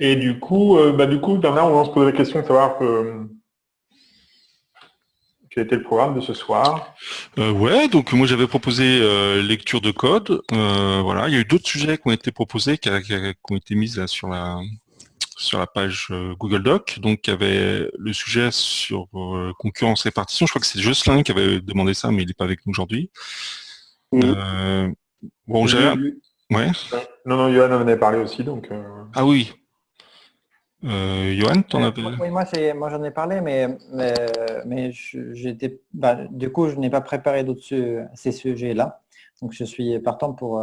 Et du coup, Bernard, on se pose la question de savoir quel était le programme de ce soir. Ouais, donc moi j'avais proposé lecture de code. Voilà, il y a eu d'autres sujets qui ont été proposés, qui ont été mis là sur la page Google Doc. Donc il y avait le sujet sur concurrence répartition. Je crois que c'est Jocelyn qui avait demandé ça, mais il n'est pas avec nous aujourd'hui. Mhm. Euh, bon, j'ai rien. Lui- Ouais. ouais. Non, Johan en avait parlé aussi, donc. Ah oui. Johan, t'en avais. Oui, moi j'en ai parlé, mais j'étais, du coup, je n'ai pas préparé ces sujets-là. Donc, je suis partant pour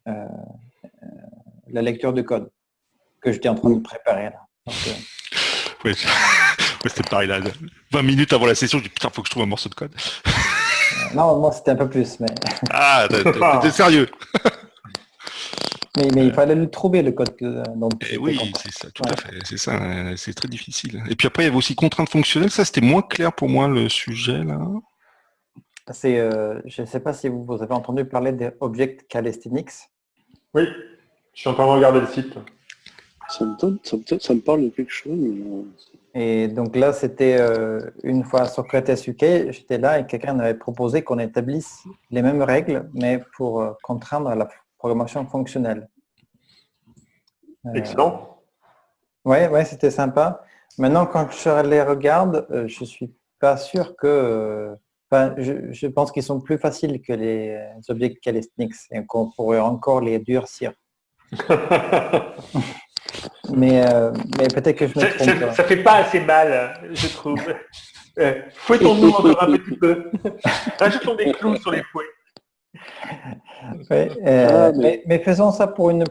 la lecture de code que j'étais en train de préparer là. Donc, Ouais, ouais, c'était pareil là. 20 minutes avant la session, je dis putain, faut que je trouve un morceau de code. non, moi c'était un peu plus, mais T'es sérieux? mais il fallait le trouver le code dont Et oui, c'est ça, tout à fait, c'est ça, c'est très difficile. Et puis après, il y avait aussi contraintes fonctionnelles, ça c'était moins clair pour moi le sujet là. Je ne sais pas si vous avez entendu parler des Object Calisthenics. Oui, je suis en train de regarder le site. Ça me parle de quelque chose. Et donc là, c'était une fois Socrates UK, j'étais là et quelqu'un avait proposé qu'on établisse les mêmes règles, mais pour contraindre à la programmation fonctionnelle. Excellent. Ouais, c'était sympa. Maintenant, quand je les regarde, je suis pas sûr que... je pense qu'ils sont plus faciles que les Object Calisthenics et qu'on pourrait encore les durcir. Mais peut-être que je me trompe. Ça fait pas assez mal, je trouve. Fouettons-nous encore un petit peu. Rajoutons des clous sur les fouets. Ouais, mais faisons ça pour une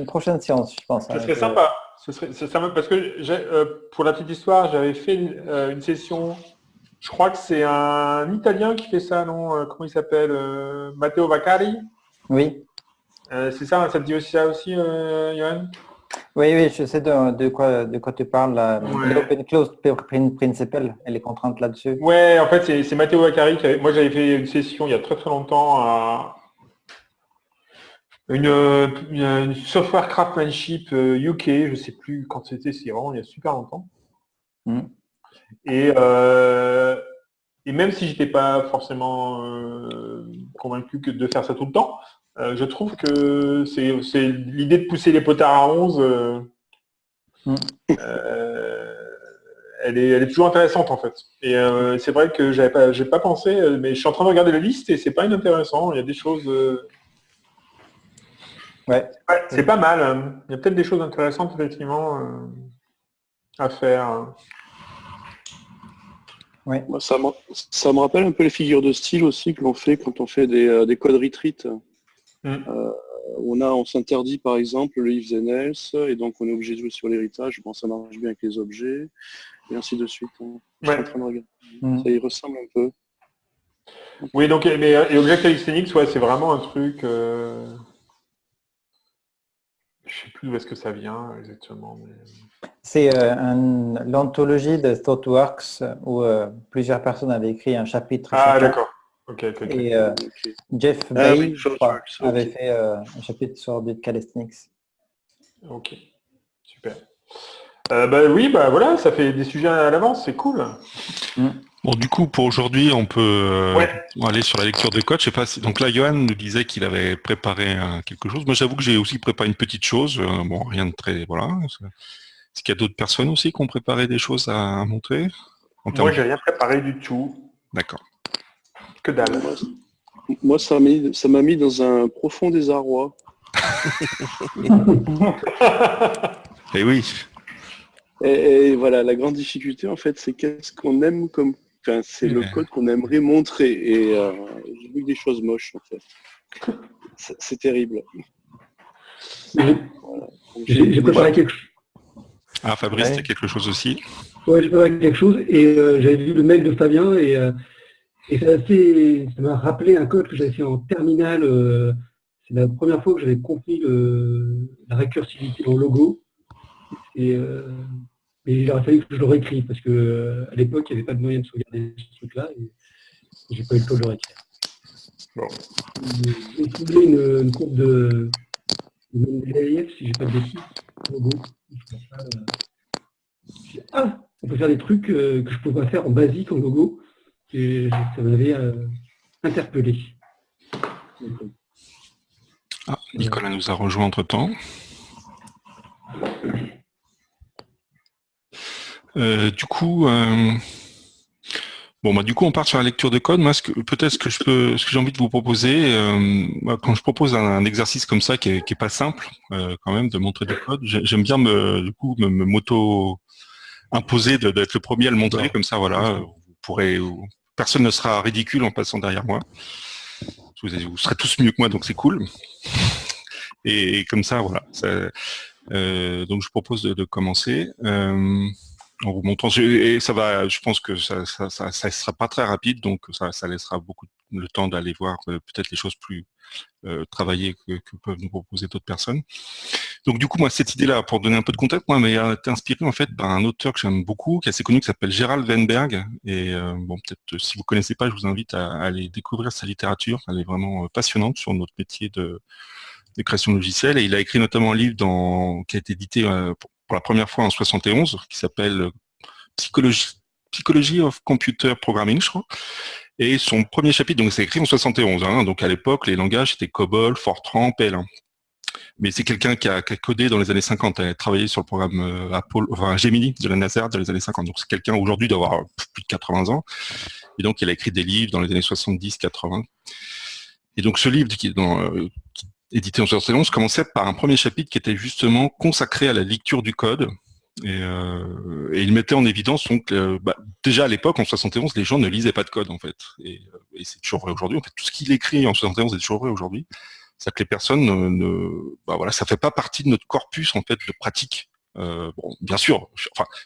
prochaine séance, je pense. Ce serait sympa. Ce serait sympa parce que pour la petite histoire, j'avais fait une session. Je crois que c'est un Italien qui fait ça, non? Comment il s'appelle? Matteo Vaccari? Oui. C'est ça, ça te dit aussi ça aussi, Johan? Oui, je sais de quoi tu parles. Ouais. L'Open Closed Principle et les contraintes là-dessus. Ouais, en fait, c'est Matteo Vaccari moi j'avais fait une session il y a très très longtemps à une software craftsmanship UK, je sais plus quand c'était, c'est vraiment il y a super longtemps. Et même si j'étais pas forcément convaincu de faire ça tout le temps, je trouve que c'est l'idée de pousser les potards à 11, elle est toujours intéressante en fait. Et c'est vrai que j'ai pas pensé, mais je suis en train de regarder la liste et c'est pas inintéressant. Il y a des choses. Ouais, c'est pas mal. Il y a peut-être des choses intéressantes effectivement à faire. Ouais. Moi, ça me rappelle un peu les figures de style aussi que l'on fait quand on fait des codes retreat. On s'interdit par exemple le ifs and else et donc on est obligé de jouer sur l'héritage. Bon, ça marche bien avec les objets et ainsi de suite. Je suis en train de regarder. Ça y ressemble un peu. Oui, donc et Object Calisthenics, ouais, c'est vraiment un truc. Je sais plus d'où est-ce que ça vient exactement. Mais... C'est l'anthologie de ThoughtWorks où plusieurs personnes avaient écrit un chapitre. Ah d'accord. Ok. Et Jeff Bay, je crois, avait fait un chapitre sur Object Calisthenics. Ok, super. Oui, voilà, ça fait des sujets à l'avance, c'est cool. Bon, du coup, pour aujourd'hui, on peut aller sur la lecture de code. Je sais pas si... Donc là, Johan nous disait qu'il avait préparé quelque chose. Moi, j'avoue que j'ai aussi préparé une petite chose. Bon, rien de très... Voilà. Est-ce qu'il y a d'autres personnes aussi qui ont préparé des choses à montrer Moi, j'ai rien préparé du tout. D'accord. Que dalle. Moi, ça m'a mis dans un profond désarroi. Et oui. Et voilà, la grande difficulté, en fait, c'est qu'est-ce qu'on aime comme... Enfin, c'est le code qu'on aimerait montrer. Et j'ai vu des choses moches, en fait. C'est terrible. Voilà. J'ai préparé quelque chose. Ah, Fabrice, tu as quelque chose aussi? Oui, j'ai préparé quelque chose et j'avais vu le mail de Fabien et ça m'a rappelé un code que j'avais fait en terminale. C'est la première fois que j'avais compris la récursivité en logo. Et il aurait fallu que je le réécrive parce que à l'époque, il n'y avait pas de moyen de sauvegarder ce truc-là et j'ai pas eu le temps de le réécrire. Bon. J'ai ciblé une courbe de LAIF, si j'ai pas de bêtises. logo. Ah, on peut faire des trucs que je ne pouvais pas faire en basique, en logo. Et ça m'avait interpellé. Ah, Nicolas nous a rejoint entre-temps. Du coup, on part sur la lecture de code. Moi, ce que j'ai envie de vous proposer, quand je propose un exercice comme ça qui est pas simple, quand même, de montrer du code, j'aime bien me m'auto imposer d'être le premier à le montrer, comme ça, voilà, personne ne sera ridicule en passant derrière moi. Vous serez tous mieux que moi, donc c'est cool. Et comme ça, voilà. Donc je propose de commencer. En vous montrant, et ça va, je pense que ça sera pas très rapide, donc ça laissera beaucoup le temps d'aller voir peut-être les choses plus travaillées que peuvent nous proposer d'autres personnes. Donc du coup, moi, cette idée-là, pour donner un peu de contexte, moi, m'a été inspiré en fait par un auteur que j'aime beaucoup, qui est assez connu, qui s'appelle Gerald Weinberg. Et peut-être si vous connaissez pas, je vous invite à aller découvrir sa littérature. Elle est vraiment passionnante sur notre métier de création logicielle. Et il a écrit notamment un livre qui a été édité pour la première fois en 71, qui s'appelle Psychology of Computer Programming, je crois. Et son premier chapitre, donc c'est écrit en 71, donc à l'époque, les langages étaient COBOL, Fortran, PL1. Mais c'est quelqu'un qui a codé dans les années 50, il a travaillé sur le programme Gemini de la NASA dans les années 50. Donc c'est quelqu'un aujourd'hui d'avoir plus de 80 ans. Et donc il a écrit des livres dans les années 70-80. Et donc ce livre qui est édité en 71 commençait par un premier chapitre qui était justement consacré à la lecture du code. Et il mettait en évidence donc déjà à l'époque en 71 les gens ne lisaient pas de code en fait, et c'est toujours vrai aujourd'hui. En fait, tout ce qu'il écrit en 71 est toujours vrai aujourd'hui. C'est que les personnes ça fait pas partie de notre corpus en fait de pratique. Bien sûr,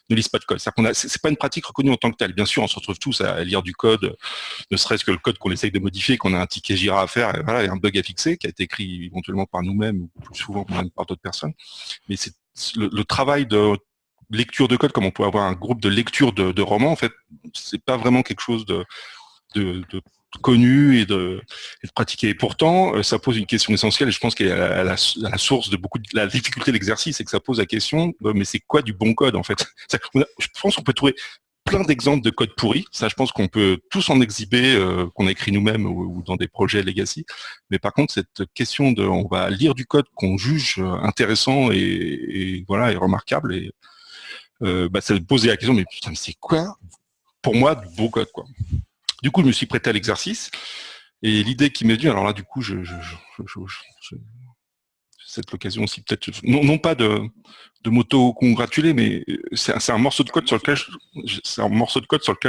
ne lisent pas de code. C'est pas une pratique reconnue en tant que telle. Bien sûr, on se retrouve tous à lire du code, ne serait-ce que le code qu'on essaye de modifier, qu'on a un ticket Jira à faire, et voilà, il y a un bug à fixer qui a été écrit éventuellement par nous-mêmes ou plus souvent même par d'autres personnes. Mais c'est le travail de lecture de code, comme on peut avoir un groupe de lecture de romans, en fait, c'est pas vraiment quelque chose de connu et de pratiquer. Et pourtant, ça pose une question essentielle, et je pense qu'elle est à la source de beaucoup de la difficulté de l'exercice, c'est que ça pose la question, mais c'est quoi du bon code en fait? Je pense qu'on peut trouver plein d'exemples de code pourri. Ça, je pense qu'on peut tous en exhiber, qu'on a écrit nous-mêmes ou dans des projets legacy. Mais par contre, cette question on va lire du code qu'on juge intéressant et voilà, et remarquable, et ça me posait la question, mais putain, mais c'est quoi pour moi du beau code, quoi? Du coup, je me suis prêté à l'exercice, et l'idée qui m'est venue, alors là, du coup, cette occasion aussi, peut-être, non pas de m'auto-congratuler, mais c'est un morceau de code sur lequel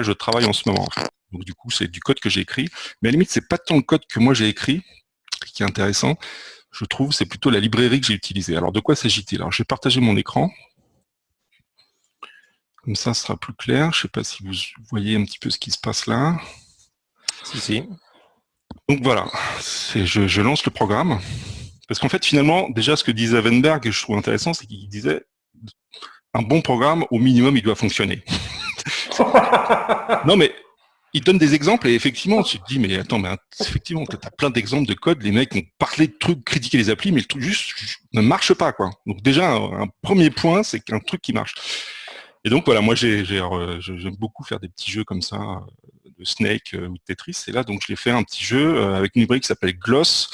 je travaille en ce moment. En fait. Donc, du coup, c'est du code que j'ai écrit, mais à la limite, c'est pas tant le code que moi j'ai écrit qui est intéressant. Je trouve, c'est plutôt la librairie que j'ai utilisée. Alors, de quoi s'agit-il? Alors, je vais partager mon écran. Comme ça, ce sera plus clair. Je ne sais pas si vous voyez un petit peu ce qui se passe là. Si. Donc voilà, je lance le programme. Parce qu'en fait, finalement, déjà, ce que disait Weinberg, et je trouve intéressant, c'est qu'il disait un bon programme, au minimum, il doit fonctionner. Non, mais il donne des exemples, et effectivement, tu te dis, mais attends, effectivement, tu as plein d'exemples de code, les mecs ont parlé de trucs, critiqué les applis, mais le truc juste ne marche pas, quoi. Donc déjà, un premier point, c'est qu'un truc qui marche. Et donc voilà, moi j'aime beaucoup faire des petits jeux comme ça, de Snake ou de Tetris. Et là, donc je l'ai fait un petit jeu avec une librairie qui s'appelle Gloss,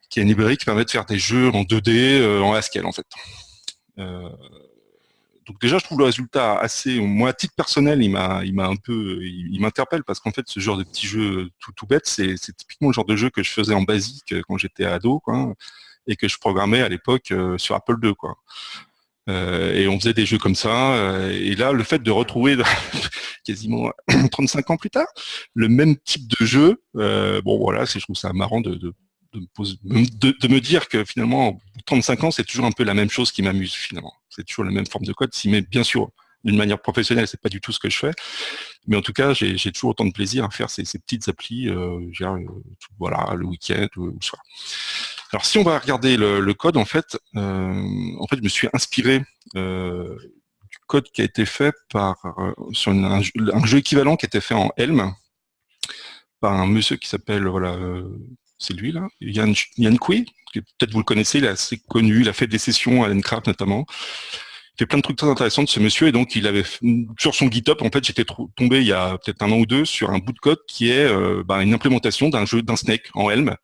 qui est une librairie qui permet de faire des jeux en 2D, en Haskell en fait. Donc déjà, je trouve le résultat assez, moi à titre personnel, il m'interpelle parce qu'en fait, ce genre de petits jeux tout bête, c'est typiquement le genre de jeu que je faisais en basique quand j'étais ado, quoi, et que je programmais à l'époque sur Apple II, quoi. Et on faisait des jeux comme ça, et là le fait de retrouver quasiment 35 ans plus tard le même type de jeu, je trouve ça marrant de me dire que finalement 35 ans c'est toujours un peu la même chose qui m'amuse finalement, c'est toujours la même forme de code, mais bien sûr d'une manière professionnelle c'est pas du tout ce que je fais, mais en tout cas j'ai toujours autant de plaisir à faire ces petites applis, le week-end ou le soir. Alors si on va regarder le code, en fait, je me suis inspiré du code qui a été fait sur un jeu équivalent qui a été fait en Elm par un monsieur qui s'appelle c'est lui là, Yann Kui, peut-être vous le connaissez, il est assez connu, il a fait des sessions à Lencraft notamment. Il fait plein de trucs très intéressants de ce monsieur, et donc il avait sur son GitHub, en fait, j'étais tombé il y a peut-être 1 an ou 2 sur un bout de code qui est une implémentation d'un Snake en Helm.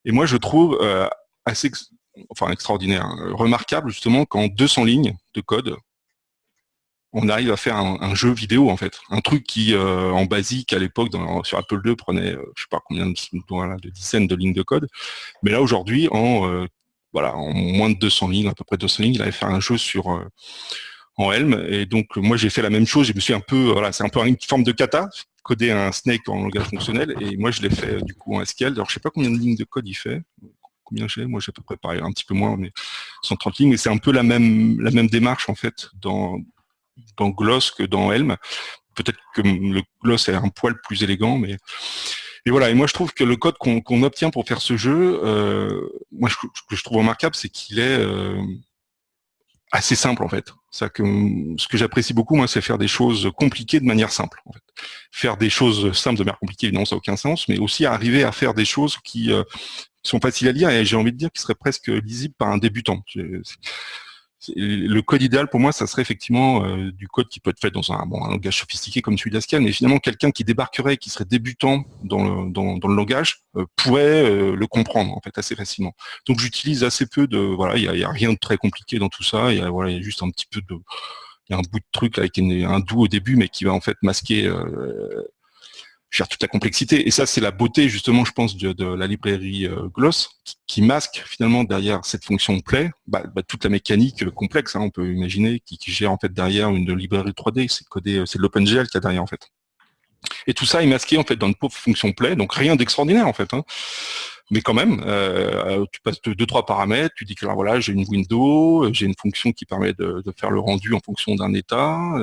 Et moi, je trouve assez extraordinaire, remarquable justement qu'en 200 lignes de code, on arrive à faire un jeu vidéo en fait, un truc qui en basique à l'époque sur Apple II prenait je sais pas combien de dizaines de lignes de code, mais là aujourd'hui en moins de 200 lignes, à peu près 200 lignes, il avait fait un jeu en Helm, et donc moi j'ai fait la même chose, je me suis c'est un peu une forme de kata, coder un Snake en langage fonctionnel, et moi je l'ai fait du coup en SQL. Alors je sais pas combien de lignes de code il fait, combien j'ai, moi j'ai à peu près pareil, un petit peu moins, mais 130 lignes, mais c'est un peu la même démarche en fait dans Gloss que dans Helm. Peut-être que le Gloss est un poil plus élégant, mais et voilà. Et moi je trouve que le code qu'on obtient pour faire ce jeu, moi ce que je trouve remarquable, c'est qu'il est assez simple en fait. Ça que ce que j'apprécie beaucoup, moi, c'est faire des choses compliquées de manière simple. En fait. Faire des choses simples de manière compliquée, évidemment, ça n'a aucun sens, mais aussi arriver à faire des choses qui sont faciles à lire, et j'ai envie de dire qui seraient presque lisibles par un débutant. Le code idéal pour moi, ça serait effectivement du code qui peut être fait dans un langage sophistiqué comme celui d'Haskell, mais finalement quelqu'un qui débarquerait, qui serait débutant dans le langage, pourrait le comprendre en fait assez facilement. Donc j'utilise assez peu de il y a rien de très compliqué dans tout ça. Il y a juste un petit peu il y a un bout de truc là, avec un do au début, mais qui va en fait masquer toute la complexité. Et ça, c'est la beauté, justement, je pense, de la librairie Gloss, qui masque, finalement, derrière cette fonction play, toute la mécanique complexe, on peut imaginer, qui gère, en fait, derrière une librairie 3D. C'est de l'OpenGL qu'il y a derrière, en fait. Et tout ça est masqué, en fait, dans une pauvre fonction play, donc rien d'extraordinaire, en fait. Mais quand même, tu passes 2-3 paramètres, tu dis que voilà, j'ai une window, j'ai une fonction qui permet de faire le rendu en fonction d'un état,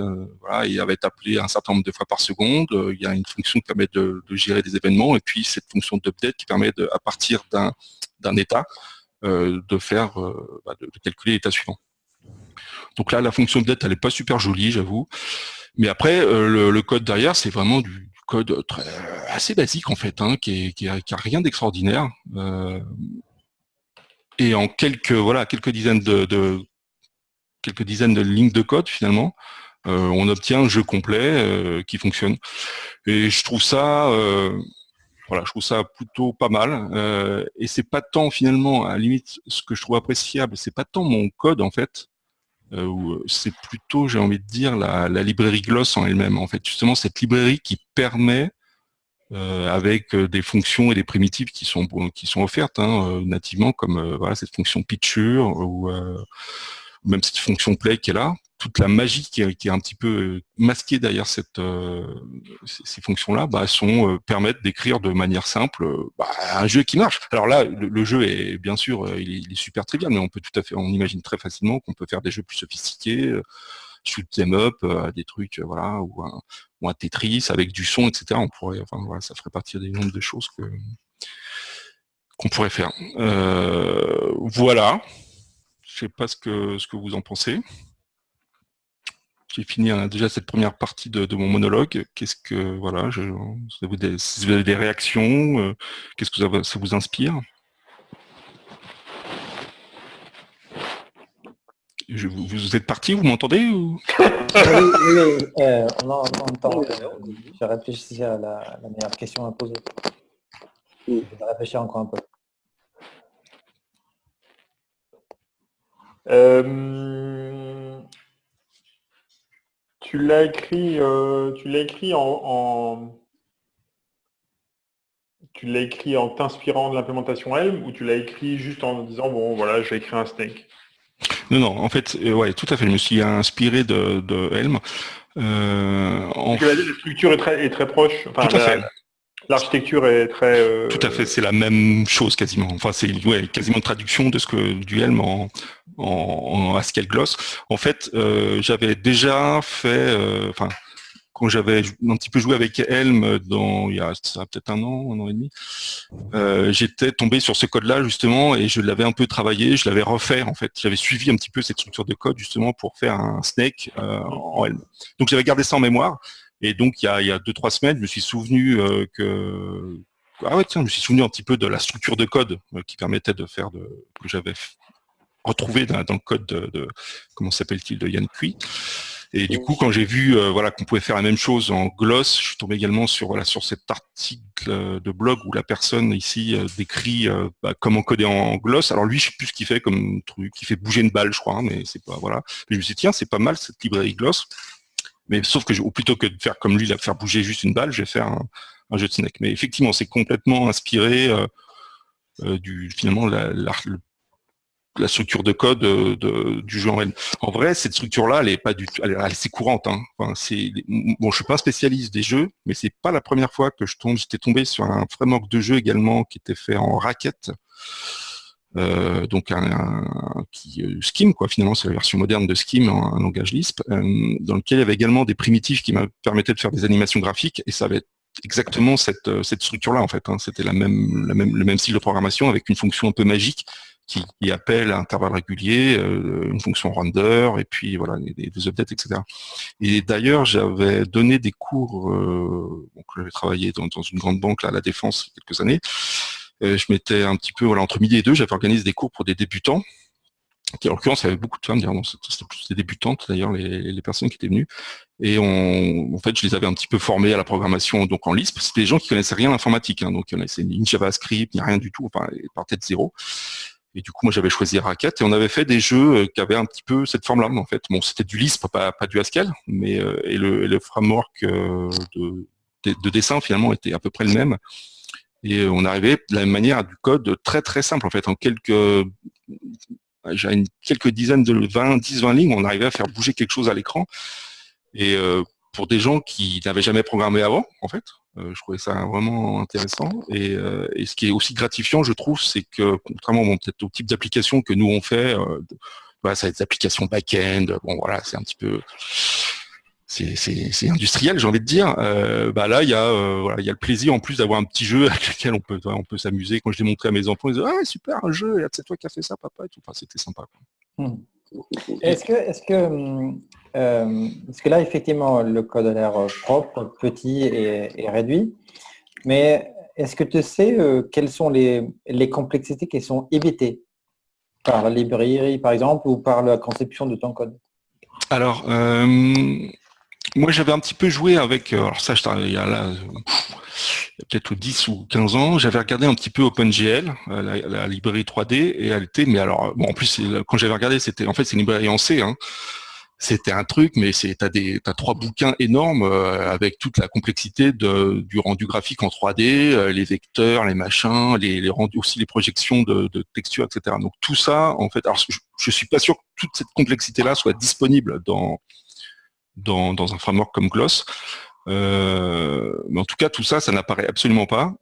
et elle va être appelée un certain nombre de fois par seconde. Il y a une fonction qui permet de gérer des événements, et puis cette fonction d'update qui permet à partir d'un état, de faire, de calculer l'état suivant. Donc là, la fonction update, elle est pas super jolie, j'avoue. Mais après, le code derrière, c'est vraiment du code assez basique en fait, qui a rien d'extraordinaire. Et en quelques dizaines de lignes de code finalement, on obtient un jeu complet qui fonctionne. Et je trouve ça, plutôt pas mal. Et c'est pas tant finalement, à la limite, ce que je trouve appréciable, c'est pas tant mon code en fait. C'est plutôt, j'ai envie de dire, la librairie Gloss en elle-même. En fait, justement, cette librairie qui permet, avec des fonctions et des primitives qui sont offertes nativement, comme cette fonction picture ou même cette fonction play qui est là, toute la magie qui est un petit peu masquée derrière ces fonctions-là, permettent d'écrire de manière simple un jeu qui marche. Alors là, le jeu est bien sûr, il est super trivial, mais on imagine très facilement qu'on peut faire des jeux plus sophistiqués, shoot them up, des trucs, ou un Tetris avec du son, etc. On pourrait, ça ferait partie des nombres de choses qu'on pourrait faire. Voilà. Je sais pas ce que vous en pensez. J'ai fini déjà cette première partie de mon monologue. Qu'est-ce que si vous avez des réactions, qu'est-ce que ça vous inspire? Vous êtes parti, vous m'entendez ou... Oui, on entend. Je réfléchis à la meilleure question à poser. Je vais réfléchir encore un peu. Tu l'as écrit en t'inspirant de l'implémentation Helm, ou tu l'as écrit juste en disant bon voilà, je vais écrire un Snake? Non, en fait, tout à fait. Je me suis inspiré de Helm. La structure est très proche. Enfin, tout à fait. L'architecture est très... Tout à fait, c'est la même chose quasiment. Enfin, c'est quasiment une traduction du Helm en Haskell Gloss. En fait, j'avais déjà fait... quand j'avais un petit peu joué avec Helm il y a peut-être un an et demi, j'étais tombé sur ce code-là justement, et je l'avais un peu travaillé, je l'avais refait en fait. J'avais suivi un petit peu cette structure de code justement pour faire un Snake en Helm. Donc j'avais gardé ça en mémoire. Et donc, il y a 2-3 semaines, je me suis souvenu que ah ouais, tiens, je me suis souvenu un petit peu de la structure de code qui permettait de faire que j'avais retrouvé dans le code comment s'appelle-t-il, de Yann Cui. Et du coup, quand j'ai vu qu'on pouvait faire la même chose en Gloss, je suis tombé également sur cet article de blog où la personne ici décrit comment coder en Gloss. Alors lui, je sais plus ce qu'il fait comme truc, il fait bouger une balle, je crois, mais c'est pas voilà. Mais je me suis dit tiens, c'est pas mal cette librairie Gloss. Mais sauf que ou plutôt que de faire comme lui, faire bouger juste une balle, je vais faire un jeu de Snake. Mais effectivement, c'est complètement inspiré finalement la structure de code du jeu en réel. En vrai, cette structure-là, elle est pas du tout, elle est assez courante. Hein. Enfin, bon, je suis pas un spécialiste des jeux, mais c'est pas la première fois que j'étais tombé sur un framework de jeu également qui était fait en Racket. Donc Scheme, quoi. Finalement, c'est la version moderne de Scheme en langage Lisp, dans lequel il y avait également des primitifs qui me permettaient de faire des animations graphiques, et ça avait exactement cette structure-là en fait. Hein. C'était le même style de programmation avec une fonction un peu magique qui appelle à intervalles réguliers, une fonction render, et puis voilà, des updates, etc. Et d'ailleurs, j'avais donné des cours, donc j'avais travaillé dans une grande banque là, à la Défense il y a quelques années. Je m'étais un petit peu, entre midi et deux, j'avais organisé des cours pour des débutants, qui en l'occurrence, il y avait beaucoup de femmes, c'était plus des débutantes d'ailleurs, les personnes qui étaient venues. Et en fait, je les avais un petit peu formés à la programmation donc en Lisp. C'était des gens qui connaissaient rien à l'informatique, hein, donc il y en avait ni JavaScript, ni rien du tout, enfin, ils partaient de zéro. Et du coup, moi, j'avais choisi Racket et on avait fait des jeux qui avaient un petit peu cette forme-là, en fait. Bon, c'était du Lisp, pas du Haskell, mais et le framework de dessin, finalement, était à peu près le même. Et on arrivait de la même manière à du code très, très simple, en fait. En quelques dizaines de 10-20 lignes, on arrivait à faire bouger quelque chose à l'écran. Et pour des gens qui n'avaient jamais programmé avant, en fait, je trouvais ça vraiment intéressant. Et ce qui est aussi gratifiant, je trouve, c'est que, contrairement peut-être au type d'applications que nous on fait, ça va être des applications back-end, bon voilà, c'est un petit peu... C'est industriel, j'ai envie de dire. Là, il y a le plaisir en plus d'avoir un petit jeu avec lequel on peut s'amuser. Quand je l'ai montré à mes enfants, ils disaient ah super un jeu, c'est toi qui as fait ça, papa et tout. Enfin, c'était sympa. Quoi. Est-ce que là effectivement le code a l'air propre, petit et réduit, mais est-ce que tu sais quelles sont les complexités qui sont évitées par la librairie par exemple ou par la conception de ton code? Alors moi, j'avais un petit peu joué avec, alors ça, il y a peut-être 10 ou 15 ans, j'avais regardé un petit peu OpenGL, la librairie 3D, et elle était, mais alors, bon, en plus, quand j'avais regardé, c'est une librairie en C, hein. C'était un truc, mais t'as 3 bouquins énormes avec toute la complexité du rendu graphique en 3D, les vecteurs, les machins, les rendus, aussi les projections de textures, etc. Donc tout ça, en fait, alors je suis pas sûr que toute cette complexité-là soit disponible dans un framework comme Gloss. Mais en tout cas, tout ça, ça n'apparaît absolument pas.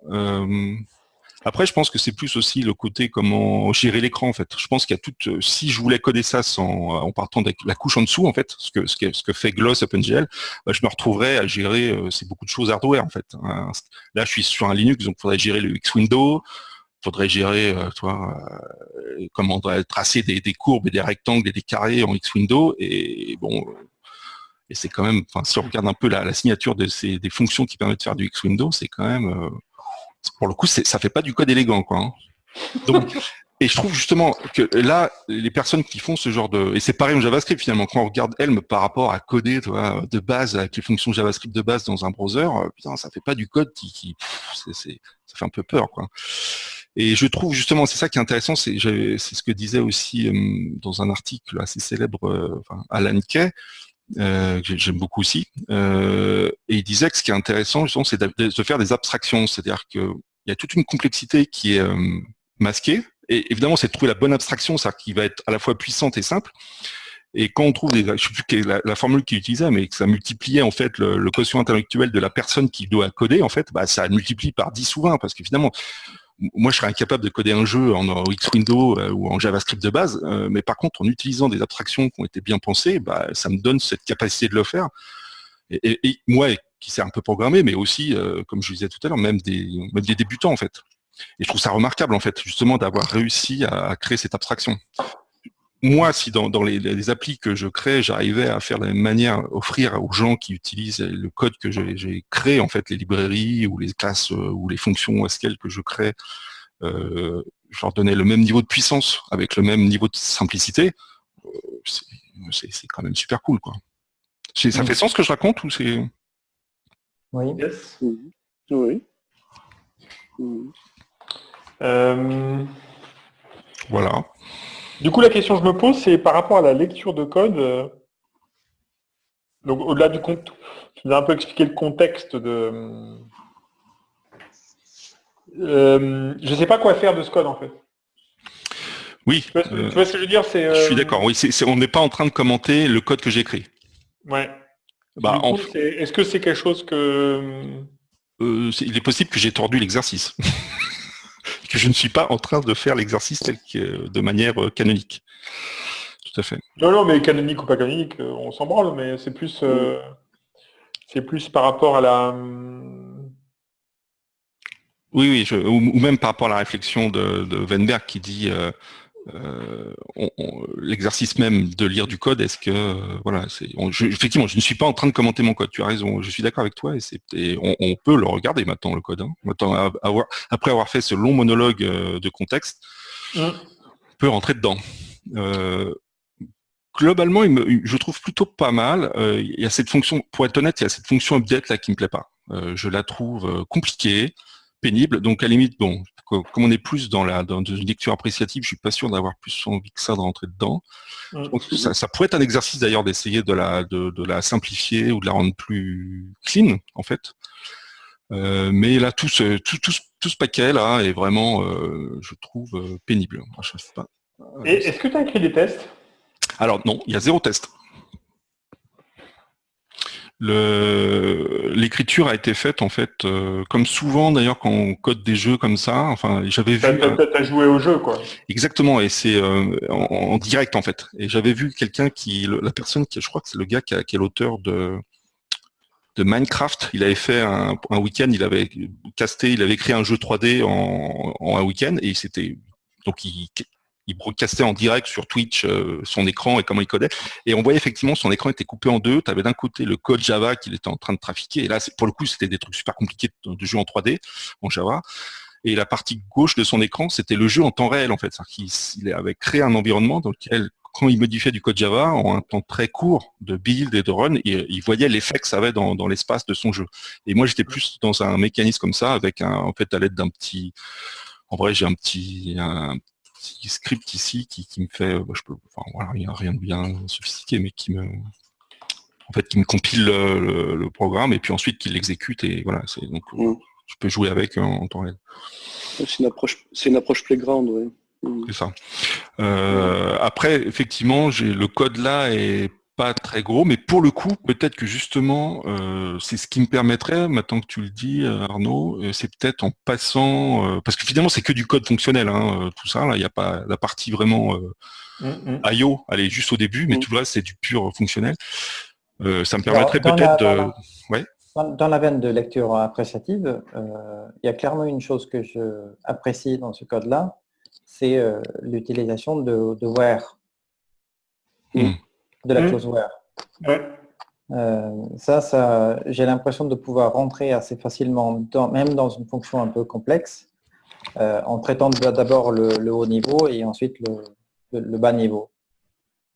Après, je pense que c'est plus aussi le côté comment gérer l'écran, en fait. Je pense qu'il y a si je voulais coder ça en partant de la couche en dessous, en fait, ce que fait Gloss OpenGL, je me retrouverais à gérer, c'est beaucoup de choses hardware, en fait. Là, je suis sur un Linux, donc il faudrait gérer le X-Window, il faudrait gérer, comment tracer des courbes et des rectangles et des carrés en X-Window, et bon... Et c'est quand même, si on regarde un peu la signature des fonctions qui permettent de faire du X-Window, c'est quand même, pour le coup, ça fait pas du code élégant, quoi. Hein. Donc, et je trouve justement que là, les personnes qui font ce genre et c'est pareil en JavaScript finalement, quand on regarde Helm par rapport à coder, de base avec les fonctions JavaScript de base dans un browser, putain, ça fait pas du code ça fait un peu peur, quoi. Et je trouve justement, c'est ça qui est intéressant, c'est ce que disait aussi dans un article assez célèbre, Alan Kay. Que j'aime beaucoup aussi, et il disait que ce qui est intéressant justement c'est de faire des abstractions, c'est-à-dire qu'il y a toute une complexité qui est masquée, et évidemment c'est de trouver la bonne abstraction, ça qui va être à la fois puissante et simple, et quand on trouve je sais plus quelle est la formule qu'il utilisait, mais que ça multipliait en fait le quotient intellectuel de la personne qui doit coder, en fait, ça multiplie par 10 ou 20, parce que finalement moi, je serais incapable de coder un jeu en X-Window ou en JavaScript de base, mais par contre, en utilisant des abstractions qui ont été bien pensées, ça me donne cette capacité de le faire. Et moi, qui sais un peu programmer, mais aussi, comme je disais tout à l'heure, même des débutants, en fait. Et je trouve ça remarquable, en fait, justement, d'avoir réussi à créer cette abstraction. moi, si dans les applis que je crée, j'arrivais à faire de la même manière, offrir aux gens qui utilisent le code que j'ai créé, en fait, les librairies ou les classes ou les fonctions SQL que je crée, je leur donnais le même niveau de puissance avec le même niveau de simplicité, c'est quand même super cool, quoi. Ça fait sens ce que je raconte ou c'est... Oui. Yes. Oui. Voilà. Du coup, la question que je me pose, c'est par rapport à la lecture de code. Donc, au-delà du compte, tu nous as un peu expliqué le contexte de. Je ne sais pas quoi faire de ce code en fait. Oui. Tu vois ce que je veux dire, je suis d'accord. Oui, on n'est pas en train de commenter le code que j'ai écrit. Ouais. Bah, du coup, est-ce que c'est quelque chose que... il est possible que j'ai tordu l'exercice. Que je ne suis pas en train de faire l'exercice tel que de manière canonique. Tout à fait. Non, mais canonique ou pas canonique, on s'en branle, mais c'est plus par rapport à la... Oui, ou même par rapport à la réflexion de Weinberg qui dit l'exercice même de lire du code, est-ce que voilà, effectivement, je ne suis pas en train de commenter mon code. Tu as raison, je suis d'accord avec toi et on peut le regarder maintenant le code. Hein. Maintenant, après avoir fait ce long monologue de contexte, on peut rentrer dedans. Globalement, je trouve plutôt pas mal. Il y a cette fonction, pour être honnête, il y a cette fonction update là qui me plaît pas. Je la trouve compliquée, pénible. Donc à la limite, bon, comme on est plus dans une lecture appréciative, je suis pas sûr d'avoir plus envie que ça de rentrer dedans. Donc, ça pourrait être un exercice d'ailleurs d'essayer de la simplifier ou de la rendre plus clean en fait. Mais là, tout ce paquet là est vraiment, je trouve, pénible. Je sais pas. Et est-ce que tu as écrit des tests ? Alors non, il y a 0 test. L'écriture a été faite en fait, comme souvent d'ailleurs quand on code des jeux comme ça. Enfin, j'avais vu. T'as joué au jeu, quoi. Exactement, et c'est en direct en fait. Et j'avais vu quelqu'un la personne qui, je crois que c'est le gars qui est l'auteur de Minecraft. Il avait fait un week-end, il avait créé un jeu 3D en un week-end et donc il broadcastait en direct sur Twitch son écran et comment il codait. Et on voyait effectivement son écran était coupé en deux. Tu avais d'un côté le code Java qu'il était en train de trafiquer. Et là, pour le coup, c'était des trucs super compliqués de jeu en 3D, en Java. Et la partie gauche de son écran, c'était le jeu en temps réel, en fait. C'est-à-dire qu'il avait créé un environnement dans lequel, quand il modifiait du code Java, en un temps très court de build et de run, il voyait l'effet que ça avait dans l'espace de son jeu. Et moi, j'étais plus dans un mécanisme comme ça, avec en fait, à l'aide d'un petit... En vrai, j'ai un petit script ici qui me fait, voilà, il n'y a rien de bien sophistiqué, mais qui me compile le programme et puis ensuite qui l'exécute et voilà, donc je peux jouer avec en temps réel. C'est une approche playground, oui. C'est ça. Après, effectivement, le code là est pas très gros, mais pour le coup, peut-être que justement, c'est ce qui me permettrait, maintenant que tu le dis, Arnaud, c'est peut-être en passant, parce que finalement, c'est que du code fonctionnel, hein, tout ça. Là, il n'y a pas la partie vraiment IO, elle est juste au début, mais tout le reste, c'est du pur fonctionnel. Ça me permettrait peut-être de... Ouais. Dans la veine de lecture appréciative, il y a clairement une chose que je apprécie dans ce code-là, c'est l'utilisation de where, de la clause where. Ça, j'ai l'impression de pouvoir rentrer assez facilement, même dans une fonction un peu complexe, en traitant d'abord le haut niveau et ensuite le bas niveau.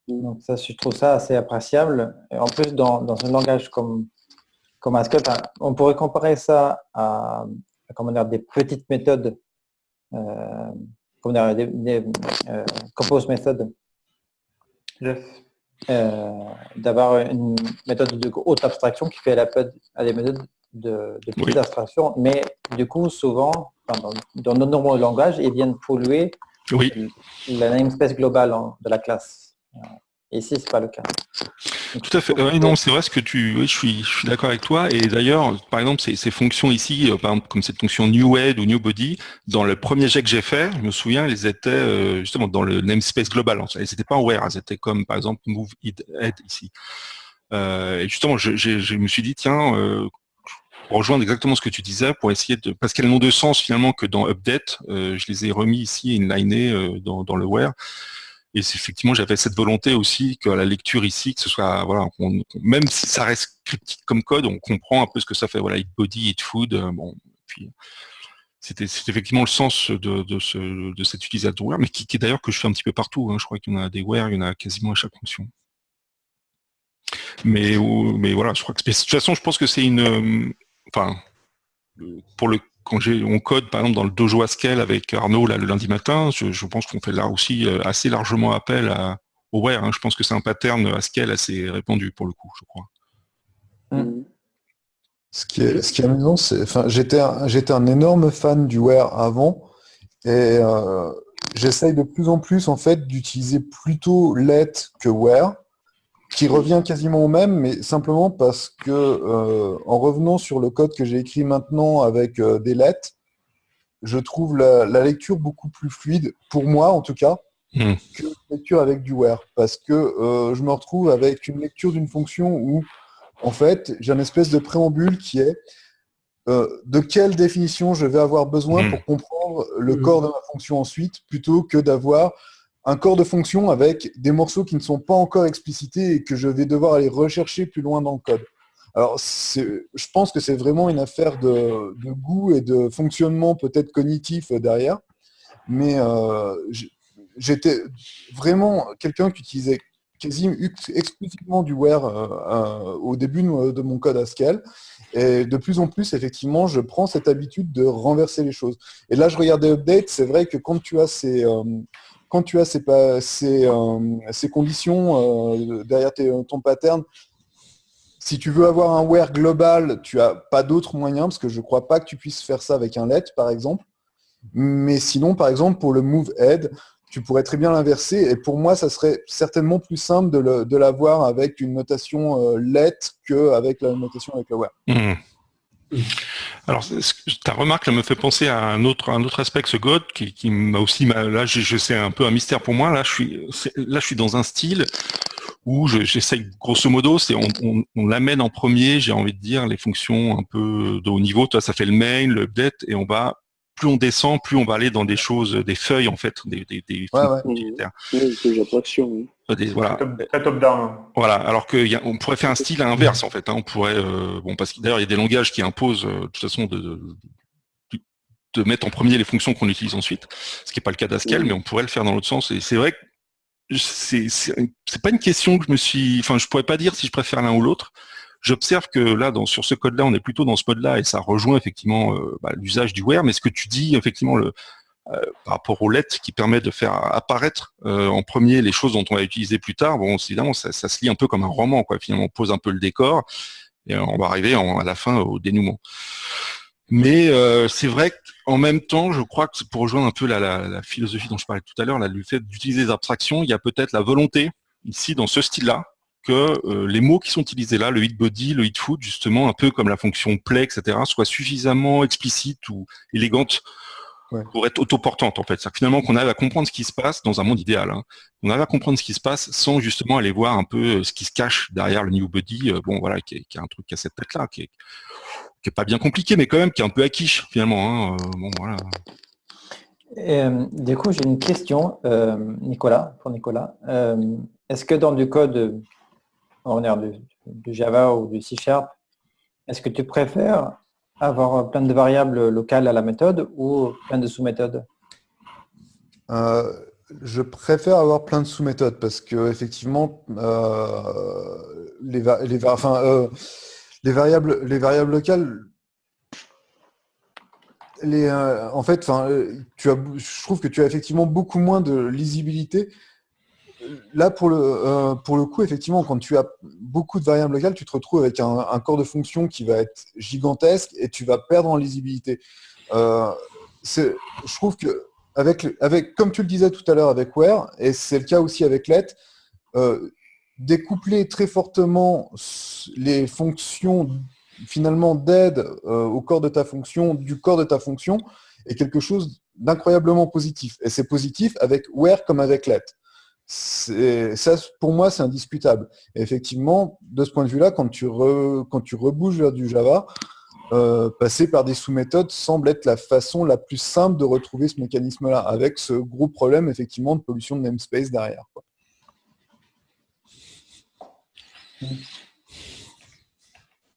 Donc ça, je trouve ça assez appréciable. Et en plus, dans un langage comme Haskell, on pourrait comparer ça à comment dire, des petites méthodes, des compose méthodes. Yes. D'avoir une méthode de haute abstraction qui fait appel à des méthodes de petite abstraction, mais du coup, souvent, dans nos nombreux langages, ils viennent polluer la namespace globale de la classe. Ici, c'est pas le cas. Tout à fait. Non, c'est vrai ce que je suis d'accord avec toi. Et d'ailleurs, par exemple, ces fonctions ici, par exemple, comme cette fonction newHead ou newBody, dans le premier jet que j'ai fait, je me souviens, elles étaient justement dans le namespace global. Elles n'étaient pas en where, elles étaient comme par exemple moveHead ici. Et justement, je me suis dit, tiens, pour rejoindre exactement ce que tu disais, pour essayer parce qu'elles n'ont de sens finalement que dans update, je les ai remis ici inlinés dans le where. Et effectivement, j'avais cette volonté aussi que la lecture ici, que ce soit, voilà, même si ça reste cryptique comme code, on comprend un peu ce que ça fait. Voilà, eat body, eat food. Bon, puis c'était effectivement le sens de cet utilisateur where, mais qui est d'ailleurs que je fais un petit peu partout. Hein. Je crois qu'il y en a des where, il y en a quasiment à chaque fonction. Mais voilà, je crois que de toute façon, je pense que c'est quand on code par exemple dans le dojo Haskell avec Arnaud là, le lundi matin, je pense qu'on fait là aussi assez largement appel au where. Hein. Je pense que c'est un pattern Haskell assez répandu pour le coup, je crois. Ce qui est amusant, c'est, j'étais un énorme fan du where avant, et j'essaye de plus en plus en fait d'utiliser plutôt let que where, qui revient quasiment au même, mais simplement parce que en revenant sur le code que j'ai écrit maintenant avec des let, je trouve la lecture beaucoup plus fluide, pour moi en tout cas, que la lecture avec du where, parce que je me retrouve avec une lecture d'une fonction où en fait, j'ai une espèce de préambule qui est de quelle définition je vais avoir besoin pour comprendre le corps de ma fonction ensuite, plutôt que d'avoir un corps de fonction avec des morceaux qui ne sont pas encore explicités et que je vais devoir aller rechercher plus loin dans le code. Alors, je pense que c'est vraiment une affaire de goût et de fonctionnement peut-être cognitif derrière, mais j'étais vraiment quelqu'un qui utilisait quasiment exclusivement du where au début de mon code Haskell. Et de plus en plus, effectivement, je prends cette habitude de renverser les choses. Et là, je regardais Update, c'est vrai que quand tu as ces conditions derrière ton pattern, si tu veux avoir un where global, tu n'as pas d'autre moyen, parce que je ne crois pas que tu puisses faire ça avec un let, par exemple. Mais sinon, par exemple, pour le move head, tu pourrais très bien l'inverser. Et pour moi, ça serait certainement plus simple de l'avoir avec une notation let qu'avec la notation avec le where. Alors, ta remarque me fait penser à un autre aspect que ce God qui m'a aussi... Là, c'est un peu un mystère pour moi. Là, je suis dans un style où j'essaye, grosso modo, on l'amène en premier, j'ai envie de dire, les fonctions un peu de haut niveau. Toi, ça fait le main, le update, et plus on descend, plus on va aller dans des choses, des feuilles, en fait, des utilitaires. J'ai l'impression, oui. Voilà. Très top-down. Voilà, alors qu'on pourrait faire un style à l'inverse, en fait. Hein. On pourrait, parce que d'ailleurs, il y a des langages qui imposent, de toute façon, de mettre en premier les fonctions qu'on utilise ensuite, ce qui n'est pas le cas d'Haskell, mais on pourrait le faire dans l'autre sens. Et c'est vrai que c'est pas une question que je pourrais pas dire si je préfère l'un ou l'autre. J'observe que là, sur ce code-là, on est plutôt dans ce mode-là, et ça rejoint effectivement l'usage du where, mais ce que tu dis, effectivement, par rapport au let qui permet de faire apparaître en premier les choses dont on va utiliser plus tard, bon, évidemment, ça se lit un peu comme un roman, quoi. Finalement, on pose un peu le décor, et on va arriver à la fin au dénouement. Mais c'est vrai qu'en même temps, je crois que pour rejoindre un peu la philosophie dont je parlais tout à l'heure, le fait d'utiliser des abstractions, il y a peut-être la volonté, ici, dans ce style-là, que les mots qui sont utilisés là, le hit body, le hit food, justement, un peu comme la fonction play, etc., soient suffisamment explicites ou élégantes pour être autoportantes, en fait. C'est-à-dire finalement qu'on arrive à comprendre ce qui se passe dans un monde idéal. Hein. On arrive à comprendre ce qui se passe sans justement aller voir un peu ce qui se cache derrière le new body, qui est un truc à cette tête-là, qui est pas bien compliqué, mais quand même qui est un peu à quiche, finalement. Hein. Voilà. Et, du coup, j'ai une question, Nicolas. Est-ce que dans du code, on va dire du Java ou du C#, est-ce que tu préfères avoir plein de variables locales à la méthode ou plein de sous-méthodes? Je préfère avoir plein de sous-méthodes parce que effectivement, les variables locales, je trouve que tu as effectivement beaucoup moins de lisibilité. Là, pour le coup, effectivement, quand tu as beaucoup de variables locales, tu te retrouves avec un corps de fonction qui va être gigantesque et tu vas perdre en lisibilité. Je trouve que, comme tu le disais tout à l'heure avec where, et c'est le cas aussi avec let, découpler très fortement les fonctions finalement d'aide au corps de ta fonction, du corps de ta fonction, est quelque chose d'incroyablement positif. Et c'est positif avec where comme avec let. Ça, pour moi, c'est indiscutable. Et effectivement, de ce point de vue-là, quand tu rebouges vers du Java, passer par des sous-méthodes semble être la façon la plus simple de retrouver ce mécanisme-là, avec ce gros problème effectivement de pollution de namespace derrière, quoi.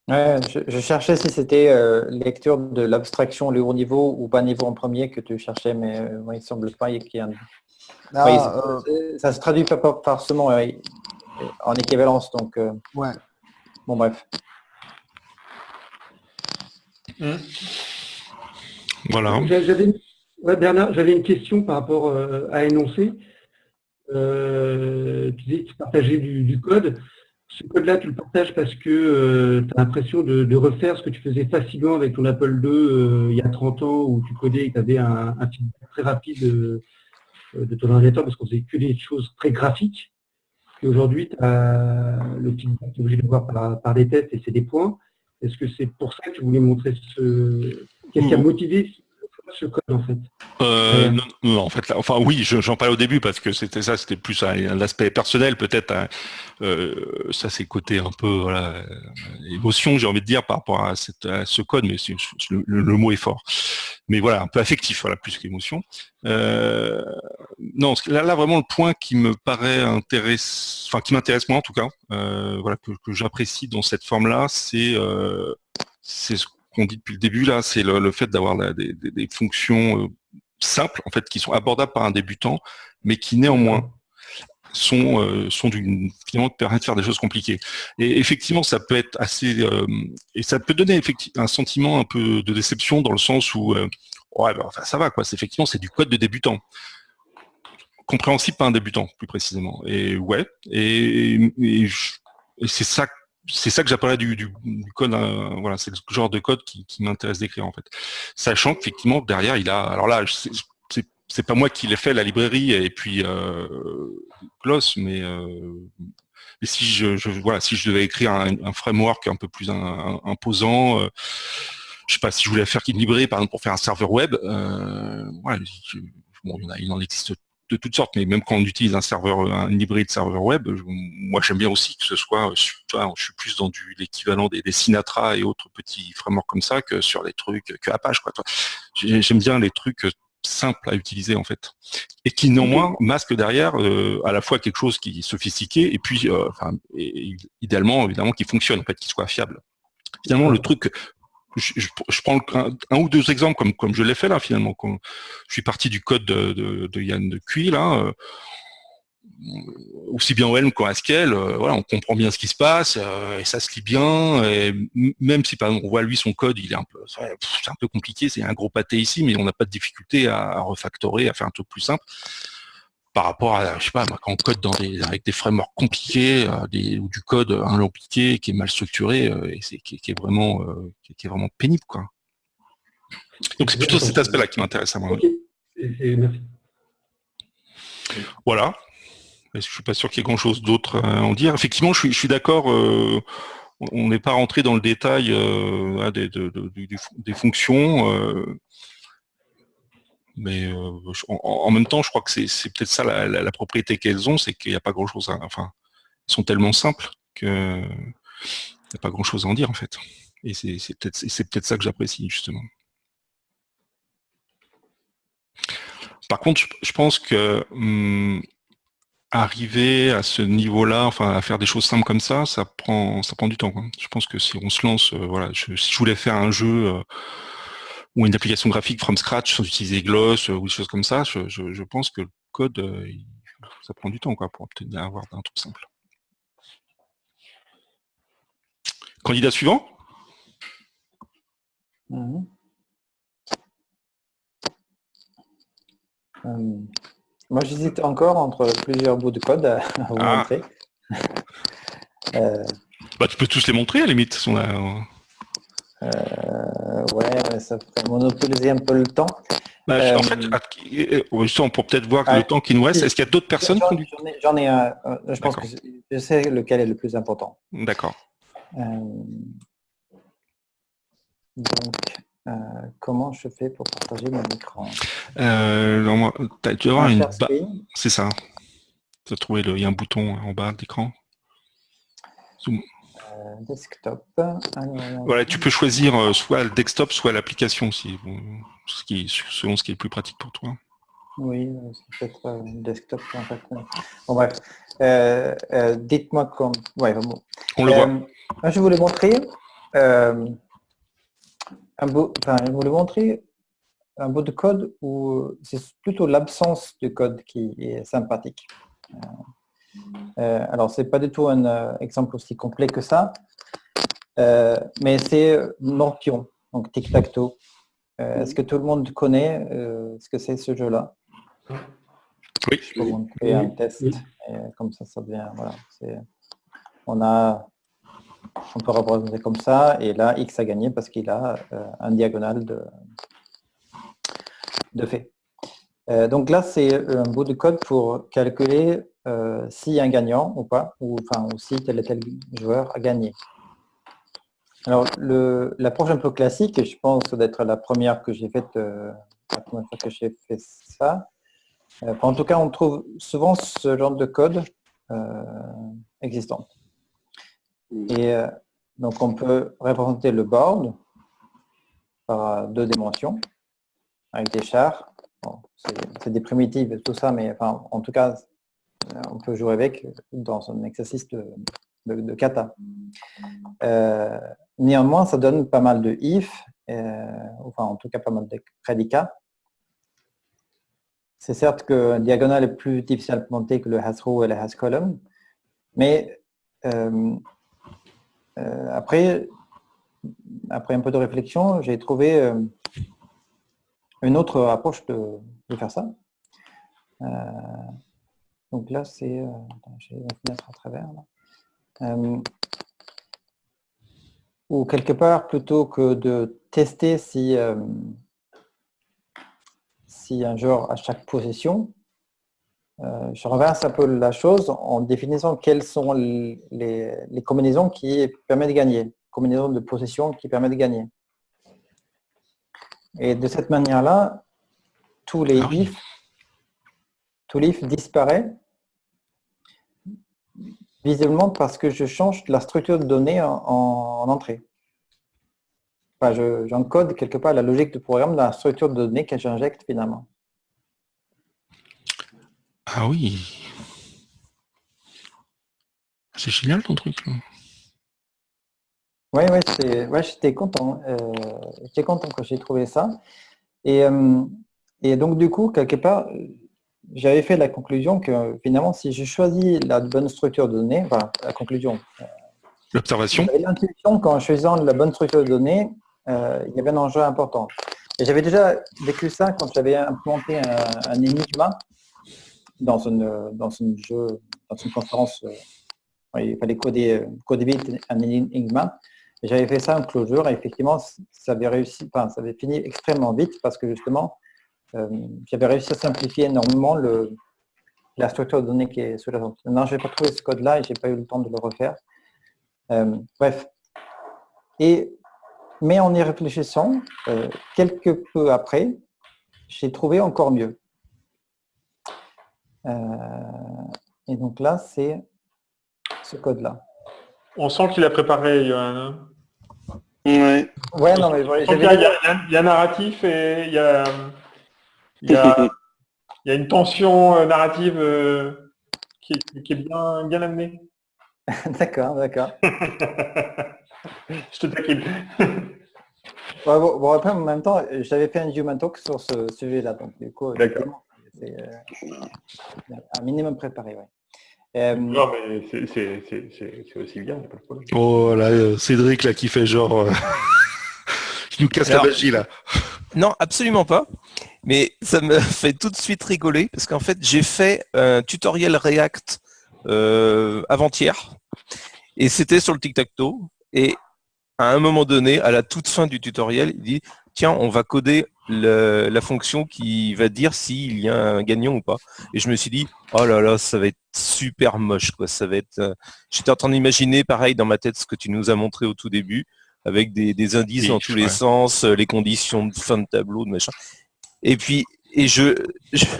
Ouais, je cherchais si c'était lecture de l'abstraction, le haut niveau ou bas niveau en premier que tu cherchais, mais ouais, il semble pas qu'il y ait un... ça se traduit pas forcément en équivalence, donc Ouais. bon bref. Voilà. Bernard, j'avais une question par rapport à énoncer. Tu disais que tu partageais du code. Ce code-là, tu le partages parce que tu as l'impression de refaire ce que tu faisais facilement avec ton Apple II il y a 30 ans où tu codais et tu avais un feedback très rapide de ton ordinateur parce qu'on faisait que des choses très graphiques. Et aujourd'hui, tu as le feedback, tu es obligé de le voir par des tests et c'est des points. Est-ce que c'est pour ça que tu voulais montrer qu'est-ce qui a motivé ce code en fait? Non, en fait, là, enfin oui, j'en parlais au début parce que c'était plus un aspect personnel peut-être. Ça c'est le côté un peu voilà, émotion, j'ai envie de dire par rapport à ce code, mais le mot est fort. Mais voilà, un peu affectif, voilà, plus qu'émotion. Non, là vraiment le point qui me paraît qui m'intéresse moi en tout cas, voilà, que j'apprécie dans cette forme-là, c'est ce qu'on dit depuis le début là, c'est le fait d'avoir des fonctions simples en fait qui sont abordables par un débutant, mais qui néanmoins finalement permettent de faire des choses compliquées. Et effectivement, ça peut être assez et ça peut donner un sentiment un peu de déception dans le sens où ouais, bah, enfin ça va quoi. C'est du code de débutant, compréhensible par un débutant plus précisément. Et ouais, et c'est ça. C'est ça que j'appellerais du code, voilà, c'est le genre de code qui m'intéresse d'écrire en fait. Sachant qu'effectivement derrière il a, alors là c'est pas moi qui l'ai fait la librairie et puis Gloss, mais si si je devais écrire un framework un peu plus imposant, je sais pas si je voulais faire une librairie par exemple pour faire un serveur web, voilà, bon il en existe de toutes sortes, mais même quand on utilise une librairie de serveur web, moi j'aime bien aussi que ce soit, je suis plus dans l'équivalent des Sinatra et autres petits frameworks comme ça que sur les trucs que Apache, quoi. J'aime bien les trucs simples à utiliser en fait, et qui néanmoins masquent derrière à la fois quelque chose qui est sophistiqué et puis idéalement évidemment qui fonctionne en fait, qui soit fiable. Finalement le truc. Je prends un ou deux exemples comme je l'ai fait là finalement. Quand je suis parti du code de Yann de Cuy là, aussi bien OLM qu'en Haskell, voilà, on comprend bien ce qui se passe et ça se lit bien. Et même si par exemple on voit lui son code, il est c'est un peu compliqué, c'est un gros pâté ici, mais on n'a pas de difficulté à refactorer, à faire un truc plus simple. Par rapport à, je sais pas, quand on code avec des frameworks compliqués, ou du code alambiqué qui est mal structuré et qui est vraiment pénible, quoi. Donc c'est plutôt cet aspect-là qui m'intéresse à moi. Ok, merci. Voilà. Je suis pas sûr qu'il y ait grand-chose d'autre à en dire. Effectivement, je suis d'accord. On n'est pas rentré dans le détail des fonctions. Mais en même temps, je crois que c'est peut-être ça la propriété qu'elles ont, c'est qu'il n'y a pas grand-chose enfin, elles sont tellement simples qu'il n'y a pas grand-chose à en dire, en fait. Et c'est peut-être ça que j'apprécie, justement. Par contre, je pense que arriver à ce niveau-là, enfin, à faire des choses simples comme ça prend du temps, quoi. Je pense que si on se lance, voilà, si je voulais faire un jeu ou une application graphique from scratch sans utiliser Gloss ou des choses comme ça, je pense que le code, ça prend du temps, quoi, pour obtenir avoir un truc simple. Candidat suivant. Moi, j'hésite encore entre plusieurs bouts de code à vous montrer. Bah, tu peux tous les montrer à la limite. Ouais, ça ferait monopoliser un peu le temps. En fait, justement, pour peut-être voir le temps qui nous reste, est-ce qu'il y a d'autres personnes qui ont du... J'en ai un. Je pense que je sais lequel est le plus important. D'accord. Donc, comment je fais pour partager mon écran? Tu vas avoir une... C'est ça. Tu as trouvé il y a un bouton en bas de l'écran. Desktop. Voilà, tu peux choisir soit le desktop, soit l'application aussi, selon ce qui est le plus pratique pour toi. Oui, c'est peut-être desktop en fait. Bon bref, dites-moi comme. Ouais, bon. On le voit. Je voulais montrer je voulais montrer un bout de code où c'est plutôt l'absence de code qui est sympathique. Alors, c'est pas du tout un exemple aussi complet que ça, mais c'est Morpion, donc Tic-Tac-Toe. Est-ce que tout le monde connaît ce que c'est ce jeu-là? Oui. Je peux montrer un test, et comme ça devient, voilà. On peut représenter comme ça, et là, X a gagné parce qu'il a un diagonale de fait. Donc là, c'est un bout de code pour calculer s'il y a un gagnant ou pas, ou si tel et tel joueur a gagné. Alors, l'approche un peu classique, je pense d'être la première que j'ai faite, la première fois que j'ai fait ça. En tout cas, on trouve souvent ce genre de code existant. Et donc, on peut représenter le board par 2 dimensions, avec des chars. Bon, c'est des primitives, tout ça, mais en tout cas, on peut jouer avec dans un exercice de kata. Néanmoins, ça donne pas mal de if, en tout cas pas mal de prédicats. C'est certes que diagonale est plus difficile à implémenter que le has-row et le has-column, mais après un peu de réflexion, j'ai trouvé une autre approche de faire ça. Donc là, c'est... j'ai la fenêtre à travers. Là. Ou quelque part, plutôt que de tester si un joueur à chaque position, je renverse un peu la chose en définissant quelles sont les combinaisons qui permettent de gagner, combinaisons de positions qui permettent de gagner. Et de cette manière-là, tous les if disparaît visiblement parce que je change la structure de données en entrée. J'encode quelque part la logique du programme dans la structure de données que j'injecte finalement. Ah oui. C'est génial ton truc. Oui, j'étais content. J'étais content quand j'ai trouvé ça. Et donc du coup, quelque part, j'avais fait la conclusion que finalement, si je choisis la bonne structure de données, la conclusion. L'observation. J'avais l'intuition qu'en choisissant la bonne structure de données, il y avait un enjeu important. Et j'avais déjà vécu ça quand j'avais implémenté un Enigma dans une conférence. Il fallait coder vite un Enigma. J'avais fait ça en closure et effectivement, ça avait fini extrêmement vite parce que justement, j'avais réussi à simplifier énormément la structure de données qui est sous-jacente. Non, je n'ai pas trouvé ce code-là et je n'ai pas eu le temps de le refaire. Bref. Mais en y réfléchissant, quelque peu après, j'ai trouvé encore mieux. Et donc là, c'est ce code-là. On sent qu'il a préparé, Johan. Ouais. Ouais, non, mais il y a un narratif et il y a une tension narrative qui est bien amenée. D'accord. Je te taquine. Bon, après, en même temps, j'avais fait un Human Talk sur ce sujet-là, donc du coup, c'est un minimum préparé, ouais. Non, mais c'est aussi bien, il n'y a pas de problème. Oh là, Cédric là qui fait genre... qui nous casse la magie là. Non, absolument pas. Mais ça me fait tout de suite rigoler parce qu'en fait, j'ai fait un tutoriel React avant-hier et c'était sur le tic-tac-toe. Et à un moment donné, à la toute fin du tutoriel, il dit « Tiens, on va coder la fonction qui va dire s'il y a un gagnant ou pas. » Et je me suis dit « Oh là là, ça va être super moche. Quoi. Ça va être. J'étais en train d'imaginer, pareil, dans ma tête, ce que tu nous as montré au tout début, avec des indices dans tous les sens, les conditions de fin de tableau, de machin. Et puis, je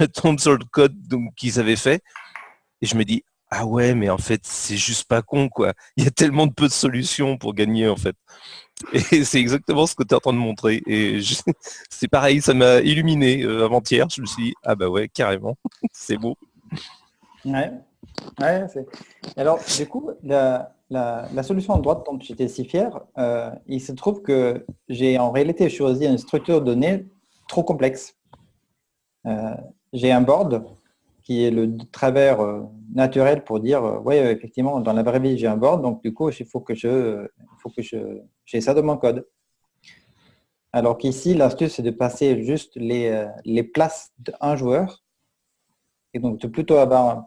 tombe sur le code qu'ils avaient fait, et je me dis ah ouais, mais en fait, c'est juste pas con, quoi. Il y a tellement de peu de solutions pour gagner, en fait. Et c'est exactement ce que tu es en train de montrer. Et c'est pareil, ça m'a illuminé avant-hier. Je me suis dit, ah bah ouais, carrément, c'est beau. Ouais. Ouais, alors, du coup, la solution de droite dont j'étais si fier, il se trouve que j'ai en réalité choisi une structure de données trop complexe. J'ai un board qui est le travers naturel pour dire, oui, effectivement, dans la vraie vie, j'ai un board, donc du coup, il faut que j'ai ça dans mon code. Alors qu'ici, l'astuce, c'est de passer juste les places d'un joueur, et donc de plutôt avoir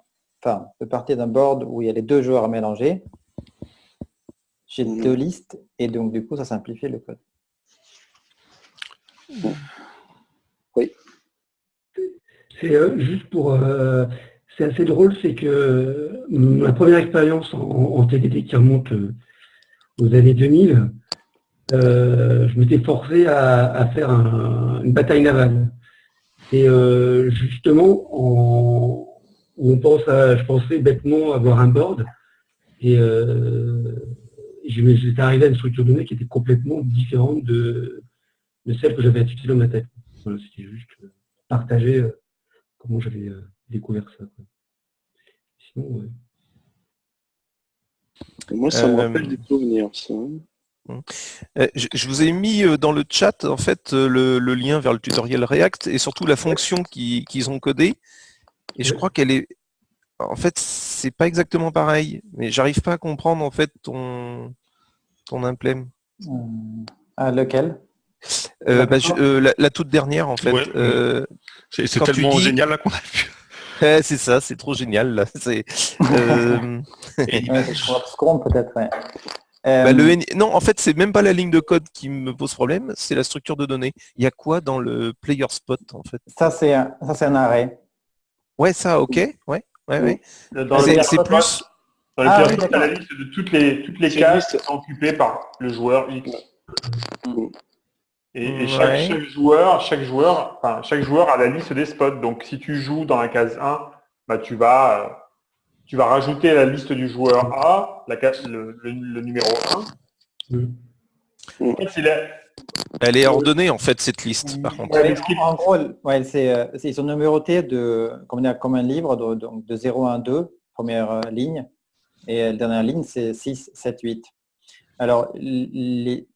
de partir d'un board où il y a les deux joueurs à mélanger. J'ai deux listes et donc du coup ça simplifie le code. Oui. C'est juste pour... c'est assez drôle, c'est que ma première expérience en TDD qui remonte aux années 2000, je m'étais forcé à faire une bataille navale. Et justement, on je pensais bêtement avoir un board et j'étais arrivé à une structure de données qui était complètement différente de celle que j'avais utilisée dans ma tête. Voilà, c'était juste partager comment j'avais découvert ça, quoi. Sinon, ouais. Moi, ça me rappelle des souvenirs, ça. Je vous ai mis dans le chat en fait le lien vers le tutoriel React et surtout la fonction qu'ils ont codée. Et je crois qu'elle est... En fait, c'est pas exactement pareil, mais j'arrive pas à comprendre en fait ton implème. Lequel la toute dernière en fait. Ouais, c'est tellement génial là qu'on a vu. C'est ça, c'est trop génial là. C'est peut-être. Ouais. Non, en fait, c'est même pas la ligne de code qui me pose problème, c'est la structure de données. Il y a quoi dans le player spot en fait? Ça c'est un arrêt. Ouais, ça, ok. Ouais. Dans c'est plus. Dans les player spot, la liste de toutes les cases qui sont occupées par le joueur X. Et chaque joueur a la liste des spots. Donc si tu joues dans la case 1, bah, tu vas rajouter à la liste du joueur A le numéro 1. En fait, elle est ordonnée en fait cette liste par contre. En gros, ils sont numérotés comme un livre, donc de 0 à 2, première ligne, et la dernière ligne c'est 6, 7, 8. Alors,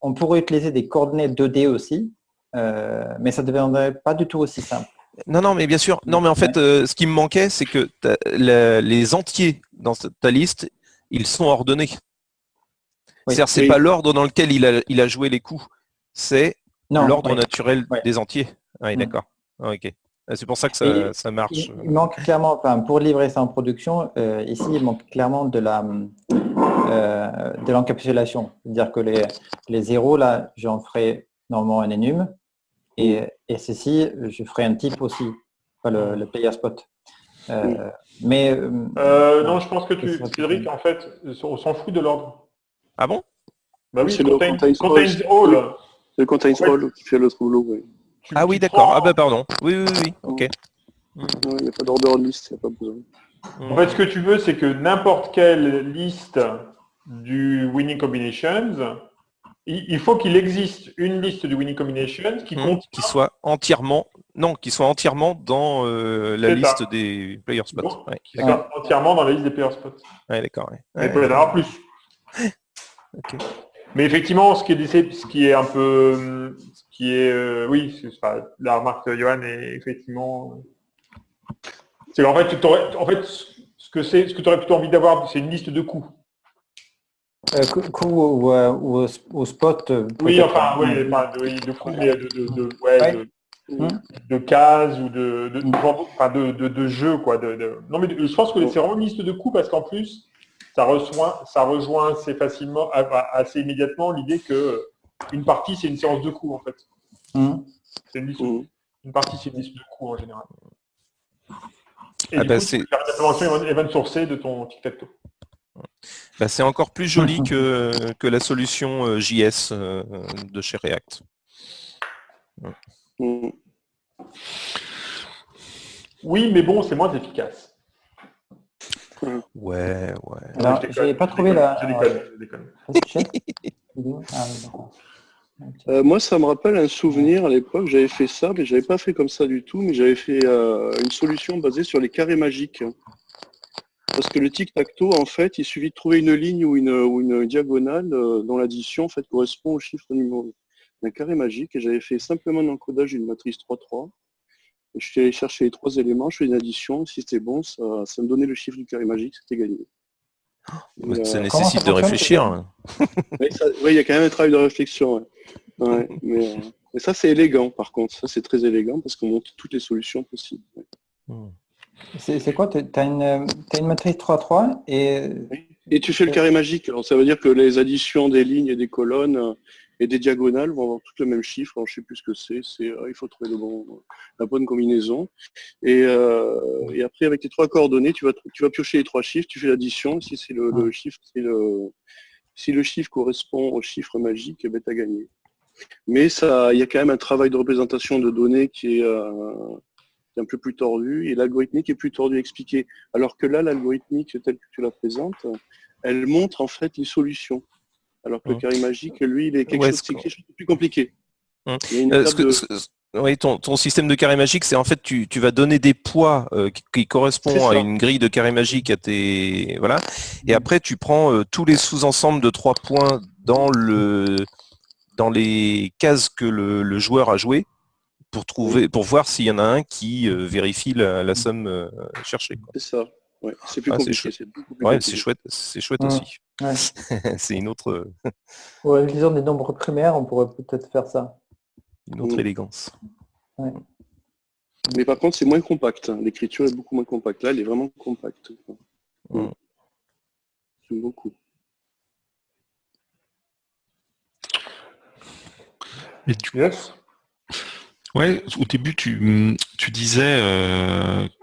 on pourrait utiliser des coordonnées 2D aussi, mais ça ne deviendrait pas du tout aussi simple. Non, mais bien sûr. Non, mais en fait, ce qui me manquait, c'est que les entiers dans ta liste, ils sont ordonnés. Oui. C'est-à-dire, c'est pas l'ordre dans lequel il a joué les coups, c'est l'ordre naturel des entiers. Oui, d'accord. Ok. C'est pour ça que ça marche. Il manque clairement, pour livrer ça en production, ici, il manque clairement de l'encapsulation. C'est-à-dire que les zéros, là, j'en ferai normalement un enum. Et ceci, je ferai un type aussi, le player spot. Mais non, je pense que Cédric, en fait, on s'en fout de l'ordre. Ah bon? Bah oui, c'est le contains all. C'est le contains all qui fait le boulot, oui. Ah oui, d'accord. Ah bah pardon. Oui. Ok. Il n'y a pas d'order list, il n'y a pas besoin. En fait, ce que tu veux, c'est que n'importe quelle liste du Winning Combinations, il faut qu'il existe une liste du Winning Combinations qui soit entièrement dans la liste des player spots. Qui soit entièrement dans la liste des player spots. Ouais, d'accord. Mais il peut y en avoir plus. Okay. Mais effectivement, ce qui est un peu, oui, c'est la remarque de Johan est effectivement, c'est qu'en fait, ce que tu aurais plutôt envie d'avoir, c'est une liste de coups. Coups ou spot. Oui, enfin, de coups, mais de cases ou de jeux, quoi. Non, mais je pense que c'est vraiment une liste de coups parce qu'en plus, ça rejoint assez facilement, assez immédiatement l'idée que une partie c'est une séance de coups en fait. C'est une liste. Une partie c'est une liste de coups en général. Et du coup, tu peux faire une implémentation event sourcée de ton tic-tac-toe. C'est encore plus joli que la solution JS de chez React. Oui, mais bon, c'est moins efficace. Ouais. Alors, Je j'ai déconne, pas je trouvé déconne, la... je déconne. Ah, oui, d'accord. Moi, ça me rappelle un souvenir à l'époque, j'avais fait ça, mais j'avais pas fait comme ça du tout, mais j'avais fait une solution basée sur les carrés magiques. Parce que le tic-tac-toe, en fait, il suffit de trouver une ligne ou une diagonale dont l'addition en fait, correspond au chiffre numéro d'un carré magique. Et j'avais fait simplement un encodage d'une matrice 3-3. Et je suis allé chercher les 3 éléments, je fais une addition, si c'était bon, ça me donnait le chiffre du carré magique, c'était gagné. Mais ça Comment nécessite ça de fonctionne, réfléchir. Oui, il y a quand même un travail de réflexion. Ouais. Ouais, mais ça, c'est élégant, par contre. Ça, c'est très élégant parce qu'on montre toutes les solutions possibles. Ouais. C'est quoi? Tu as une matrice 3-3 et... Et tu fais le carré magique. Alors, ça veut dire que les additions des lignes et des colonnes et des diagonales vont avoir toutes le même chiffre. Alors, je ne sais plus ce que c'est. Il faut trouver la bonne combinaison. Et après, avec les 3 coordonnées, tu vas piocher les 3 chiffres, tu fais l'addition. Si c'est le chiffre, si le chiffre correspond au chiffre magique, tu as gagné. Mais il y a quand même un travail de représentation de données qui est un peu plus tordu, et l'algorithmique est plus tordu à expliquer. Alors que là, l'algorithmique, telle que tu la présentes, elle montre en fait les solutions. Alors que le carré magique, lui, il est quelque chose de plus compliqué. Il y a une étape Oui, ton système de carré magique, c'est en fait tu vas donner des poids qui correspondent à une grille de carré magique à tes voilà, et après tu prends tous les sous-ensembles de 3 points dans les cases que le joueur a joué pour voir s'il y en a un qui vérifie la somme cherchée. Quoi. C'est ça. Ouais, c'est plus compliqué. C'est chouette aussi. Ouais. C'est une autre. Ouais, utilisant des nombres primaires, on pourrait peut-être faire ça. Une autre élégance. Ouais. Mais par contre, c'est moins compact. L'écriture est beaucoup moins compacte. Là, elle est vraiment compacte. J'aime beaucoup. Et ouais, au début, tu disais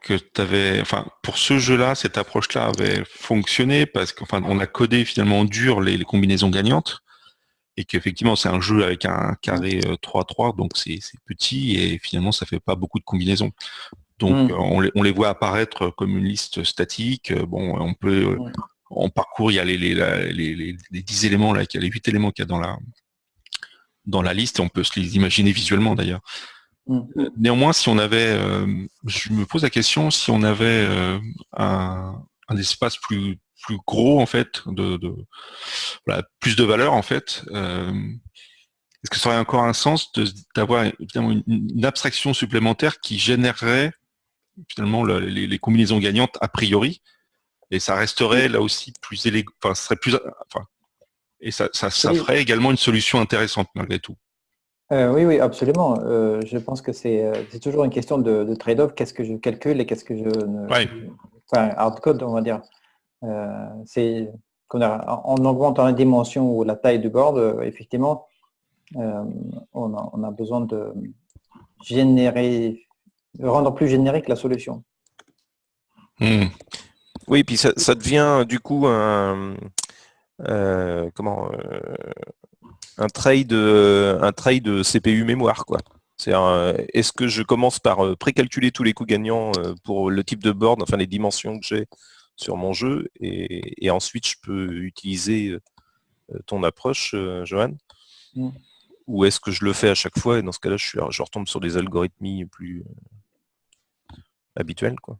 que tu avais, enfin, pour ce jeu-là, cette approche-là avait fonctionné parce qu'enfin, on a codé finalement en dur les combinaisons gagnantes et qu'effectivement, c'est un jeu avec un carré 3-3, donc c'est petit et finalement, ça fait pas beaucoup de combinaisons. Donc, on les voit apparaître comme une liste statique. Bon, on peut, en parcours, il y a les 10 éléments là, il y a les 8 éléments qu'il y a dans la liste et on peut se les imaginer visuellement d'ailleurs. Néanmoins, si on avait, je me pose la question, si on avait un espace plus gros en fait, voilà, plus de valeur en fait, est-ce que ça aurait encore un sens d'avoir évidemment une abstraction supplémentaire qui générerait finalement les combinaisons gagnantes a priori, et ça resterait là aussi plus élégant, enfin, ce serait plus, enfin, et ça ferait également une solution intéressante malgré tout. Oui, absolument. Je pense que c'est toujours une question de trade-off. Qu'est-ce que je calcule et qu'est-ce que je ne... Enfin, hardcode, on va dire. C'est en augmentant la dimension ou la taille du board, effectivement, on a besoin de rendre plus générique la solution. Oui, puis ça devient du coup un trade CPU mémoire, quoi. Est-ce que je commence par précalculer tous les coups gagnants pour le type de board, enfin les dimensions que j'ai sur mon jeu, et ensuite je peux utiliser ton approche, Johan, ou est-ce que je le fais à chaque fois et dans ce cas-là je retombe sur des algorithmes plus habituels, quoi.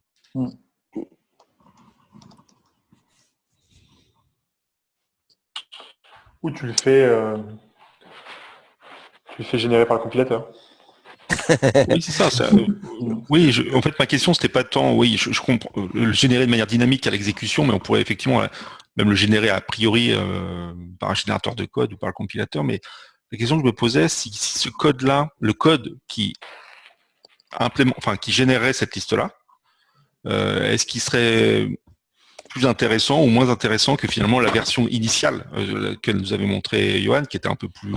Ou tu le fais générer par le compilateur. Oui, c'est ça. Oui, en fait, ma question, c'était pas tant, oui, je comprends, le générer de manière dynamique à l'exécution, mais on pourrait effectivement même le générer a priori par un générateur de code ou par le compilateur. Mais la question que je me posais, si ce code-là, le code qui générerait cette liste-là, est-ce qu'il serait plus intéressant ou moins intéressant que finalement la version initiale que nous avait montré Johan, qui était un peu plus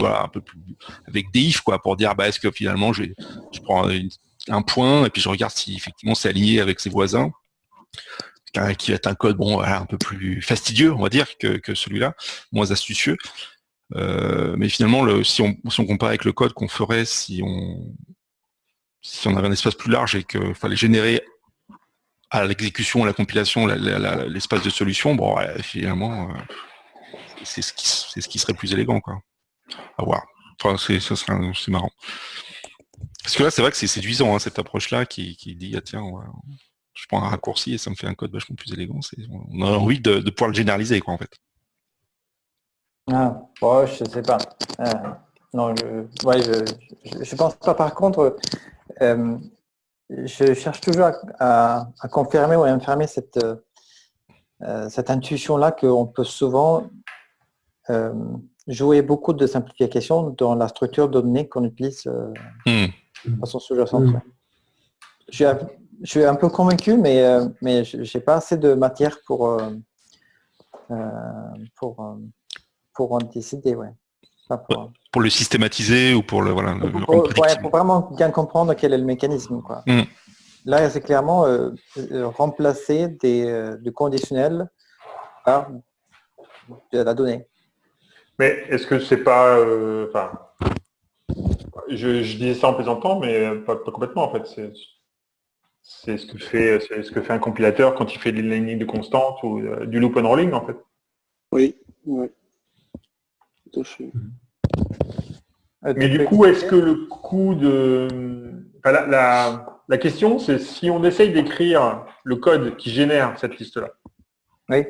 avec des ifs, quoi, pour dire est-ce que finalement je prends un point et puis je regarde si effectivement c'est aligné avec ses voisins, qui va être un code un peu plus fastidieux, on va dire, que celui-là, moins astucieux. Mais finalement, si on compare avec le code qu'on ferait si on avait un espace plus large et qu'il fallait générer à l'exécution, à la compilation, l'espace de solution, bon, finalement, c'est ce qui serait plus élégant, quoi. À voir. Enfin, c'est marrant. Parce que là, c'est vrai que c'est séduisant, hein, cette approche-là qui dit, ah, tiens, je prends un raccourci et ça me fait un code vachement plus élégant. On a envie de pouvoir le généraliser, quoi, en fait. Ah, bon, je sais pas. Non, je pense pas. Par contre, je cherche toujours à confirmer ou à infirmer cette intuition-là qu'on peut souvent jouer beaucoup de simplification dans la structure de données qu'on utilise de façon sous-jacente. Je suis un peu convaincu, mais je n'ai pas assez de matière pour en décider. Ouais. Pour le systématiser ou pour le pour vraiment bien comprendre quel est le mécanisme, quoi. Là, c'est clairement remplacer du conditionnel par de la donnée. Mais est-ce que c'est pas... je disais ça en plaisantant, mais pas complètement, en fait. C'est ce que fait un compilateur quand il fait des lignes de constante ou du loop unrolling, en fait. Oui, ouais. Tout à fait. Mais du coup, est-ce que le coût de... la question, c'est si on essaye d'écrire le code qui génère cette liste-là. Oui.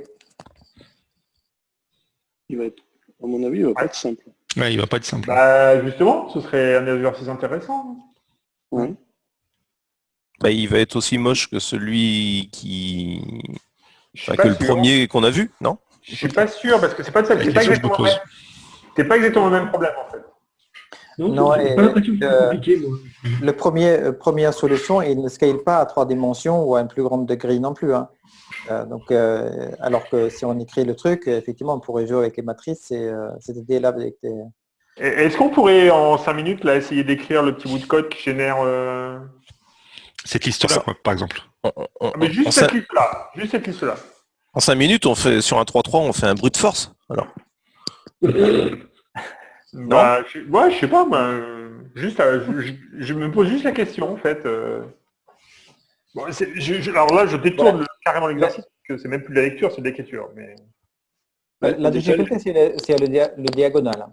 À mon avis, il va pas être simple. Ouais, il va pas être simple. Bah, justement, ce serait un exercice intéressant. Ouais. Bah, il va être aussi moche que celui le premier qu'on a vu, non? Je suis pas sûr, parce que c'est pas ça. C'est pas exactement le même problème, en fait. Non, le première solution, il ne scale pas à 3 dimensions ou à un plus grand degré non plus. Hein. Alors que si on écrit le truc, effectivement, on pourrait jouer avec les matrices. Cette idée-là avec des... Est-ce qu'on pourrait, en 5 minutes, là, essayer d'écrire le petit bout de code qui génère... cette liste-là, quoi, par exemple. Mais juste cette liste-là. En 5 minutes, on fait sur un 3-3, on fait un brute force. Alors. Bah, je sais pas, moi. Juste, je me pose juste la question, en fait. Bon, alors là, je détourne carrément l'exercice, parce que c'est même plus de la lecture, c'est de l'écriture. Mais... La difficulté, c'est le diagonal.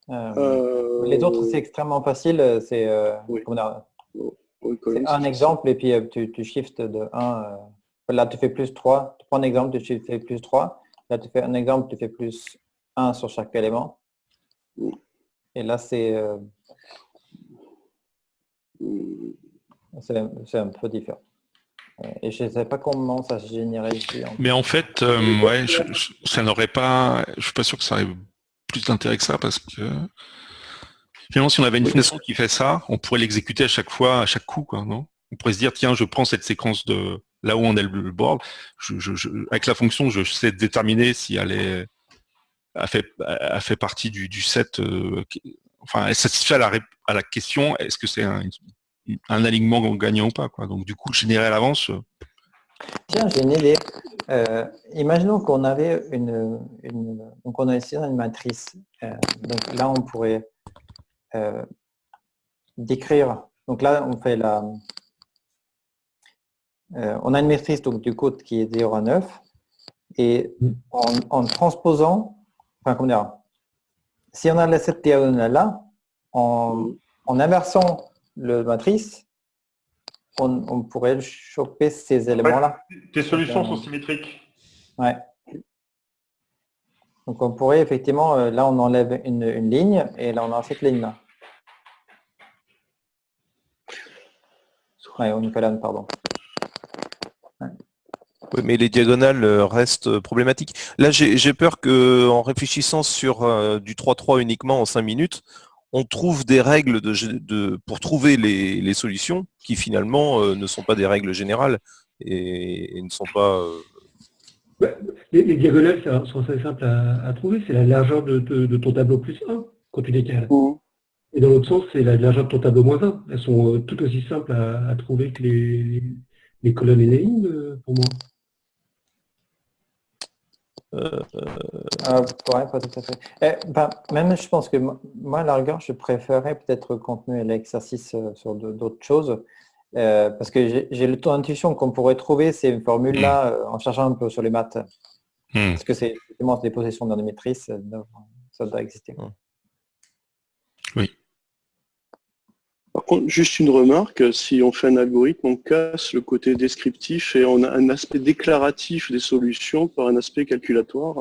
Les autres, c'est extrêmement facile. C'est un exemple, et puis tu shifts de 1. Là, tu fais plus 3. Tu prends un exemple, tu fais plus 3. Là, tu fais un exemple, tu fais plus 1 sur chaque élément. Et là, c'est un peu différent. Et je ne sais pas comment ça se générait ici. Mais en fait, ça n'aurait pas... Je suis pas sûr que ça ait plus d'intérêt que ça, parce que finalement, si on avait une façon qui fait ça, on pourrait l'exécuter à chaque fois, à chaque coup, quoi, non? On pourrait se dire, tiens, je prends cette séquence de là où on est le board, avec la fonction, je sais déterminer si elle fait partie du set, elle satisfait à la question, est-ce que c'est un alignement gagnant ou pas, quoi. Donc du coup, générer à l'avance. Tiens, j'ai une idée. Imaginons qu'on avait donc on a ici une matrice. Donc là, on pourrait décrire. Donc là, on fait on a une matrice donc, du code qui est 0 à 9. Et en transposant, si on a cette diagonale-là, en inversant le matrice, on pourrait choper ces éléments-là. Tes solutions sont symétriques. Ouais. Donc on pourrait effectivement, là on enlève une ligne et là on a cette ligne-là. Ouais, on colonne, pardon. Ouais. Oui, mais les diagonales restent problématiques. Là, j'ai peur qu'en réfléchissant sur du 3-3 uniquement en 5 minutes, on trouve des règles pour trouver les solutions qui finalement ne sont pas des règles générales et ne sont pas... Les diagonales sont assez simples à trouver. C'est la largeur de ton tableau plus 1 quand tu décales. Et dans l'autre sens, c'est la largeur de ton tableau moins 1. Elles sont tout aussi simples à trouver que les colonnes et les lignes, pour moi. Ouais, pas tout à fait. Même je pense que moi, à la rigueur, je préférais peut-être continuer l'exercice sur d'autres choses. parce que j'ai l'intuition qu'on pourrait trouver ces formules-là en cherchant un peu sur les maths. Parce que c'est effectivement des possessions d'anométrices, ça doit exister. Oui. Par contre, juste une remarque, si on fait un algorithme, on casse le côté descriptif et on a un aspect déclaratif des solutions par un aspect calculatoire.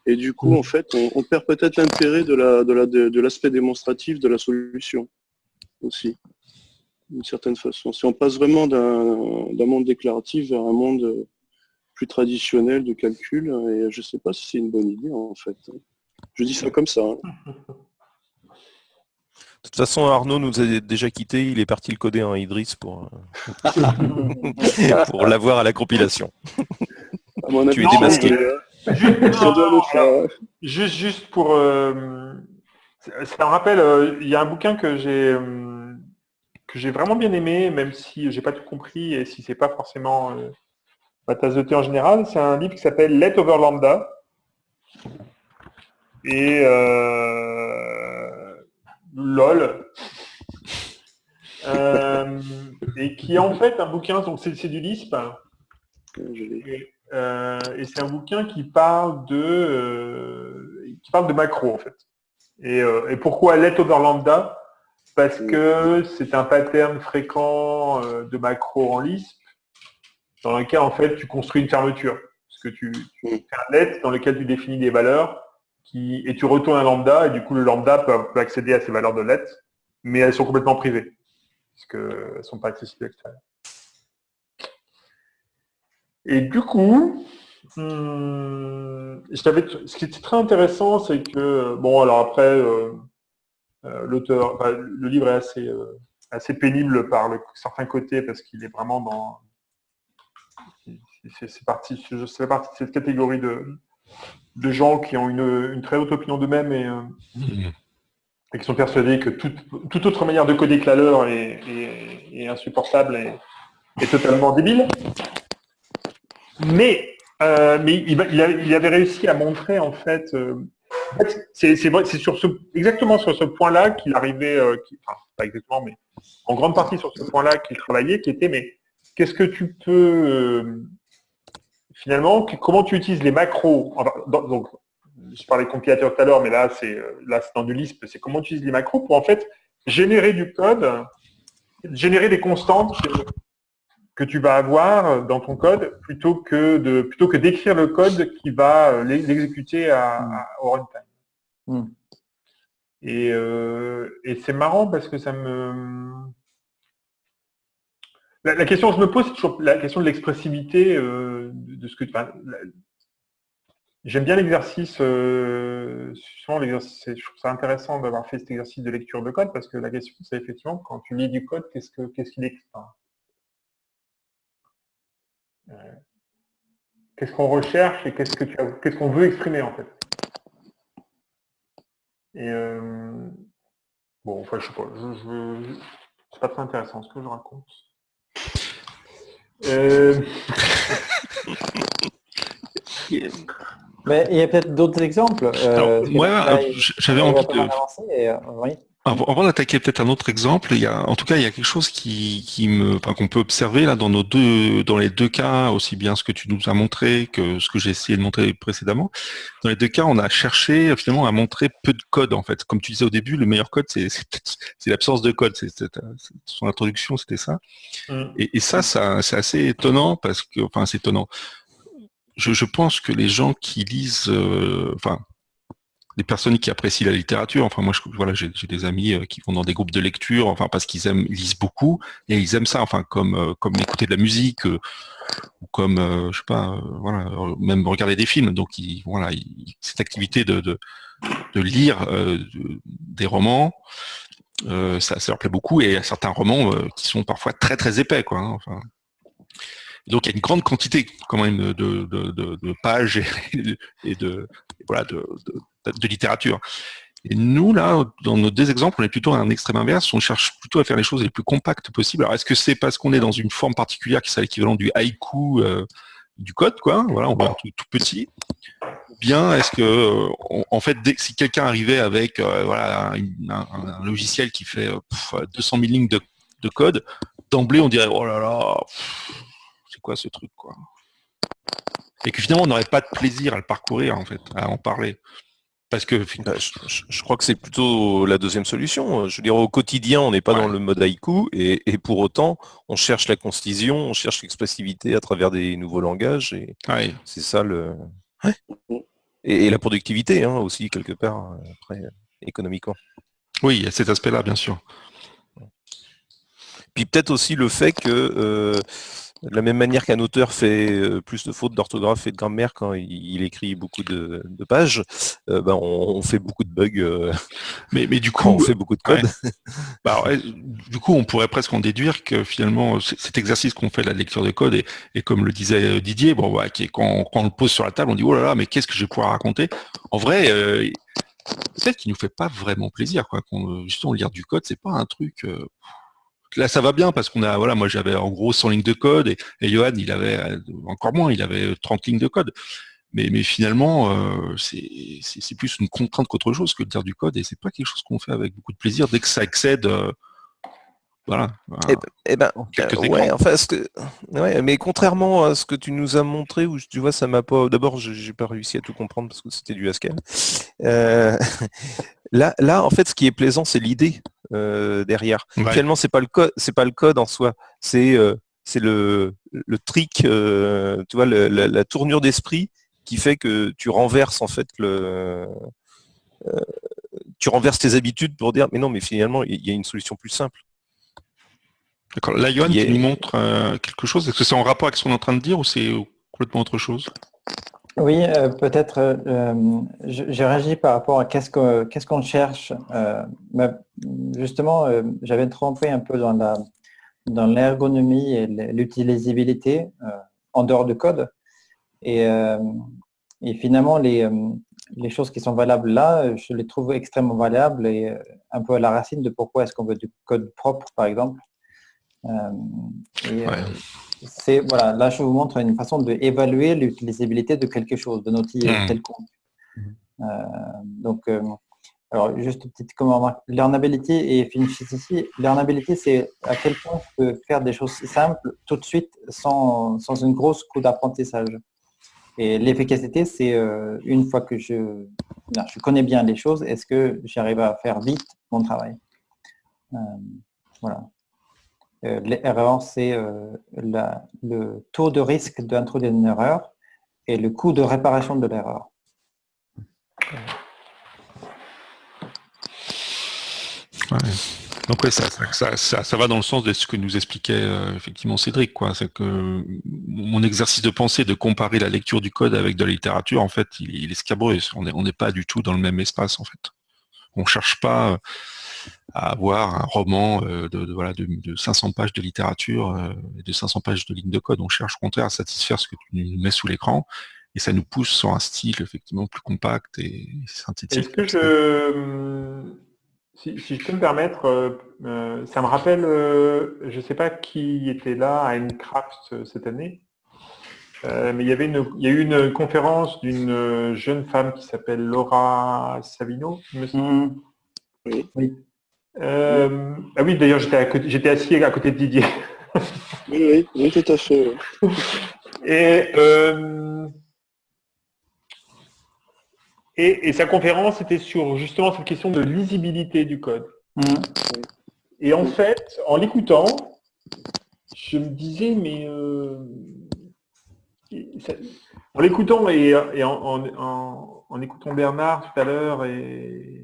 Et du coup, en fait, on perd peut-être l'intérêt de l'aspect démonstratif de la solution aussi, d'une certaine façon. Si on passe vraiment d'un monde déclaratif vers un monde plus traditionnel de calcul, et je ne sais pas si c'est une bonne idée en fait. Je dis ça comme ça. De toute façon, Arnaud nous a déjà quittés, il est parti le coder en Idris pour l'avoir à la compilation. À mon avis, Tu es démasqué. Juste pour... ça me rappelle, il y a un bouquin que j'ai vraiment bien aimé, même si j'ai pas tout compris et si c'est pas forcément ma tasse de thé en général. C'est un livre qui s'appelle Let over Lambda. Et LOL. Et qui est en fait un bouquin, donc c'est du Lisp. Et c'est un bouquin qui parle de macro en fait. Et pourquoi Let over Lambda? Parce que c'est un pattern fréquent de macro en Lisp dans lequel en fait tu construis une fermeture. Parce que tu fais un let dans lequel tu définis des valeurs et tu retournes un lambda et du coup le lambda peut accéder à ces valeurs de let, mais elles sont complètement privées parce qu'elles ne sont pas accessibles à l'extérieur. Et du coup, ce qui était très intéressant, c'est que, bon, alors après, le livre est assez pénible par certains côtés parce qu'il est vraiment dans... C'est parti de cette catégorie de gens qui ont une très haute opinion d'eux-mêmes et qui sont persuadés que toute autre manière de coder que la leur est insupportable et totalement débile. Mais il avait réussi à montrer en fait, c'est exactement sur ce point-là qu'il arrivait, pas exactement, mais en grande partie sur ce point-là qu'il travaillait, qui était mais qu'est-ce que tu peux finalement, comment tu utilises les macros, donc je parlais de compilateur tout à l'heure, mais là c'est dans du Lisp, c'est comment tu utilises les macros pour en fait générer du code, générer des constantes que tu vas avoir dans ton code plutôt que d'écrire le code qui va l'exécuter au runtime. Et c'est marrant parce que ça me... La question que je me pose, c'est toujours la question de l'expressivité de ce que tu... J'aime bien l'exercice, souvent l'exercice, je trouve ça intéressant d'avoir fait cet exercice de lecture de code parce que la question, c'est effectivement, quand tu lis du code, qu'est-ce qu'il écrit? Qu'est-ce qu'on recherche et qu'est-ce qu'on veut exprimer en fait. Et bon, enfin, je sais pas, c'est pas très intéressant ce que je raconte. Mais il y a peut-être d'autres exemples. J'avais envie de... Avant d'attaquer peut-être un autre exemple, il y a quelque chose qu'on peut observer là dans les deux cas, aussi bien ce que tu nous as montré que ce que j'ai essayé de montrer précédemment. Dans les deux cas, on a cherché finalement à montrer peu de code en fait. Comme tu disais au début, le meilleur code, c'est l'absence de code. Son introduction, c'était ça. Et ça, c'est assez étonnant parce que, enfin, c'est étonnant. Je pense que les gens qui lisent, les personnes qui apprécient la littérature, enfin moi j'ai des amis qui vont dans des groupes de lecture, enfin parce qu'ils lisent beaucoup et ils aiment ça, enfin comme écouter de la musique ou comme je sais pas, même regarder des films. Donc cette activité de lire des romans, ça leur plaît beaucoup et il y a certains romans qui sont parfois très très épais quoi. Enfin. Donc il y a une grande quantité quand même de pages et de littérature. Et nous, là, dans nos deux exemples, on est plutôt à un extrême inverse, on cherche plutôt à faire les choses les plus compactes possibles. Alors est-ce que c'est parce qu'on est dans une forme particulière qui serait l'équivalent du haïku du code, quoi, voilà, on voit un truc tout petit, ou bien est-ce que, en fait, si quelqu'un arrivait avec un logiciel qui fait 200 000 lignes de code, d'emblée, on dirait, oh là là, c'est quoi ce truc, quoi. Et que finalement, on n'aurait pas de plaisir à le parcourir, en fait, à en parler. Parce que je crois que c'est plutôt la deuxième solution. Je veux dire, au quotidien, on n'est pas dans le mode haïku, et pour autant, on cherche la concision, on cherche l'expressivité à travers des nouveaux langages, et c'est ça le... Et la productivité, hein, aussi, quelque part, après, économiquement. Oui, il y a cet aspect-là, bien sûr. Puis peut-être aussi le fait que, de la même manière qu'un auteur fait plus de fautes d'orthographe et de grammaire quand il écrit beaucoup de pages, on fait beaucoup de bugs. Mais du coup, quand on fait beaucoup de code. Du coup, on pourrait presque en déduire que finalement, cet exercice qu'on fait de la lecture de code, et comme le disait Didier, quand on le pose sur la table, on dit oh là là, mais qu'est-ce que je vais pouvoir raconter? En vrai, peut-être qu'il nous fait pas vraiment plaisir, quoi. Justement, lire du code, c'est pas un truc. Là, ça va bien parce qu'on a, moi j'avais en gros 100 lignes de code, et Johan, il avait encore moins, il avait 30 lignes de code. Mais finalement, c'est plus une contrainte qu'autre chose que de lire du code, et c'est pas quelque chose qu'on fait avec beaucoup de plaisir dès que ça excède, mais contrairement à ce que tu nous as montré, où tu vois, ça m'a pas. D'abord, j'ai pas réussi à tout comprendre parce que c'était du Haskell. Là, en fait, ce qui est plaisant, c'est l'idée derrière. Ouais. Finalement, c'est pas le code en soi, c'est le trick, tu vois, la tournure d'esprit qui fait que tu renverses en fait tu renverses tes habitudes pour dire mais non, mais finalement, il y a une solution plus simple. D'accord. Là, Johan, tu nous montres quelque chose. Est-ce que c'est en rapport avec ce qu'on est en train de dire, ou c'est complètement autre chose? Oui, peut-être. J'ai réagi par rapport à qu'est-ce qu'on cherche. Justement, j'avais trompé un peu dans l'ergonomie et l'utilisabilité en dehors du code. Et finalement, les choses qui sont valables là, je les trouve extrêmement valables et un peu à la racine de pourquoi est-ce qu'on veut du code propre, par exemple. Là, je vous montre une façon d'évaluer l'utilisabilité de quelque chose, d'un outil quelconque. Alors, juste une petite remarque. Learnability et efficiency. Learnability, c'est à quel point je peux faire des choses simples tout de suite sans une grosse coût d'apprentissage. Et l'efficacité, c'est une fois que je connais bien les choses, est-ce que j'arrive à faire vite mon travail? Voilà. L'erreur, c'est le taux de risque d'introduire une erreur et le coût de réparation de l'erreur. Ouais. Donc ça va dans le sens de ce que nous expliquait effectivement Cédric, quoi. C'est que mon exercice de pensée de comparer la lecture du code avec de la littérature, en fait, il est scabreux. On n'est pas du tout dans le même espace, en fait. On cherche pas à avoir un roman de 500 pages de littérature et de 500 pages de lignes de code. On cherche au contraire à satisfaire ce que tu nous mets sous l'écran, et ça nous pousse sur un style effectivement plus compact et synthétique. Est-ce que si je peux me permettre, ça me rappelle, je ne sais pas qui était là à Minecraft cette année, mais il y a eu une conférence d'une jeune femme qui s'appelle Laura Savino, il me semble. Oui. Ah oui, d'ailleurs, j'étais assis à côté de Didier. Oui, tout à fait. Et sa conférence était sur justement cette question de lisibilité du code. Et en fait, en l'écoutant, je me disais, mais en l'écoutant et en écoutant Bernard tout à l'heure et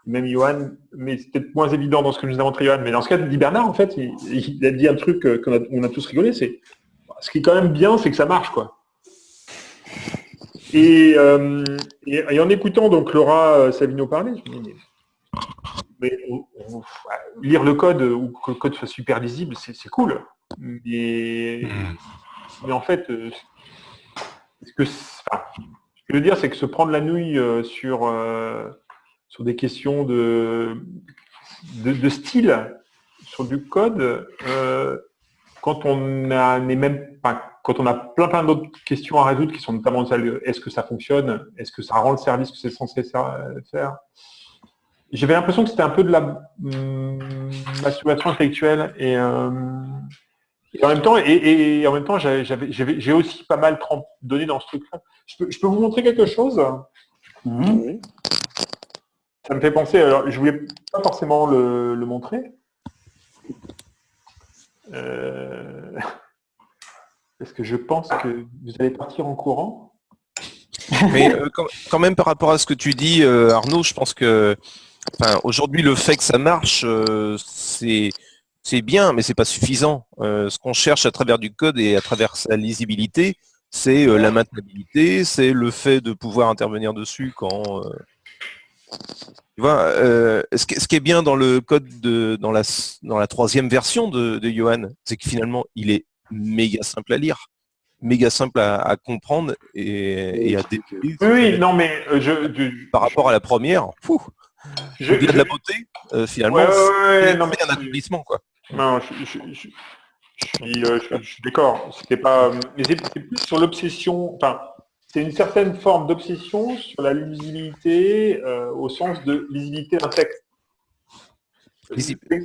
même Johan, mais c'est peut-être moins évident dans ce que nous a montré Johan, mais dans ce cas, dit Bernard, en fait, il a dit un truc qu'on a tous rigolé, c'est ce qui est quand même bien, c'est que ça marche, quoi. Et en écoutant donc Laura Savino parler, je me dis, mais lire le code ou que le code soit super lisible, c'est cool. Mais en fait, ce que je veux dire, c'est que se prendre la nouille sur des questions de style, sur du code, quand on a plein d'autres questions à résoudre qui sont notamment celles est-ce que ça fonctionne, est-ce que ça rend le service que c'est censé faire, j'avais l'impression que c'était un peu de la masturbation intellectuelle et en même temps, j'ai aussi pas mal donné dans ce truc-là. Je peux vous montrer quelque chose? Oui. Ça me fait penser, alors je voulais pas forcément le montrer. Parce que je pense que vous allez partir en courant. Mais quand même par rapport à ce que tu dis, Arnaud, je pense que aujourd'hui le fait que ça marche, c'est bien, mais c'est pas suffisant. Ce qu'on cherche à travers du code et à travers sa lisibilité, c'est la maintenabilité, c'est le fait de pouvoir intervenir dessus quand. Tu vois, ce qui est bien dans le code dans la 3e version de Yohan, c'est que finalement il est méga simple à lire, méga simple à comprendre et à développer. Oui, non, mais par rapport à la première, au-delà de la beauté, finalement, c'est un accomplissement, quoi. Non, je suis d'accord. C'était pas, mais c'est plus sur l'obsession. Enfin, c'est une certaine forme d'obsession sur la lisibilité au sens de lisibilité d'un texte.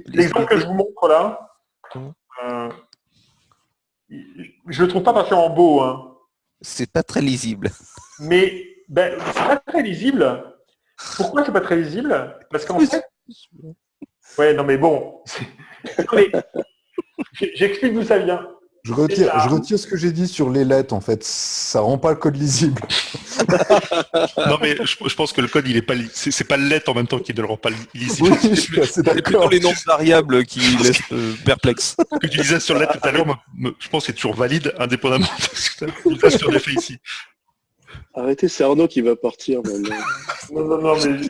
L'exemple que je vous montre là, je le trouve pas particulièrement beau. Hein. C'est pas très lisible. Mais c'est pas très lisible. Pourquoi c'est pas très lisible? Parce qu'en fait, ouais, non mais bon, j'explique d'où ça vient. Je retire ce que j'ai dit sur les lettres, en fait. Ça rend pas le code lisible. Non, mais je pense que le code, il est pas c'est pas le lettre en même temps qui ne le rend pas lisible. Oui, je suis assez C'est plutôt d'accord. les noms de variables qui laissent perplexe. Ce que tu disais sur le lettre tout à l'heure, je pense que c'est toujours valide, indépendamment de ce que tu as sur les faits ici. Arrêtez, c'est Arnaud qui va partir maintenant. Non, mais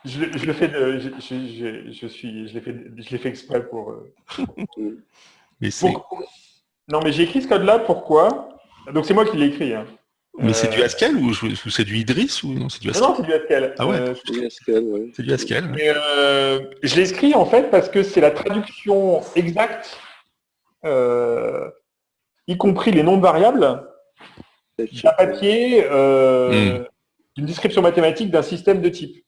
je le fais, je l'ai fait exprès pour. Mais c'est. Non, mais j'ai écrit ce code-là, pourquoi? Donc c'est moi qui l'ai écrit. Hein. Mais c'est du Haskell ou c'est du Idris ou non, c'est du Haskell? Non, c'est du Haskell. Ah ouais. C'est du Haskell, ouais. C'est du Haskell. Mais, je l'ai écrit en fait parce que c'est la traduction exacte, y compris les noms de variables, d'un papier, d'une description mathématique d'un système de type.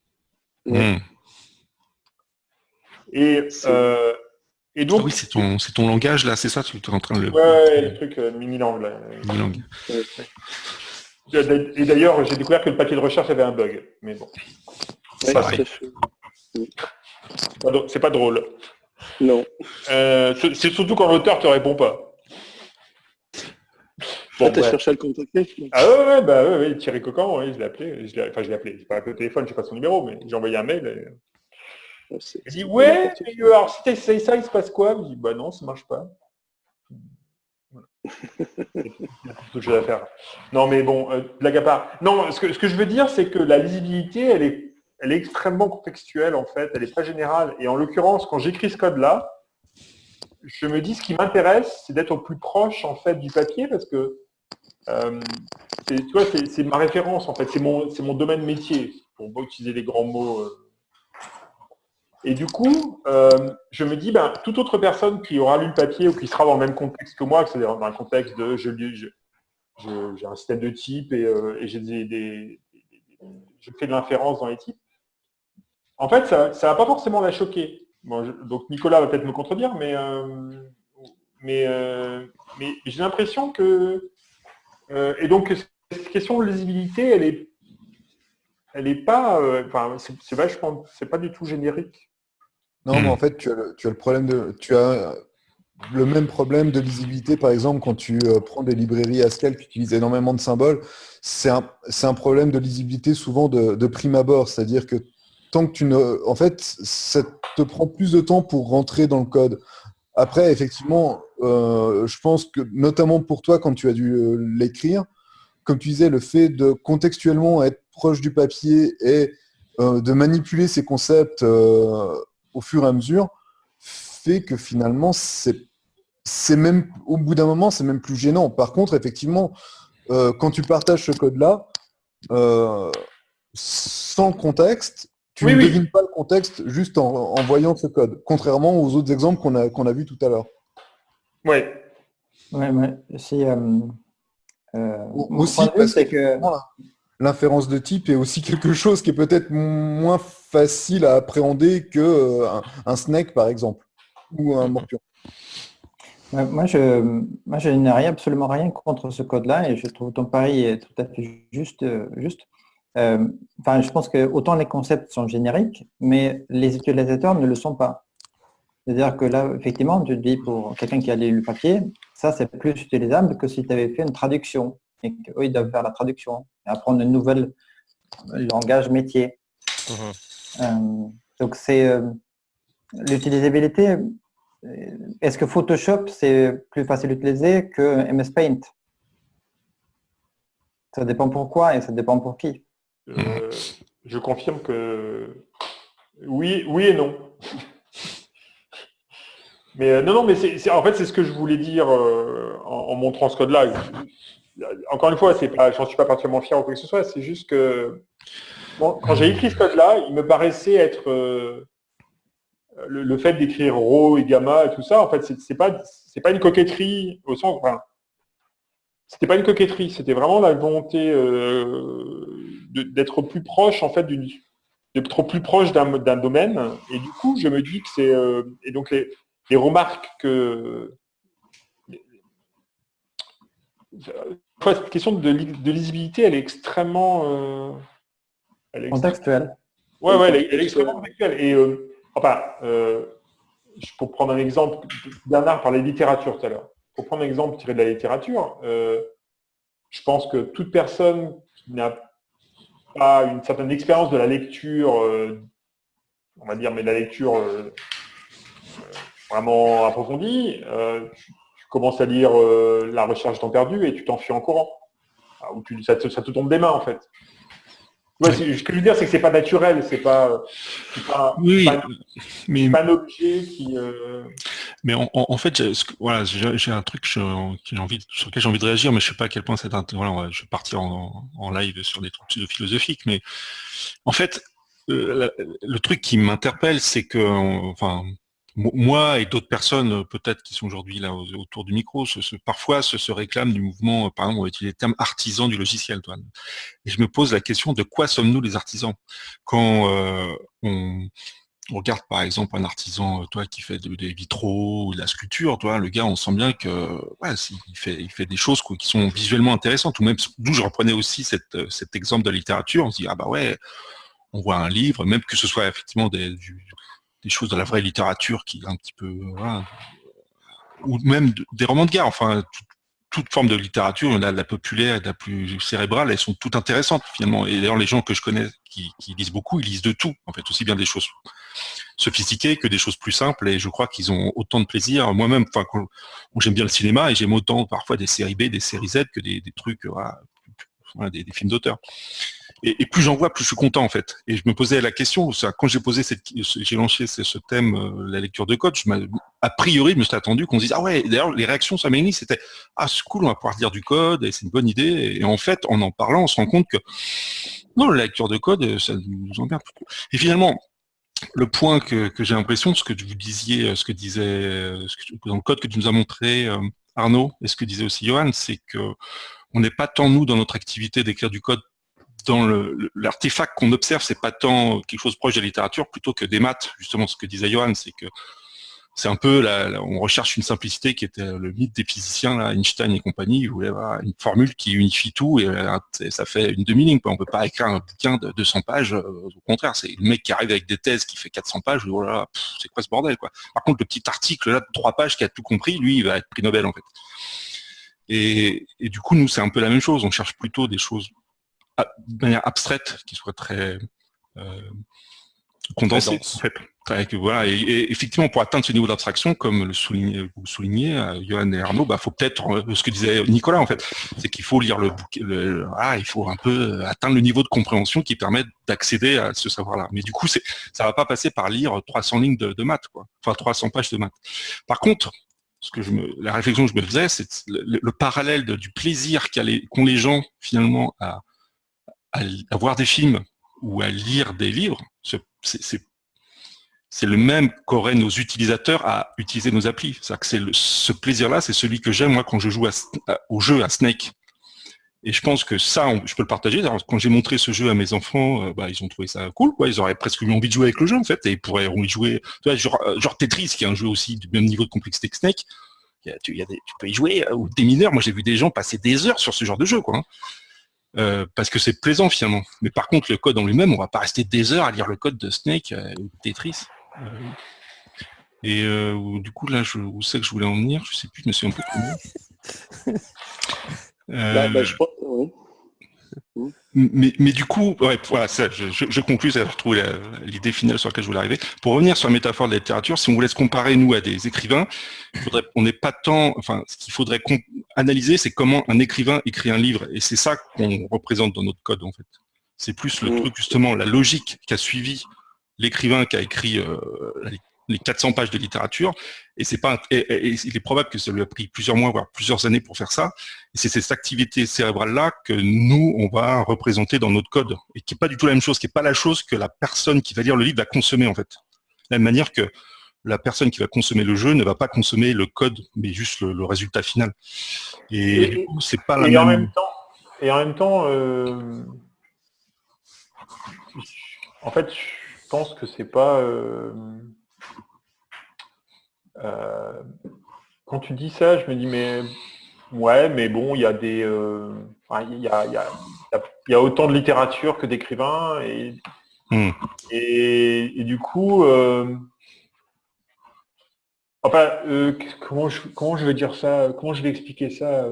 Et donc, ah oui, c'est ton langage là, c'est ça, tu es en train de le. Ouais, le truc mini-langue. Mini-langue. Et d'ailleurs, j'ai découvert que le papier de recherche avait un bug. Mais bon. Ouais, C'est pas drôle. Non. C'est surtout quand l'auteur te répond pas. Bon, t'as cherché à le contacter? Ah ouais, Thierry Cocan, ouais, je l'ai appelé. J'ai pas appelé au téléphone, je sais pas son numéro, mais j'ai envoyé un mail. Il dit ouais, mais alors si tu essayes ça, il se passe quoi? Je dis bah non, ça marche pas. Voilà. Il y a d'autres choses à faire. Non mais bon, blague à part. Non, ce que je veux dire, c'est que la lisibilité, elle est extrêmement contextuelle en fait, elle est pas générale. Et en l'occurrence, quand j'écris ce code-là, je me dis ce qui m'intéresse, c'est d'être au plus proche en fait du papier parce que tu vois, c'est ma référence en fait, c'est mon domaine métier. Pour pas utiliser les grands mots. Et du coup, je me dis, toute autre personne qui aura lu le papier ou qui sera dans le même contexte que moi, c'est-à-dire dans un contexte de j'ai un système de type et j'ai je fais de l'inférence dans les types, en fait, ça va pas forcément la choquer. Bon, donc Nicolas va peut-être me contredire, mais j'ai l'impression que... et donc, cette question de lisibilité, elle est pas... c'est vachement... C'est pas du tout générique. Non, mais en fait, tu as le même problème de lisibilité, par exemple, quand tu prends des librairies Haskell qui utilisent énormément de symboles. C'est un problème de lisibilité souvent de prime abord. C'est-à-dire que tant que en fait, ça te prend plus de temps pour rentrer dans le code. Après, effectivement, je pense que, notamment pour toi, quand tu as dû l'écrire, comme tu disais, le fait de contextuellement être proche du papier et de manipuler ces concepts au fur et à mesure, fait que finalement, c'est même, au bout d'un moment, c'est même plus gênant. Par contre, effectivement, quand tu partages ce code-là, sans contexte, tu ne devines pas le contexte juste en voyant ce code, contrairement aux autres exemples qu'on a vus tout à l'heure. Ouais. Si, aussi, parce que l'inférence de type est aussi quelque chose qui est peut-être moins facile à appréhender que un Snake, par exemple, ou un Morpion. Moi, je n'ai absolument rien contre ce code-là et je trouve ton pari est tout à fait juste. Je pense que autant les concepts sont génériques, mais les utilisateurs ne le sont pas. C'est-à-dire que là, effectivement, tu te dis pour quelqu'un qui a lu le papier, ça c'est plus utilisable que si tu avais fait une traduction et qu'eux ils doivent faire la traduction et apprendre un nouvel langage métier. Donc c'est l'utilisabilité. Est-ce que Photoshop c'est plus facile à utiliser que MS Paint? Ça dépend pourquoi et ça dépend pour qui. Je confirme que oui et non. Mais non, mais en fait c'est ce que je voulais dire en montrant ce code-là. Encore une fois, j'en suis pas particulièrement fier ou quoi que ce soit. C'est juste que quand j'ai écrit ce code-là, il me paraissait être le fait d'écrire rho et gamma et tout ça. En fait, c'est pas une coquetterie au sens. Enfin, c'était pas une coquetterie. C'était vraiment la volonté d'être plus proche en fait d'être plus proche d'un domaine. Et du coup, je me dis que c'est et donc les remarques que cette question de lisibilité, elle est extrêmement contextuelle. Ouais, elle est extrêmement contextuelle. Et pour prendre un exemple, Bernard parlait de littérature tout à l'heure. Pour prendre un exemple tiré de la littérature, je pense que toute personne qui n'a pas une certaine expérience de la lecture, on va dire, mais de la lecture vraiment approfondie, tu commences à lire La recherche du temps perdu et tu t'enfuis en courant. Ou ça te tombe des mains en fait. Ouais, ce que je veux dire, c'est que c'est pas naturel, c'est pas un objet qui. Mais en fait, j'ai un truc sur lequel j'ai envie de réagir, mais je sais pas à quel point c'est je vais partir en live sur des trucs philosophiques, mais en fait, le truc qui m'interpelle, c'est que, moi et d'autres personnes peut-être qui sont aujourd'hui là autour du micro, parfois se réclament du mouvement, par exemple, on va utiliser le terme artisan du logiciel. Toi. Et je me pose la question de quoi sommes-nous les artisans quand on regarde par exemple un artisan, toi qui fait des vitraux ou de la sculpture, toi, le gars, on sent bien que il fait des choses qui sont visuellement intéressantes. Ou même d'où je reprenais aussi cet exemple de littérature, on se dit on voit un livre, même que ce soit effectivement des choses de la vraie littérature qui est un petit peu ou même des romans de guerre, toute forme de littérature, la populaire et la plus cérébrale, elles sont toutes intéressantes finalement. Et d'ailleurs les gens que je connais qui lisent beaucoup, ils lisent de tout, en fait, aussi bien des choses sophistiquées que des choses plus simples, et je crois qu'ils ont autant de plaisir. Moi-même, j'aime bien le cinéma et j'aime autant parfois des séries B, des séries Z que des trucs, des films d'auteur. Et plus j'en vois, plus je suis content en fait. Et je me posais la question, quand j'ai lancé ce thème, la lecture de code, a priori, je me suis attendu qu'on se dise d'ailleurs les réactions sur Mail c'était c'est cool, on va pouvoir lire du code et c'est une bonne idée. Et en fait, en parlant, on se rend compte que non, la lecture de code, ça nous emmerde plutôt. Et finalement, le point que j'ai l'impression, ce que vous disiez, dans le code que tu nous as montré, Arnaud, et ce que disait aussi Johan, c'est que on n'est pas tant nous dans notre activité d'écrire du code. Dans l'artefact qu'on observe, c'est pas tant quelque chose proche de la littérature plutôt que des maths. Justement, ce que disait Johan, c'est que c'est un peu on recherche une simplicité qui était le mythe des physiciens, là, Einstein et compagnie. Ils voulaient avoir une formule qui unifie tout et ça fait une demi-ligne. On peut pas écrire un bouquin de 200 pages. Au contraire, c'est le mec qui arrive avec des thèses qui fait 400 pages. C'est quoi ce bordel, quoi. Par contre, le petit article là de 3 pages qui a tout compris, lui, il va être prix Nobel en fait. Et du coup, nous, c'est un peu la même chose. On cherche plutôt des choses de manière abstraite, qui soit très condensée, en fait. Et effectivement, pour atteindre ce niveau d'abstraction, comme vous soulignez, Johan et Arnaud, faut peut-être, ce que disait Nicolas, en fait, c'est qu'il faut lire il faut un peu atteindre le niveau de compréhension qui permet d'accéder à ce savoir-là. Mais du coup, ça va pas passer par lire 300 lignes de maths, quoi. 300 pages de maths. Par contre, la réflexion que je me faisais, c'est le parallèle du plaisir qu'ont les gens, finalement, à voir des films ou à lire des livres, c'est le même qu'auraient nos utilisateurs à utiliser nos applis. C'est-à-dire que ce plaisir-là, c'est celui que j'aime, moi, quand je joue au jeu à Snake. Et je pense que ça, je peux le partager. Alors, quand j'ai montré ce jeu à mes enfants, ils ont trouvé ça cool, quoi. Ils auraient presque eu envie de jouer avec le jeu, en fait, et ils pourraient y jouer. Tu vois, genre Tetris, qui est un jeu aussi du même niveau de complexité que Snake. Tu peux y jouer, ou des mineurs. Moi, j'ai vu des gens passer des heures sur ce genre de jeu, quoi. Parce que c'est plaisant, finalement. Mais par contre, le code en lui-même, on va pas rester des heures à lire le code de Snake ou de Tetris. Du coup, là, où c'est que je voulais en venir? Je sais plus, je me suis un peu trompé. Je crois, ouais. Mais du coup, ouais, voilà, ça, je conclus, je retrouve l'idée finale sur laquelle je voulais arriver. Pour revenir sur la métaphore de la littérature, si on voulait se comparer, nous, à des écrivains, on n'est pas tant, enfin, ce qu'il faudrait analyser, c'est comment un écrivain écrit un livre. Et c'est ça qu'on représente dans notre code, en fait. C'est plus le truc, justement, la logique qu'a suivi l'écrivain qui a écrit les 400 pages de littérature, et il est probable que ça lui a pris plusieurs mois, voire plusieurs années pour faire ça. Et c'est cette activité cérébrale-là que nous, on va représenter dans notre code, et qui n'est pas du tout la même chose, qui n'est pas la chose que la personne qui va lire le livre va consommer, en fait. De la même manière que la personne qui va consommer le jeu ne va pas consommer le code, mais juste le résultat final. Et du coup, c'est pas la même... Et en même temps, en fait, je pense que c'est pas... quand tu dis ça, je me dis mais ouais, mais bon, il y a des, il y a autant de littérature que d'écrivains et du coup, comment je vais dire ça, comment je vais expliquer ça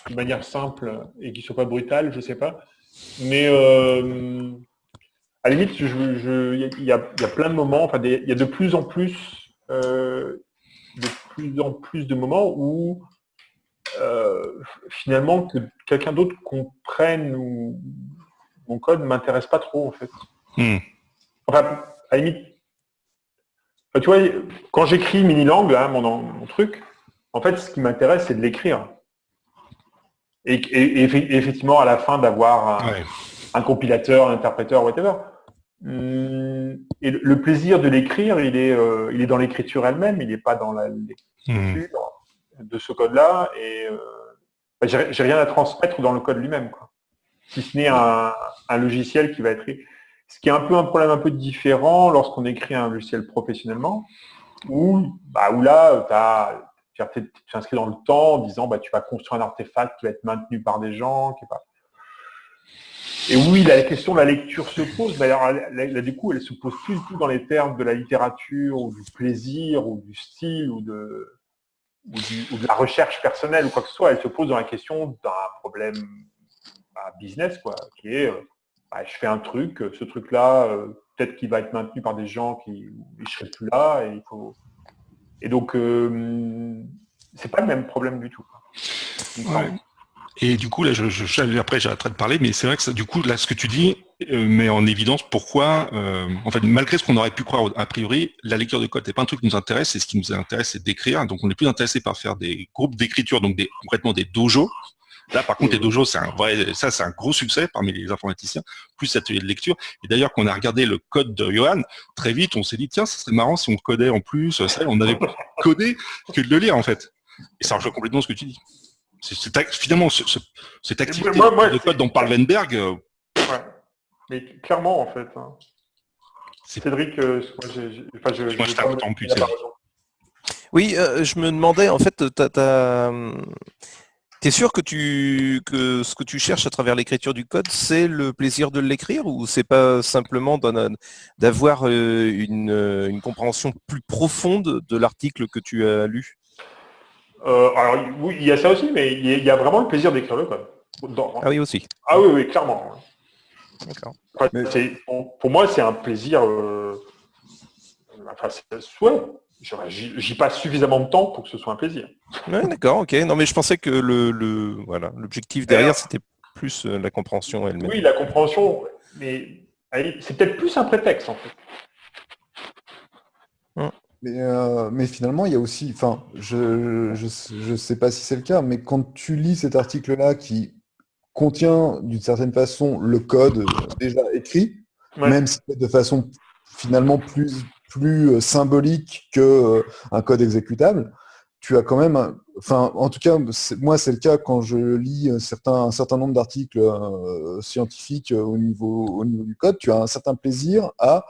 de manière simple et qui soit pas brutale, je sais pas, mais à la limite, il y a plein de moments, enfin, il y a de plus en plus de moments où finalement que quelqu'un d'autre comprenne mon code ne m'intéresse pas trop en fait. Enfin, à la limite, tu vois, quand j'écris Minilang, là, mon truc, en fait, ce qui m'intéresse, c'est de l'écrire. Et effectivement, à la fin, d'avoir un compilateur, un interpréteur, whatever. Et le plaisir de l'écrire, il est dans l'écriture elle-même, il n'est pas dans la lecture de ce code-là. Et j'ai rien à transmettre dans le code lui-même, quoi. Si ce n'est un logiciel qui va être... Ce qui est un problème un peu différent lorsqu'on écrit un logiciel professionnellement, où là, tu t'inscris dans le temps en disant tu vas construire un artefact qui va être maintenu par des gens, qui est pas... Et oui, la question de la lecture se pose, mais alors là, du coup, elle se pose plus du tout dans les termes de la littérature, ou du plaisir, ou du style, ou de la recherche personnelle, ou quoi que ce soit. Elle se pose dans la question d'un problème business, quoi, qui est, je fais un truc, ce truc-là, peut-être qu'il va être maintenu par des gens qui ne seraient plus là, et il faut... Et donc, c'est pas le même problème du tout, quoi. Ouais. Et du coup, là, après, j'arrêterai de parler, mais c'est vrai que ça, du coup, là, ce que tu dis met en évidence pourquoi, en fait, malgré ce qu'on aurait pu croire a priori, la lecture de code n'est pas un truc qui nous intéresse, et ce qui nous intéresse, c'est d'écrire. Donc, on est plus intéressé par faire des groupes d'écriture, donc concrètement des dojos. Là, par contre, les dojos, c'est un gros succès parmi les informaticiens, plus ateliers de lecture. Et d'ailleurs, quand on a regardé le code de Johan, très vite, on s'est dit, tiens, ça serait marrant si on codait en plus, ça, on avait plus codé que de le lire, en fait. Et ça rejoint complètement ce que tu dis. Finalement, cette activité de code dont parle Weinberg... Ouais. Mais clairement, en fait. Hein. Cédric, moi, je t'interromps plus, Cédric. Oui, je me demandais, en fait, t'es sûr que ce que tu cherches à travers l'écriture du code, c'est le plaisir de l'écrire, ou c'est pas simplement d'avoir une compréhension plus profonde de l'article que tu as lu? Alors oui, il y a ça aussi, mais il y a vraiment le plaisir d'écrire le code. Ah oui, aussi. Ah oui, clairement. D'accord. Pour moi, c'est un plaisir... j'y passe suffisamment de temps pour que ce soit un plaisir. Ouais, d'accord, ok. Non, mais je pensais que l'objectif derrière, c'était plus la compréhension elle-même. Oui, la compréhension, mais c'est peut-être plus un prétexte, en fait. Mais finalement, il y a aussi, enfin, je sais pas si c'est le cas, mais quand tu lis cet article-là qui contient d'une certaine façon le code déjà écrit, même si c'est de façon finalement plus symbolique qu'un code exécutable, tu as quand même enfin, en tout cas, moi, c'est le cas quand je lis un certain nombre d'articles scientifiques au niveau du code. Tu as un certain plaisir à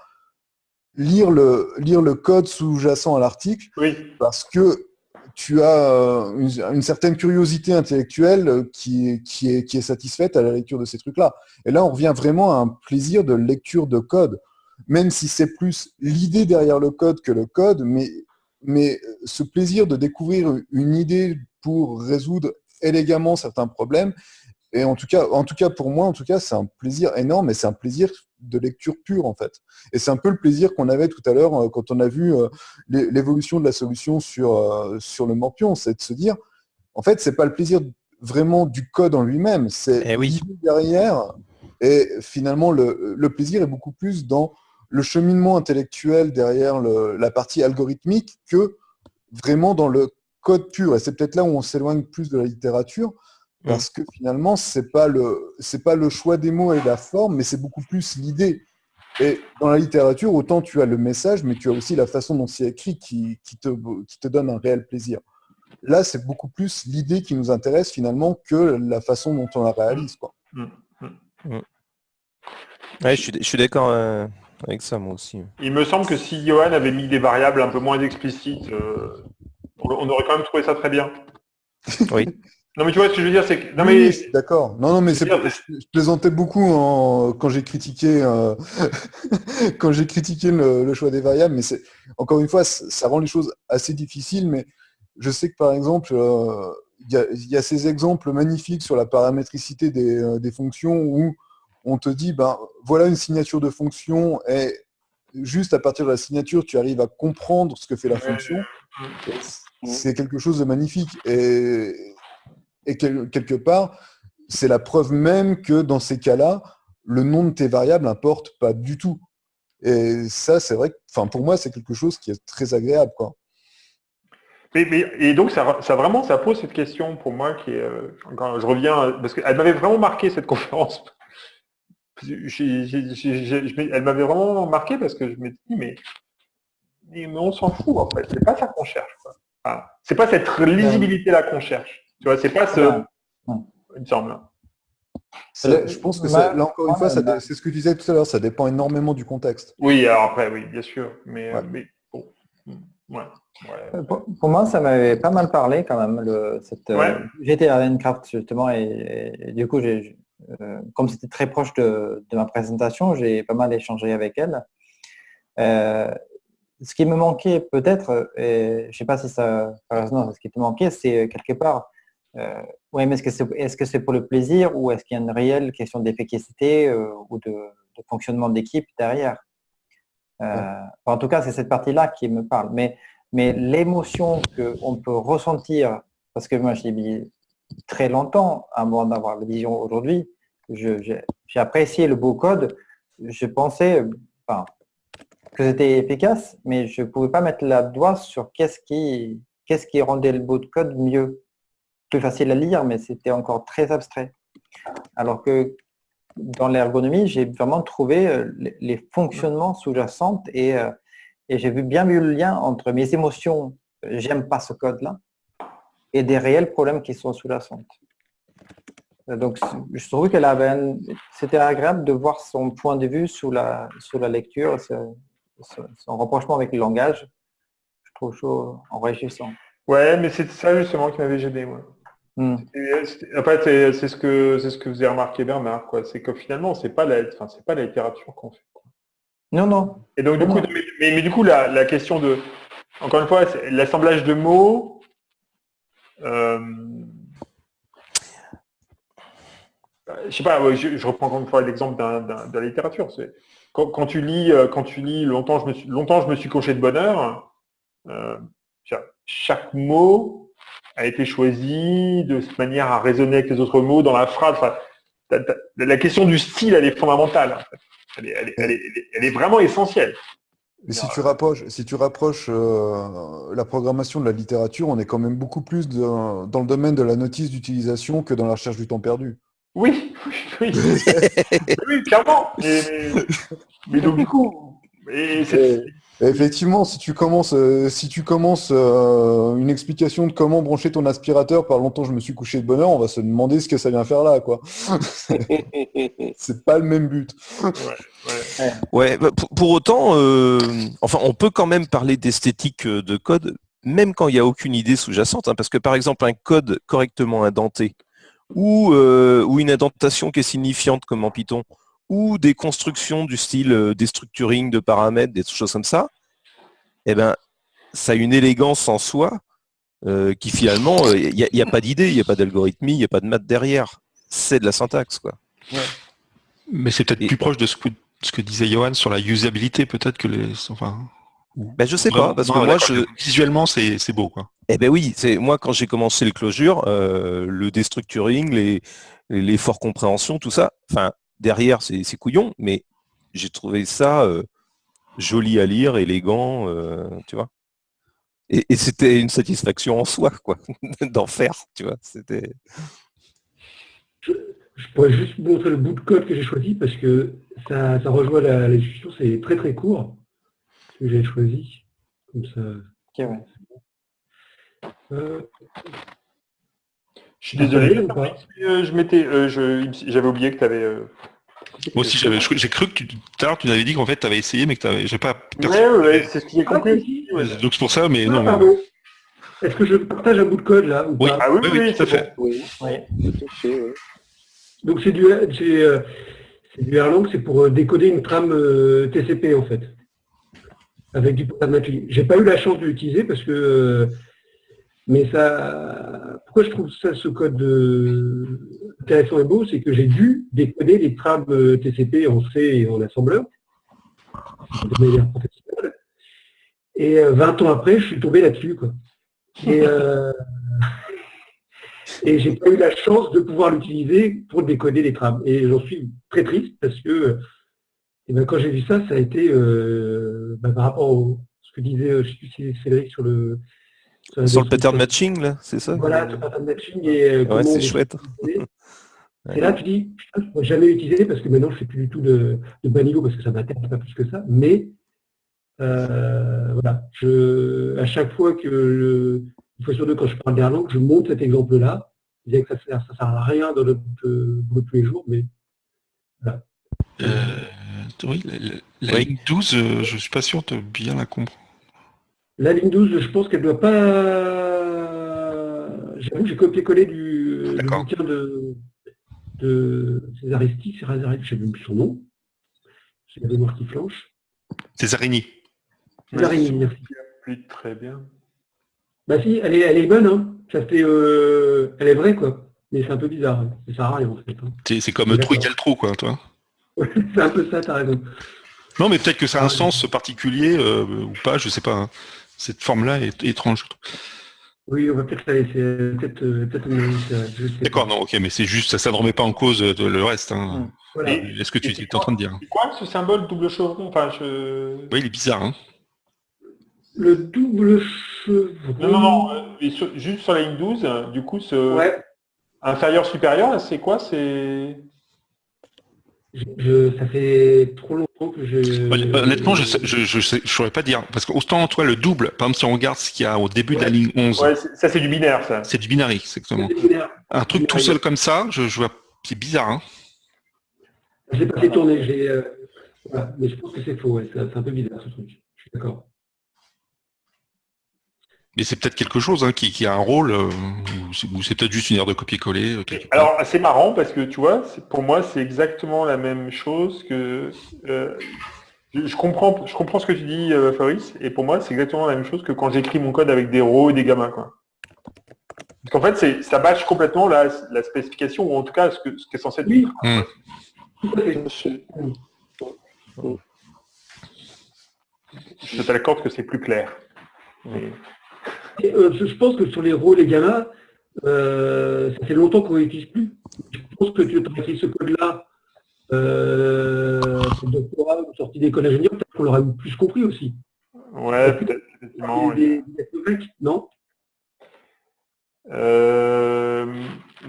lire le code sous-jacent à l'article Oui. parce que tu as une certaine curiosité intellectuelle qui est satisfaite à la lecture de ces trucs-là. Et là, on revient vraiment à un plaisir de lecture de code, même si c'est plus l'idée derrière le code que le code, mais ce plaisir de découvrir une idée pour résoudre élégamment certains problèmes, et en tout cas pour moi, c'est un plaisir énorme et c'est un plaisir de lecture pure en fait. Et c'est un peu le plaisir qu'on avait tout à l'heure quand on a vu l'évolution de la solution sur le Morpion, c'est de se dire, en fait, c'est pas le plaisir vraiment du code en lui-même, c'est l'idée derrière. Et finalement, le plaisir est beaucoup plus dans le cheminement intellectuel derrière la partie algorithmique que vraiment dans le code pur. Et c'est peut-être là où on s'éloigne plus de la littérature, parce que finalement, c'est pas le choix des mots et la forme, mais c'est beaucoup plus l'idée. Et dans la littérature, autant tu as le message, mais tu as aussi la façon dont c'est écrit qui te donne un réel plaisir. Là, c'est beaucoup plus l'idée qui nous intéresse finalement que la façon dont on la réalise, quoi. Ouais, je suis d'accord avec ça, moi aussi. Il me semble que si Johan avait mis des variables un peu moins explicites, on aurait quand même trouvé ça très bien. Oui. Non mais tu vois ce que je veux dire, c'est que... Oui, d'accord. Non, mais je plaisantais beaucoup quand j'ai critiqué le choix des variables, mais encore une fois, ça rend les choses assez difficiles, mais je sais que par exemple, il y a ces exemples magnifiques sur la paramétricité des fonctions où on te dit, ben voilà une signature de fonction et juste à partir de la signature, tu arrives à comprendre ce que fait la fonction. C'est quelque chose de magnifique. Et quelque part, c'est la preuve même que dans ces cas-là, le nom de tes variables n'importe pas du tout. Et ça, c'est vrai que pour moi, c'est quelque chose qui est très agréable, quoi. Et donc, ça pose cette question pour moi qui est... quand je reviens, parce qu'elle m'avait vraiment marqué cette conférence. Elle m'avait vraiment marqué parce que je me dis, mais on s'en fout, en fait. C'est pas ça qu'on cherche, quoi. Enfin, c'est pas cette lisibilité-là qu'on cherche. Tu vois, c'est pas ce... Il me semble. Je pense que là encore une fois, c'est ce que tu disais tout à l'heure, ça dépend énormément du contexte. Oui, alors après, oui, bien sûr. Mais bon. Ouais. Pour moi, ça m'avait pas mal parlé quand même. J'étais à Minecraft justement et du coup, comme c'était très proche de ma présentation, j'ai pas mal échangé avec elle. Ce qui me manquait peut-être, et je sais pas si ça résonne, ce qui te manquait, c'est quelque part, mais est-ce que c'est pour le plaisir ou est-ce qu'il y a une réelle question d'efficacité ou de fonctionnement d'équipe derrière? En tout cas, c'est cette partie-là qui me parle. Mais l'émotion qu'on peut ressentir, parce que moi j'ai mis très longtemps avant d'avoir la vision aujourd'hui, j'ai apprécié le beau code, je pensais que c'était efficace, mais je ne pouvais pas mettre la doigt sur qu'est-ce qui rendait le beau code mieux. Plus facile à lire, mais c'était encore très abstrait. Alors que dans l'ergonomie, j'ai vraiment trouvé les fonctionnements sous-jacents et j'ai bien vu le lien entre mes émotions, j'aime pas ce code-là, et des réels problèmes qui sont sous-jacents. Donc, je trouve c'était agréable de voir son point de vue sous la lecture, son rapprochement avec le langage. Je trouve chaud, enrichissant. Ouais, mais c'est ça justement qui m'avait gêné, moi. En fait, c'est ce que vous avez remarqué Bernard, quoi. C'est que finalement, c'est pas la littérature qu'on fait, quoi. Non. Et donc du coup, mais du coup, la question de, encore une fois, c'est l'assemblage de mots. Je sais pas, je reprends encore une fois l'exemple de la littérature. C'est quand tu lis longtemps, je me suis couché de bonne heure. Chaque mot a été choisi de cette manière à résonner avec les autres mots dans la phrase. Enfin, la question du style, elle est fondamentale. En fait. Elle est vraiment essentielle. Mais si tu rapproches la programmation de la littérature, on est quand même beaucoup plus dans le domaine de la notice d'utilisation que dans la recherche du temps perdu. Oui, clairement. Mais donc du coup, Effectivement, si tu commences une explication de comment brancher ton aspirateur par longtemps je me suis couché de bonne heure, on va se demander ce que ça vient faire là, quoi. C'est pas le même but. Ouais, bah, pour autant, enfin, on peut quand même parler d'esthétique de code, même quand il n'y a aucune idée sous-jacente, hein, parce que par exemple, un code correctement indenté, ou une indentation qui est signifiante comme en Python, ou des constructions du style des structuring de paramètres, des choses comme ça, eh ben, ça a une élégance en soi qui finalement, il n'y a pas d'idée, il n'y a pas d'algorithmie, il n'y a pas de maths derrière. C'est de la syntaxe, quoi. Ouais. Mais c'est peut-être plus proche de ce que disait Johan sur la usabilité, peut-être que les... Enfin... Ben, je sais pas, parce que moi, visuellement, c'est beau, quoi. Eh ben oui, moi quand j'ai commencé le Clojure, le destructuring, les forts compréhensions, tout ça, enfin derrière c'est couillon, mais j'ai trouvé ça joli à lire, élégant, tu vois. Et c'était une satisfaction en soi, quoi, d'en faire, tu vois. C'était. Je pourrais juste vous montrer le bout de code que j'ai choisi parce que ça rejoint la discussion, c'est très très court ce que j'ai choisi. Comme ça. Ok, ouais. Je suis désolé, ou pas j'avais oublié que tu avais... Moi aussi, j'ai cru que tout à l'heure tu m'avais dit qu'en fait tu avais essayé, mais que j'ai pas. Ouais, c'est ce que j'ai compris. Donc c'est pour ça, mais non. Pardon. Est-ce que je partage un bout de code là ou Oui, pas? Ah oui, tout à fait. Oui, tout à fait, oui. Donc c'est du Erlang, c'est pour décoder une trame TCP en fait, avec du pattern matching. J'ai pas eu la chance de l'utiliser parce que, mais ça, pourquoi je trouve ça ce code intéressant et beau, c'est que j'ai dû décoder les trames TCP en C et en assembleur de manière professionnelle. Et 20 ans après, je suis tombé là-dessus, quoi. Et j'ai pas eu la chance de pouvoir l'utiliser pour décoder les trames. Et j'en suis très triste parce que quand j'ai vu ça, ça a été par rapport à ce que disait je sais plus si c'est Cédric sur le pattern matching, là, c'est ça? Voilà, sur le pattern matching et ouais, c'est chouette. Et là, tu dis, putain, je ne pourrais jamais l'utiliser parce que maintenant, je ne fais plus du tout de bas niveau parce que ça m'intéresse pas plus que ça. Mais voilà, à chaque fois que une fois sur deux, quand je parle d'Erlang, je montre cet exemple-là. Je disais que ça ne sert à rien dans notre boulot tous les jours, mais voilà. Oui, la ligne 12, je ne suis pas sûr de bien la comprendre. La ligne 12, je pense qu'elle ne doit pas... J'avoue que j'ai copié-collé du bouquin de Césaristique, je ne sais même plus son nom. C'est la mémoire qui flanche. Césarini. Césarini, merci. Plus très bien. Bah si, elle est bonne, hein. Ça fait, elle est vraie, quoi. Mais c'est un peu bizarre. Hein. Ça sert à rien, en fait. Hein. C'est comme trou égale trou, quoi, toi. C'est un peu ça, t'as raison. Non, mais peut-être que ça a un sens particulier ou pas, je sais pas. Hein. Cette forme-là est étrange. Oui, on va peut-être la laisser. D'accord, non, ok, mais c'est juste, ça ne remet pas en cause le reste. Hein. Voilà. Est-ce que tu es en train de dire? C'est quoi ce symbole double chevron? Oui, il est bizarre. Hein. Le double chevron. Non. Juste sur la ligne 12, du coup, inférieur-supérieur, c'est quoi? C'est... Ça fait trop longtemps que je... Honnêtement, je ne saurais pas dire. Parce que autant, toi, le double, par exemple, si on regarde ce qu'il y a au début de la ligne 11... Ouais, ça, c'est du binaire, ça. C'est du binaire, exactement. Un truc tout seul comme ça, je vois... C'est bizarre, hein. Je l'ai pas fait tourner, voilà. Mais je pense que c'est faux, ouais. C'est un peu bizarre, ce truc. Je suis d'accord. Mais c'est peut-être quelque chose hein, qui a un rôle, ou c'est peut-être juste une erreur de copier-coller. Alors, c'est marrant parce que, tu vois, pour moi, c'est exactement la même chose que... je comprends ce que tu dis, Fabrice, et pour moi, c'est exactement la même chose que quand j'écris mon code avec des rows et des gamins, quoi. Parce qu'en fait, ça bâche complètement la spécification, ou en tout cas, ce qui est censé être... Oui. Je t'accorde que c'est plus clair. Mais... je pense que sur les rôles et gammas, ça fait longtemps qu'on ne l'utilise plus. Je pense que tu as écrit ce code-là, pour le doctorat ou sorti d'école d'ingénieur, peut-être qu'on l'aurait plus compris aussi. Ouais, peut-être, effectivement. Non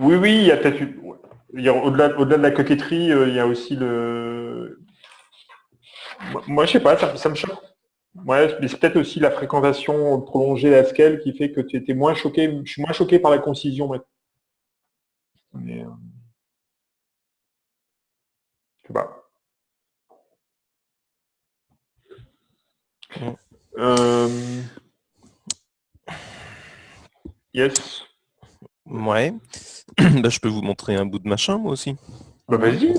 Oui, il y a peut-être... Au-delà de la coquetterie, il y a aussi le... Moi, je sais pas, ça me choque. Ouais, mais c'est peut-être aussi la fréquentation prolongée d'Haskell qui fait que tu étais moins choqué. Je suis moins choqué par la concision maintenant. Mais, je sais pas. Yes. Ouais. Je peux vous montrer un bout de machin, moi aussi. Bah vas-y.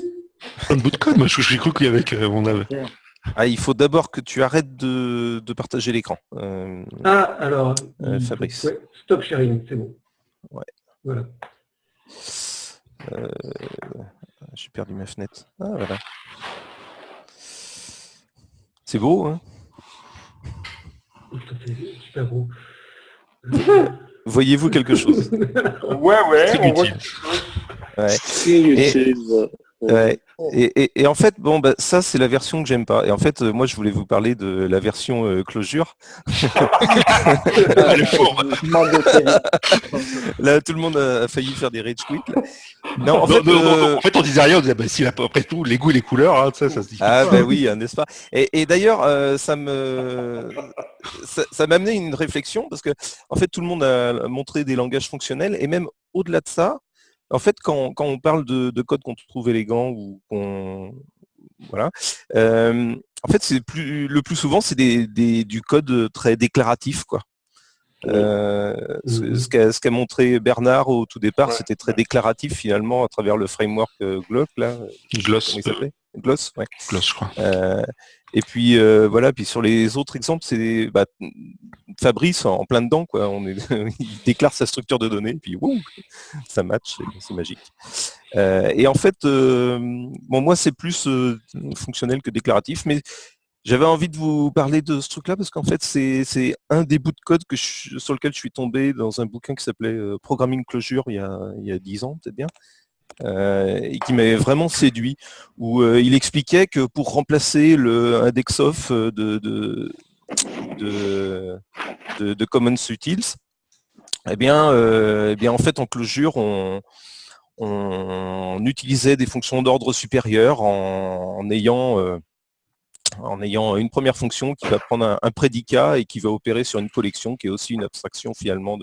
Un bout de code, moi j'ai cru qu'il y avait mon âme. Ah, il faut d'abord que tu arrêtes de partager l'écran. Alors, Fabrice. ouais, stop sharing, c'est bon. Ouais. Voilà. J'ai perdu ma fenêtre. Ah, voilà. C'est beau, hein? C'est super beau. Voyez-vous quelque chose? Ouais, C'est on voit utile. Ouais. C'est utile. Ouais. Et en fait, bon, ça c'est la version que j'aime pas. Et en fait, moi je voulais vous parler de la version closure. Le four. Là, tout le monde a failli faire des rage quit. là. Non, En fait, on disait rien, on disait, si, après tout, les goûts et les couleurs, hein, ça se dit. Ah bah oui, n'est-ce pas? Et d'ailleurs, ça m'a amené une réflexion parce que en fait tout le monde a montré des langages fonctionnels et même au-delà de ça, en fait quand on parle de code qu'on trouve élégant ou qu'on voilà, en fait c'est le plus souvent c'est du code très déclaratif quoi. Ce qu'a montré Bernard au tout départ, c'était très déclaratif finalement à travers le framework Glock là. Gloss. Comment il s'appelait? Gloss, ouais. Gloss, je crois. Et puis voilà, puis sur les autres exemples, c'est Fabrice en plein dedans, quoi. Il déclare sa structure de données, puis wouh, ça match, c'est magique. Et en fait, moi c'est plus fonctionnel que déclaratif, mais j'avais envie de vous parler de ce truc-là parce qu'en fait c'est un des bouts de code sur lequel je suis tombé dans un bouquin qui s'appelait Programming Closure il y a 10 ans, peut-être bien. Et qui m'avait vraiment séduit, où il expliquait que pour remplacer le index-of de Common Utils, eh bien en fait en closure on utilisait des fonctions d'ordre supérieur en ayant une première fonction qui va prendre un prédicat et qui va opérer sur une collection qui est aussi une abstraction finalement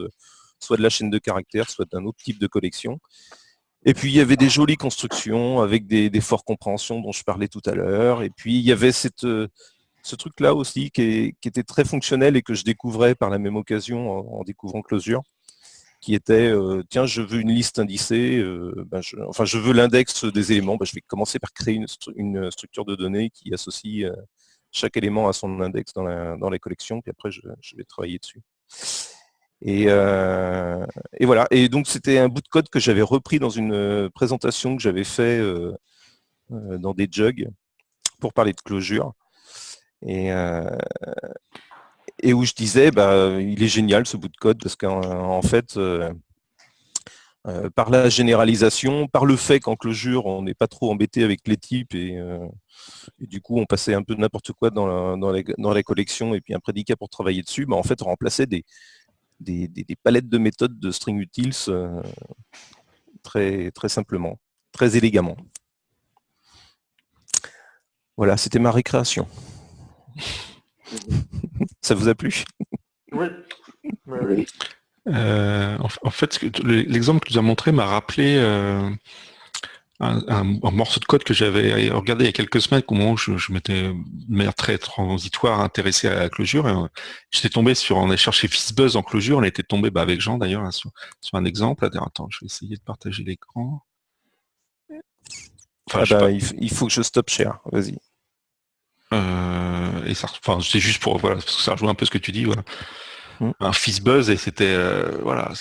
soit de la chaîne de caractères, soit d'un autre type de collection. Et puis il y avait des jolies constructions avec des forts compréhensions dont je parlais tout à l'heure. Et puis il y avait ce truc-là aussi qui était très fonctionnel et que je découvrais par la même occasion en découvrant Closure, qui était tiens, je veux une liste indicée, je veux l'index des éléments, je vais commencer par créer une structure de données qui associe chaque élément à son index dans la collection, puis après je vais travailler dessus. Et voilà. Et donc c'était un bout de code que j'avais repris dans une présentation que j'avais fait dans des jugs pour parler de closure. Et où je disais, il est génial ce bout de code parce qu'en fait, par la généralisation, par le fait qu'en closure, on n'est pas trop embêté avec les types et du coup, on passait un peu de n'importe quoi dans la collection et puis un prédicat pour travailler dessus, en fait, on remplaçait des palettes de méthodes de string utils très, très simplement, très élégamment. Voilà, c'était ma récréation. Ça vous a plu? Oui. Oui. En fait, l'exemple que tu as montré m'a rappelé un morceau de code que j'avais regardé il y a quelques semaines, au moment où je m'étais de manière très transitoire intéressé à la closure. J'étais tombé on a cherché Fizzbuzz en closure, on était tombé avec Jean d'ailleurs hein, sur un exemple. Attends, je vais essayer de partager l'écran. Il faut que je stop share, vas-y. Et ça, c'est juste pour parce que ça rejoint un peu ce que tu dis, voilà. Un Fizzbuzz et c'était voilà.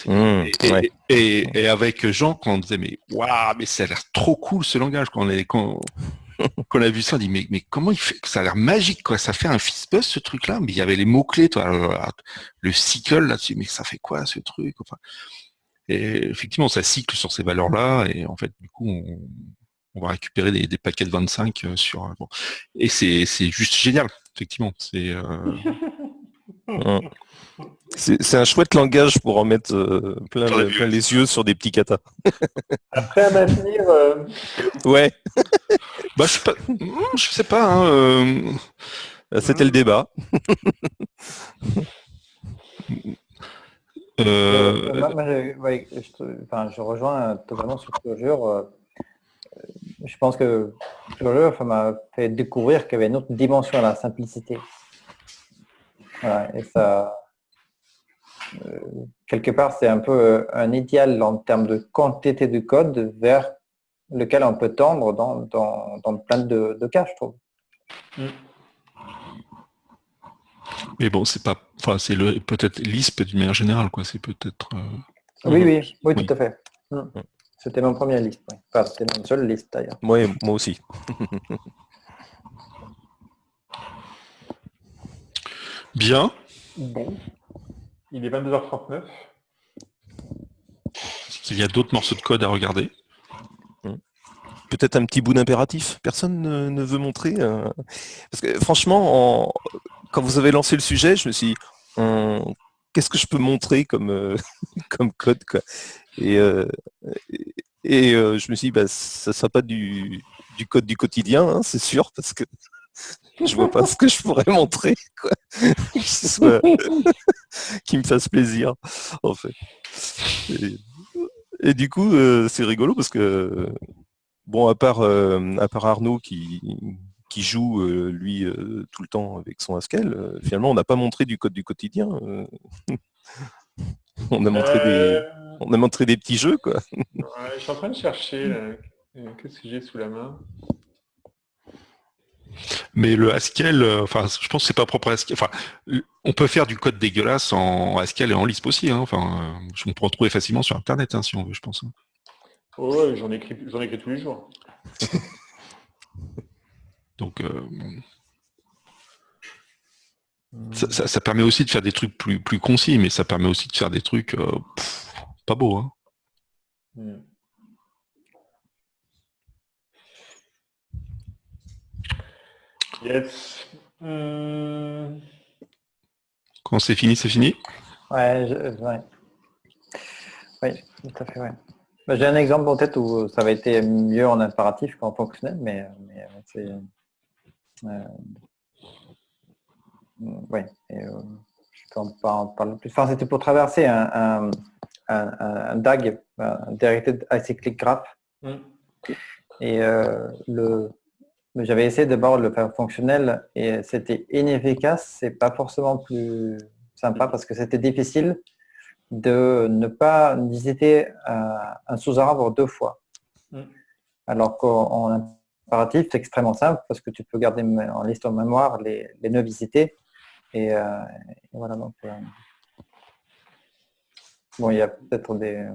Et avec Jean, quand on disait mais waouh, mais ça a l'air trop cool ce langage quand on a vu ça, on dit mais comment il fait? Ça a l'air magique quoi. Ça fait un Fizzbuzz ce truc là, mais il y avait les mots clés, le cycle là-dessus, mais ça fait quoi ce truc? Enfin, et effectivement ça cycle sur ces valeurs là et en fait du coup on va récupérer des paquets de 25 sur et c'est juste génial effectivement. C'est un chouette langage pour en mettre plein les yeux sur des petits katas. Après à maintenir. Ouais. Je sais pas. Hein, C'était le débat. Je rejoins totalement sur Clojure. Je pense que Clojure, ça m'a fait découvrir qu'il y avait une autre dimension à la simplicité. Voilà, et ça, quelque part, c'est un peu un idéal en termes de quantité de code vers lequel on peut tendre dans plein de cas, je trouve. Mais bon, c'est pas, enfin, c'est peut-être Lisp d'une manière générale, quoi. C'est peut-être. Oui, tout à fait. C'était mon premier liste. Oui. Enfin, c'était mon seul liste d'ailleurs. Moi aussi. Bien. Bon. Il est 22h39. Il y a d'autres morceaux de code à regarder. Peut-être un petit bout d'impératif. Personne ne veut montrer. Parce que franchement, quand vous avez lancé le sujet, je me suis dit, qu'est-ce que je peux montrer comme, comme code, quoi. Et je me suis dit, bah, ça ne sera pas du code du quotidien, hein, c'est sûr, parce que je vois pas ce que je pourrais montrer, quoi, qui me fasse plaisir, en fait. Et du coup, c'est rigolo parce que, bon, à part Arnaud qui joue, lui, tout le temps avec son Haskell, finalement, on n'a pas montré du code du quotidien. On a montré des petits jeux, quoi. Ouais, je suis en train de chercher, là. Qu'est-ce que j'ai sous la main? Mais le Haskell, enfin, je pense que c'est pas propre à Haskell. Enfin, on peut faire du code dégueulasse en Haskell et en Lisp aussi. Hein. Enfin, on peut en trouver facilement sur Internet, hein, si on veut, je pense. Hein. Oh, ouais, j'en écris tous les jours. Donc, ça permet aussi de faire des trucs plus concis, mais ça permet aussi de faire des trucs pas beaux. Hein. Yes. Quand c'est fini, c'est fini. Ouais. Oui, tout à fait, ouais. J'ai un exemple en tête où ça avait été mieux en impératif qu'en fonctionnel, mais c'est... je peux en parler plus. Enfin, c'était pour traverser un DAG, un Directed Acyclic Graph. Et j'avais essayé d'abord de le faire fonctionnel et c'était inefficace. C'est pas forcément plus sympa parce que c'était difficile de ne pas visiter un sous-arbre 2 fois. Alors qu'en impératif, c'est extrêmement simple parce que tu peux garder en liste en mémoire les nœuds visités. Et voilà, donc bon, il y a peut-être des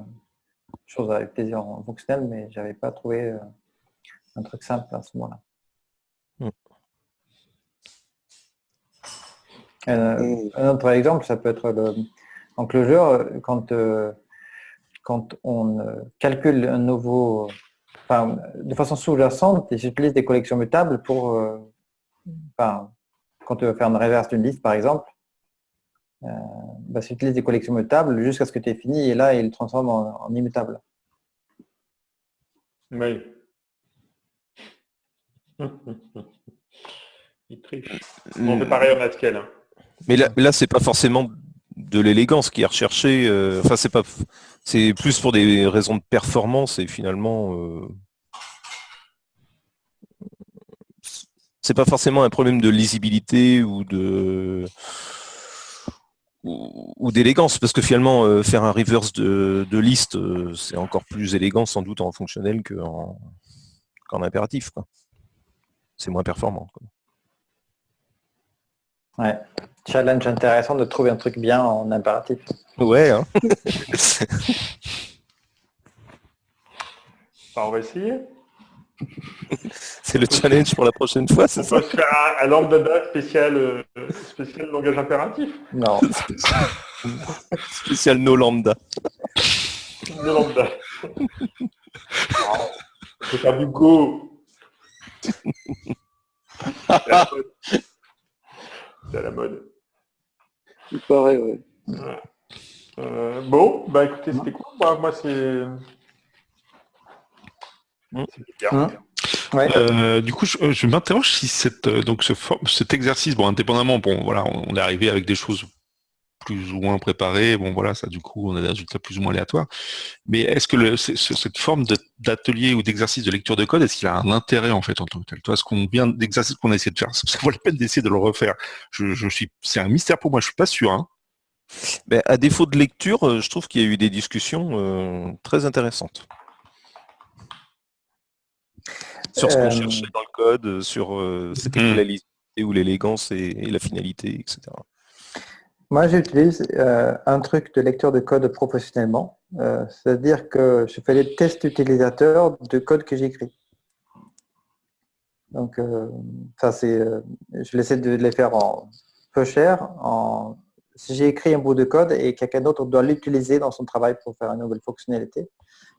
choses avec plaisir en fonctionnel, mais j'avais pas trouvé un truc simple à ce moment-là. Un autre exemple, ça peut être en Clojure, quand on calcule un nouveau, enfin, de façon sous-jacente, j'utilise des collections mutables pour, quand tu veux faire une reverse d'une liste, par exemple, tu utilises des collections mutables jusqu'à ce que tu aies fini, et là, il le transforme en immutable. Oui. Il triche. On fait pareil en Haskell. Hein. Mais là, c'est pas forcément de l'élégance qui est recherchée. Enfin, c'est plus pour des raisons de performance et finalement, c'est pas forcément un problème de lisibilité ou d'élégance, parce que finalement, faire un reverse de liste, c'est encore plus élégant sans doute en fonctionnel qu'en impératif, quoi. C'est moins performant, quoi. Ouais. Challenge intéressant de trouver un truc bien en impératif. Ouais. Hein. On va essayer. C'est le challenge pour la prochaine fois, c'est ça? On peut se faire un lambda spécial langage impératif. Non. Spécial no lambda. No lambda. On peut faire du Go. C'est à la mode. Il paraît, ouais. Bon, bah écoutez, c'était cool. Moi, c'est... C'était bien. Ouais. Du coup, je m'interroge si cet exercice, bon, indépendamment, bon, voilà, on est arrivé avec des choses plus ou moins préparées, bon, voilà, ça, du coup, on a des résultats plus ou moins aléatoires. Mais est-ce que cette forme d'atelier ou d'exercice de lecture de code, est-ce qu'il a un intérêt, en fait, en tant que tel? Toi, l'exercice qu'on a essayé de faire, ça vaut la peine d'essayer de le refaire. C'est un mystère pour moi, je suis pas sûr, hein. Ben, à défaut de lecture, je trouve qu'il y a eu des discussions très intéressantes. Sur ce qu'on cherchait dans le code, sur c'était quoi la lisibilité ou l'élégance et la finalité, etc. Moi, j'utilise un truc de lecture de code professionnellement. C'est-à-dire que je fais des tests utilisateurs de code que j'écris. Donc, je essaie de les faire en peu cher. Si j'ai écrit un bout de code et quelqu'un d'autre doit l'utiliser dans son travail pour faire une nouvelle fonctionnalité,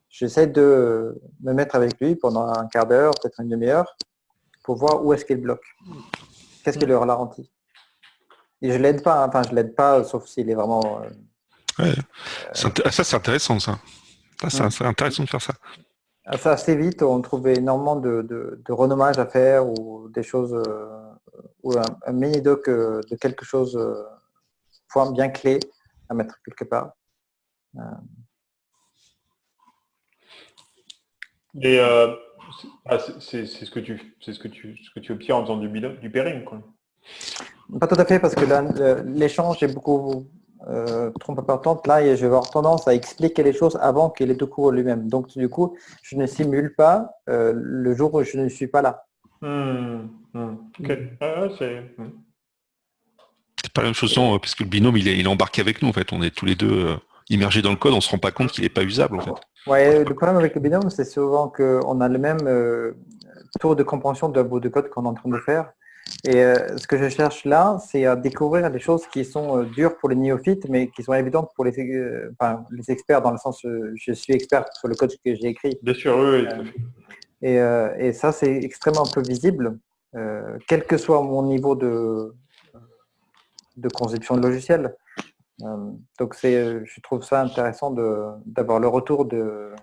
j'essaie de me mettre avec lui pendant un quart d'heure, peut-être une demi-heure, pour voir où est-ce qu'il bloque. Qu'est-ce qui le ralentit. Et je l'aide pas, je l'aide pas, sauf s'il est vraiment... Ouais. Ça, c'est intéressant, ça. C'est intéressant de faire ça. Assez vite, on trouvait énormément de renommage à faire ou des choses, ou un mini-doc de quelque chose, point bien clé à mettre quelque part. Et c'est ce que tu obtiens en faisant du pairing, quoi. Pas tout à fait, parce que là, l'échange est beaucoup trop important. Là, je vais avoir tendance à expliquer les choses avant qu'il ait tout cours lui-même. Donc, du coup, je ne simule pas le jour où je ne suis pas là. Ok. C'est pas la même chose, puisque le binôme, il est embarqué avec nous, en fait. On est tous les deux immergés dans le code, on se rend pas compte qu'il n'est pas usable, en fait. Ouais, le problème avec le binôme, c'est souvent qu'on a le même tour de compréhension d'un bout de code qu'on est en train de faire. Et ce que je cherche là, c'est à découvrir des choses qui sont dures pour les néophytes, mais qui sont évidentes pour les experts, dans le sens je suis expert sur le code que j'ai écrit. Bien sûr, oui, tout à fait. Et ça, c'est extrêmement peu visible, quel que soit mon niveau de conception de logiciel. Donc je trouve ça intéressant d'avoir le retour même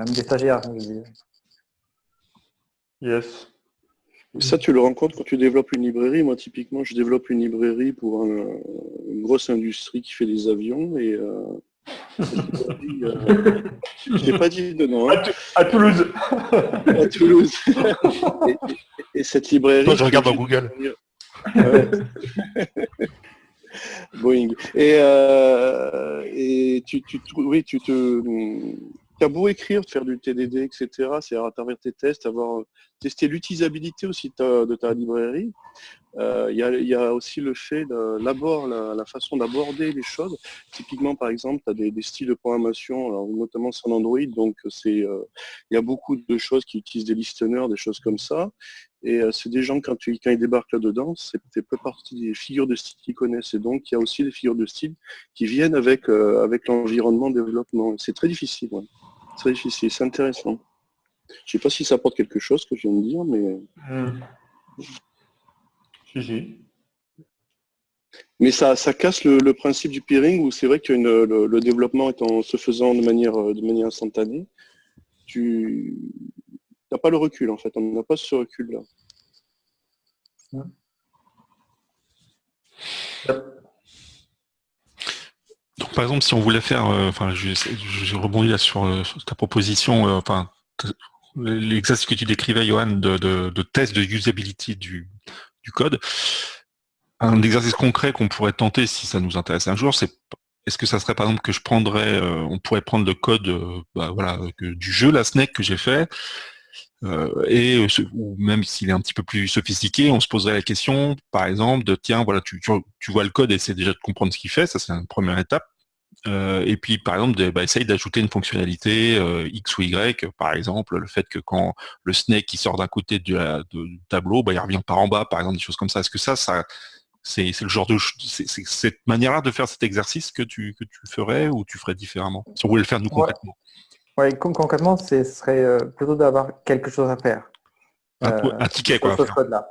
des stagiaires. Je veux dire. Yes. Ça, tu le rencontres quand tu développes une librairie. Moi, typiquement, je développe une librairie pour une grosse industrie qui fait des avions. Et je n'ai pas dit de nom. Hein. À Toulouse. À Toulouse. Et cette librairie... Moi, je regarde dans Google. Boeing. Et tu as beau écrire, faire du TDD, etc., c'est à travers tes tests, avoir testé l'utilisabilité aussi de ta librairie. Il y a aussi le fait de la façon d'aborder les choses. Typiquement, par exemple, tu as des styles de programmation, alors, notamment sur Android, donc il y a beaucoup de choses qui utilisent des listeners, des choses comme ça. Et c'est des gens, quand ils débarquent là-dedans, c'est peu partie des figures de style qu'ils connaissent. Et donc, il y a aussi des figures de style qui viennent avec l'environnement de développement. C'est très difficile. Ouais. Très difficile, c'est intéressant. Je ne sais pas si ça apporte quelque chose, ce que je viens de dire, mais... Si. Mais ça casse le principe du peering, où c'est vrai que le développement se faisant de manière instantanée, tu n'as pas le recul, en fait. On n'a pas ce recul-là. Donc, par exemple, si on voulait faire, je rebondis là sur ta proposition, l'exercice que tu décrivais, Johan, de test de usability du code. Un exercice concret qu'on pourrait tenter si ça nous intéresse un jour, c'est est-ce que ça serait par exemple que on pourrait prendre le code du jeu, la Snake que j'ai fait, ou même s'il est un petit peu plus sophistiqué, on se poserait la question, par exemple, de tiens, voilà, tu vois le code et essaie déjà de comprendre ce qu'il fait, ça c'est une première étape. Et puis par exemple, essaye d'ajouter une fonctionnalité X ou Y, par exemple, le fait que quand le Snake qui sort d'un côté du tableau, il revient par en bas, par exemple, des choses comme ça. Est-ce que ça c'est le genre c'est cette manière-là de faire cet exercice que tu ferais ou tu ferais différemment si on voulait le faire nous concrètement? Ouais, concrètement, ce serait plutôt d'avoir quelque chose à faire. Un ticket, quoi. Voilà,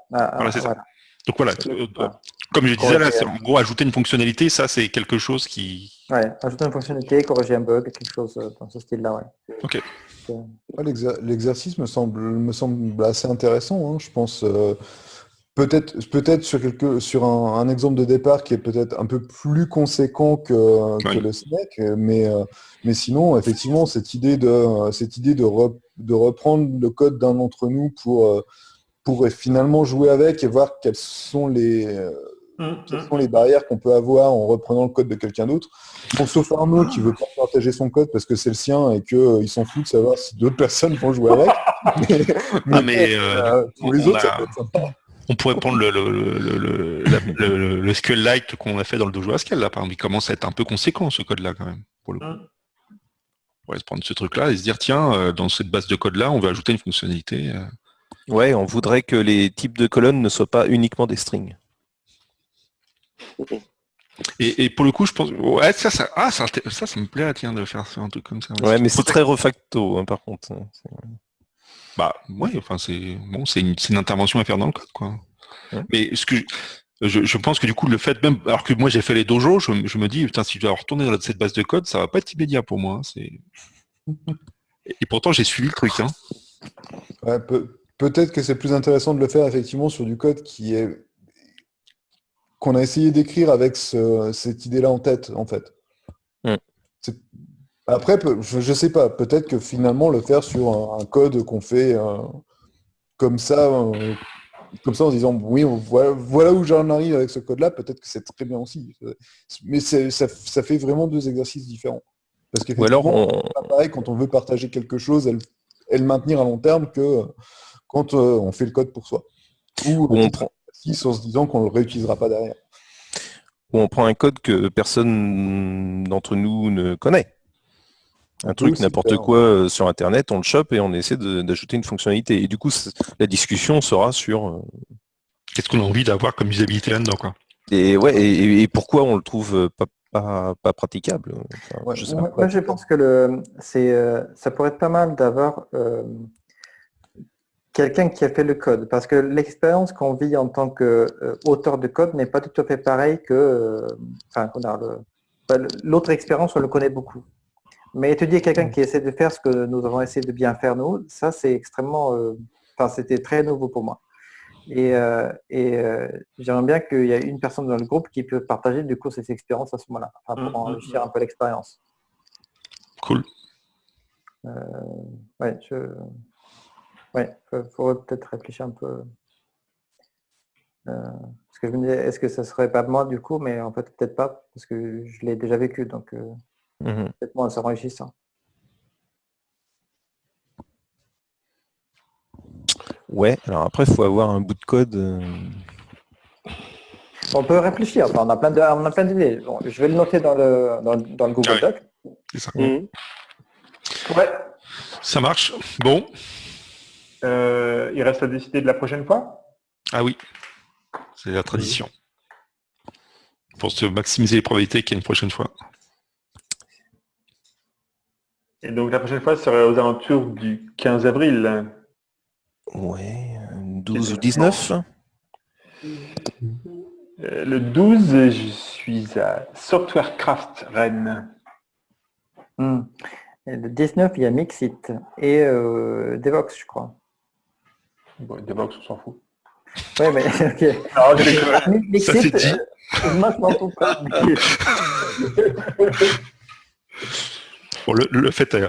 c'est ça. Donc voilà, Comme je disais là, c'est en gros ajouter une fonctionnalité, ça c'est quelque chose qui... Ouais, ajouter une fonctionnalité, corriger un bug, quelque chose dans ce style-là, ouais. Ok. Ouais, l'exercice me semble assez intéressant, hein. Je pense peut-être sur un exemple de départ qui est peut-être un peu plus conséquent que le SNEC, mais sinon effectivement cette idée de reprendre le code d'un d'entre nous pour finalement jouer avec et voir quelles sont les barrières qu'on peut avoir en reprenant le code de quelqu'un d'autre. Bon, sauf Arnaud qui veut pas partager son code parce que c'est le sien et qu'il s'en fout de savoir si d'autres personnes vont jouer avec. Pour les autres, ça peut être sympa. On pourrait prendre le SQLite qu'on a fait dans le Dojo Haskell, là, par exemple. Il commence à être un peu conséquent, ce code-là, quand même, pour le coup. On pourrait se prendre ce truc-là et se dire, tiens, dans cette base de code-là, on va ajouter une fonctionnalité. Ouais, on voudrait que les types de colonnes ne soient pas uniquement des strings. Et pour le coup, je pense... Ouais, ça me plairait, tiens, de faire un truc comme ça. Ouais, mais c'est très refacto, hein, par contre. Bah, ouais, enfin, c'est une intervention à faire dans le code, quoi. Ouais. Mais ce que je pense que du coup, le fait même... Alors que moi, j'ai fait les dojos, je me dis, putain, si je dois retourner dans cette base de code, ça va pas être immédiat pour moi. Et pourtant, j'ai suivi le truc, hein. Ouais, peut-être que c'est plus intéressant de le faire effectivement sur du code qu'on a essayé d'écrire avec cette idée-là en tête, en fait. Après, je sais pas, peut-être que finalement le faire sur un code qu'on fait comme ça en se disant oui, voilà où j'en arrive avec ce code-là, peut-être que c'est très bien aussi. Mais ça fait vraiment deux exercices différents. Parce qu'effectivement, c'est pas pareil quand on veut partager quelque chose et le maintenir à long terme que quand on fait le code pour soi. Ou on prend en se disant qu'on ne le réutilisera pas derrière. Ou on prend un code que personne d'entre nous ne connaît. Un truc, n'importe quoi sur Internet, on le chope et on essaie d'ajouter une fonctionnalité. Et du coup, la discussion sera sur... Qu'est-ce qu'on a envie d'avoir comme usabilité là-dedans, quoi. Et ouais, et pourquoi on le trouve pas praticable. Enfin, ouais, moi, je pense que ça pourrait être pas mal d'avoir quelqu'un qui a fait le code. Parce que l'expérience qu'on vit en tant qu'auteur de code n'est pas tout à fait pareille que... l'autre expérience, on le connaît beaucoup. Mais étudier quelqu'un qui essaie de faire ce que nous avons essayé de bien faire nous, ça c'est extrêmement... c'était très nouveau pour moi. Et j'aimerais bien qu'il y ait une personne dans le groupe qui peut partager du coup cette expérience à ce moment-là, pour enrichir un peu l'expérience. Cool. Faudrait peut-être réfléchir un peu. Parce que je me disais, est-ce que ça serait pas moi du coup, mais en fait peut-être pas, parce que je l'ai déjà vécu, donc peut-être moi c'est enrichissant. Ouais, alors après il faut avoir un bout de code. On peut réfléchir, on a plein d'idées. Bon, je vais le noter dans le Google Doc. C'est ça. Ouais. Ça marche. Bon. Il reste à décider de la prochaine fois. Ah oui, c'est la tradition. Pour se maximiser les probabilités qu'il y ait une prochaine fois. Et donc la prochaine fois serait aux alentours du 15 avril. Ouais, 12 ou 19. Le 12, je suis à Softwarecraft Rennes. Et le 19, il y a Mixit et Devox, je crois. Bon, Devox, on s'en fout. Oui, mais ok. Alors, Mixit, ça c'est dit. Moi, je m'en fous pas. Bon, le fait est...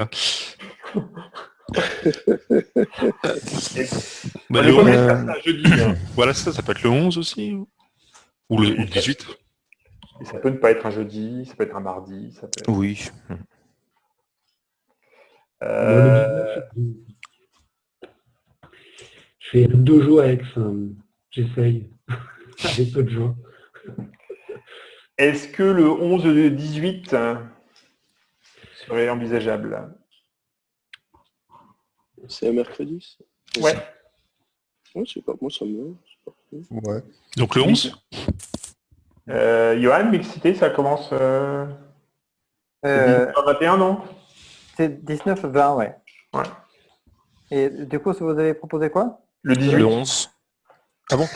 jeudi. Voilà, ça peut être le 11 aussi. Ou le 18. Et ça peut ne pas être un jeudi, ça peut être un mardi. Ça peut être... Oui. Je fais 2 jours avec ça. J'essaye. Avec peu de gens. Est-ce que le 11 et 18 serait envisageable? C'est un mercredi? Ouais. Ouais, c'est pas moi, ça me va. Ouais. Donc le 11 Johan, Mixité, ça commence 21, non? C'est 19-20, ouais. Ouais. Et du coup, vous avez proposé quoi? Le 18. Le 11. Ah bon?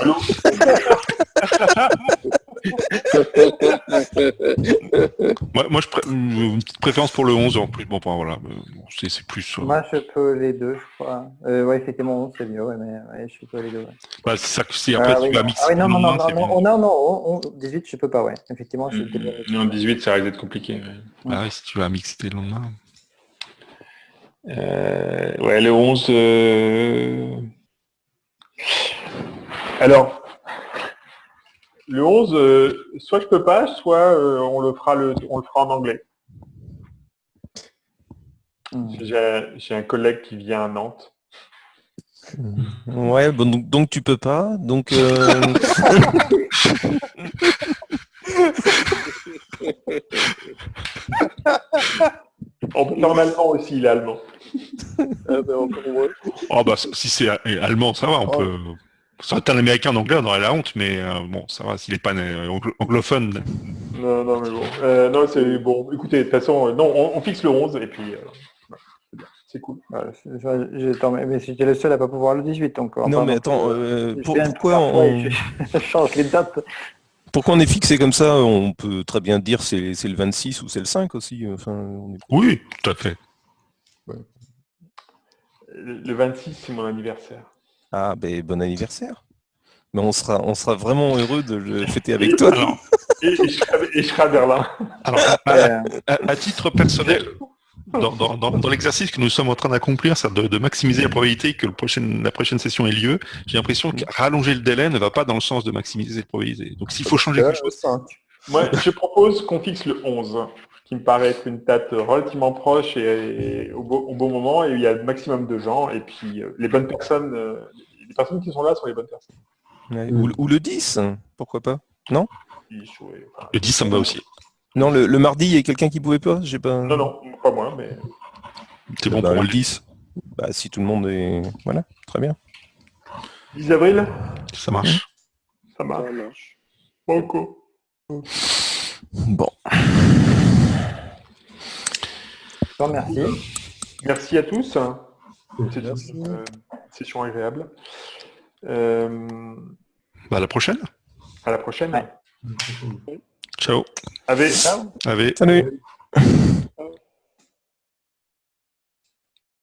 Moi une petite préférence pour le 11 en plus. Bon, voilà, c'est plus. Moi, je peux les deux, je crois. Ouais, effectivement, 11, c'est mieux, ouais, mais ouais, je peux les deux. Ouais. Bah, c'est ça que si après tu vas mixer. Ah, oui, non, le non, non, lendemain, c'est bien. non, 18, je peux pas, ouais. Effectivement, c'est Non, 18, ça risque d'être compliqué. Ouais. Bah oui, si tu vas mixer le lendemain. Ouais, le 11. Alors, le 11, soit je peux pas, soit on le fera en anglais. J'ai un collègue qui vient à Nantes. Ouais, bon, donc tu peux pas. Donc On peut faire en allemand aussi, il est allemand. Encore moins. Oh bah si c'est allemand, ça va, on peut. Ça aurait été un américain en anglais, on aurait la honte, mais bon, ça va, s'il est pas anglophone. Non, mais bon. Non, c'est bon. Écoutez, de toute façon, non, on fixe le 11 et puis c'est cool. Mais j'étais le seul à pas pouvoir le 18, donc. non, mais attends, je change les dates. pourquoi on est fixé comme ça? On peut très bien dire c'est le 26 ou c'est le 5 aussi. Enfin, Oui, tout à fait. Le 26, c'est mon anniversaire. Ah, ben bon anniversaire. Mais on sera vraiment heureux de le fêter avec toi. Alors, et je serai à Berlin. alors à titre personnel, dans l'exercice que nous sommes en train d'accomplir, c'est de maximiser la probabilité que la prochaine session ait lieu, j'ai l'impression que rallonger le délai ne va pas dans le sens de maximiser la probabilité. Donc s'il faut changer quelque chose... Moi, je propose qu'on fixe le 11, qui me paraît être une date relativement proche et au bon moment, et il y a le maximum de gens, et puis les bonnes personnes, les personnes qui sont là sont les bonnes personnes. Ouais, ou le 10, pourquoi pas? Non? Le 10, ça me va aussi. Non, le mardi, il y a quelqu'un qui pouvait pas? J'ai pas... Non, pas moi, mais... C'est bon Bah, pour moi. le 10. Bah, si tout le monde est... Voilà, très bien. 10 avril, Ça marche. ça marche. Banco. Bon. Je vous remercie. Merci à tous. C'était une session agréable. Bah, à la prochaine. À la prochaine. Ouais. Ciao. Avec... Ciao. Allez. Salut. Ciao.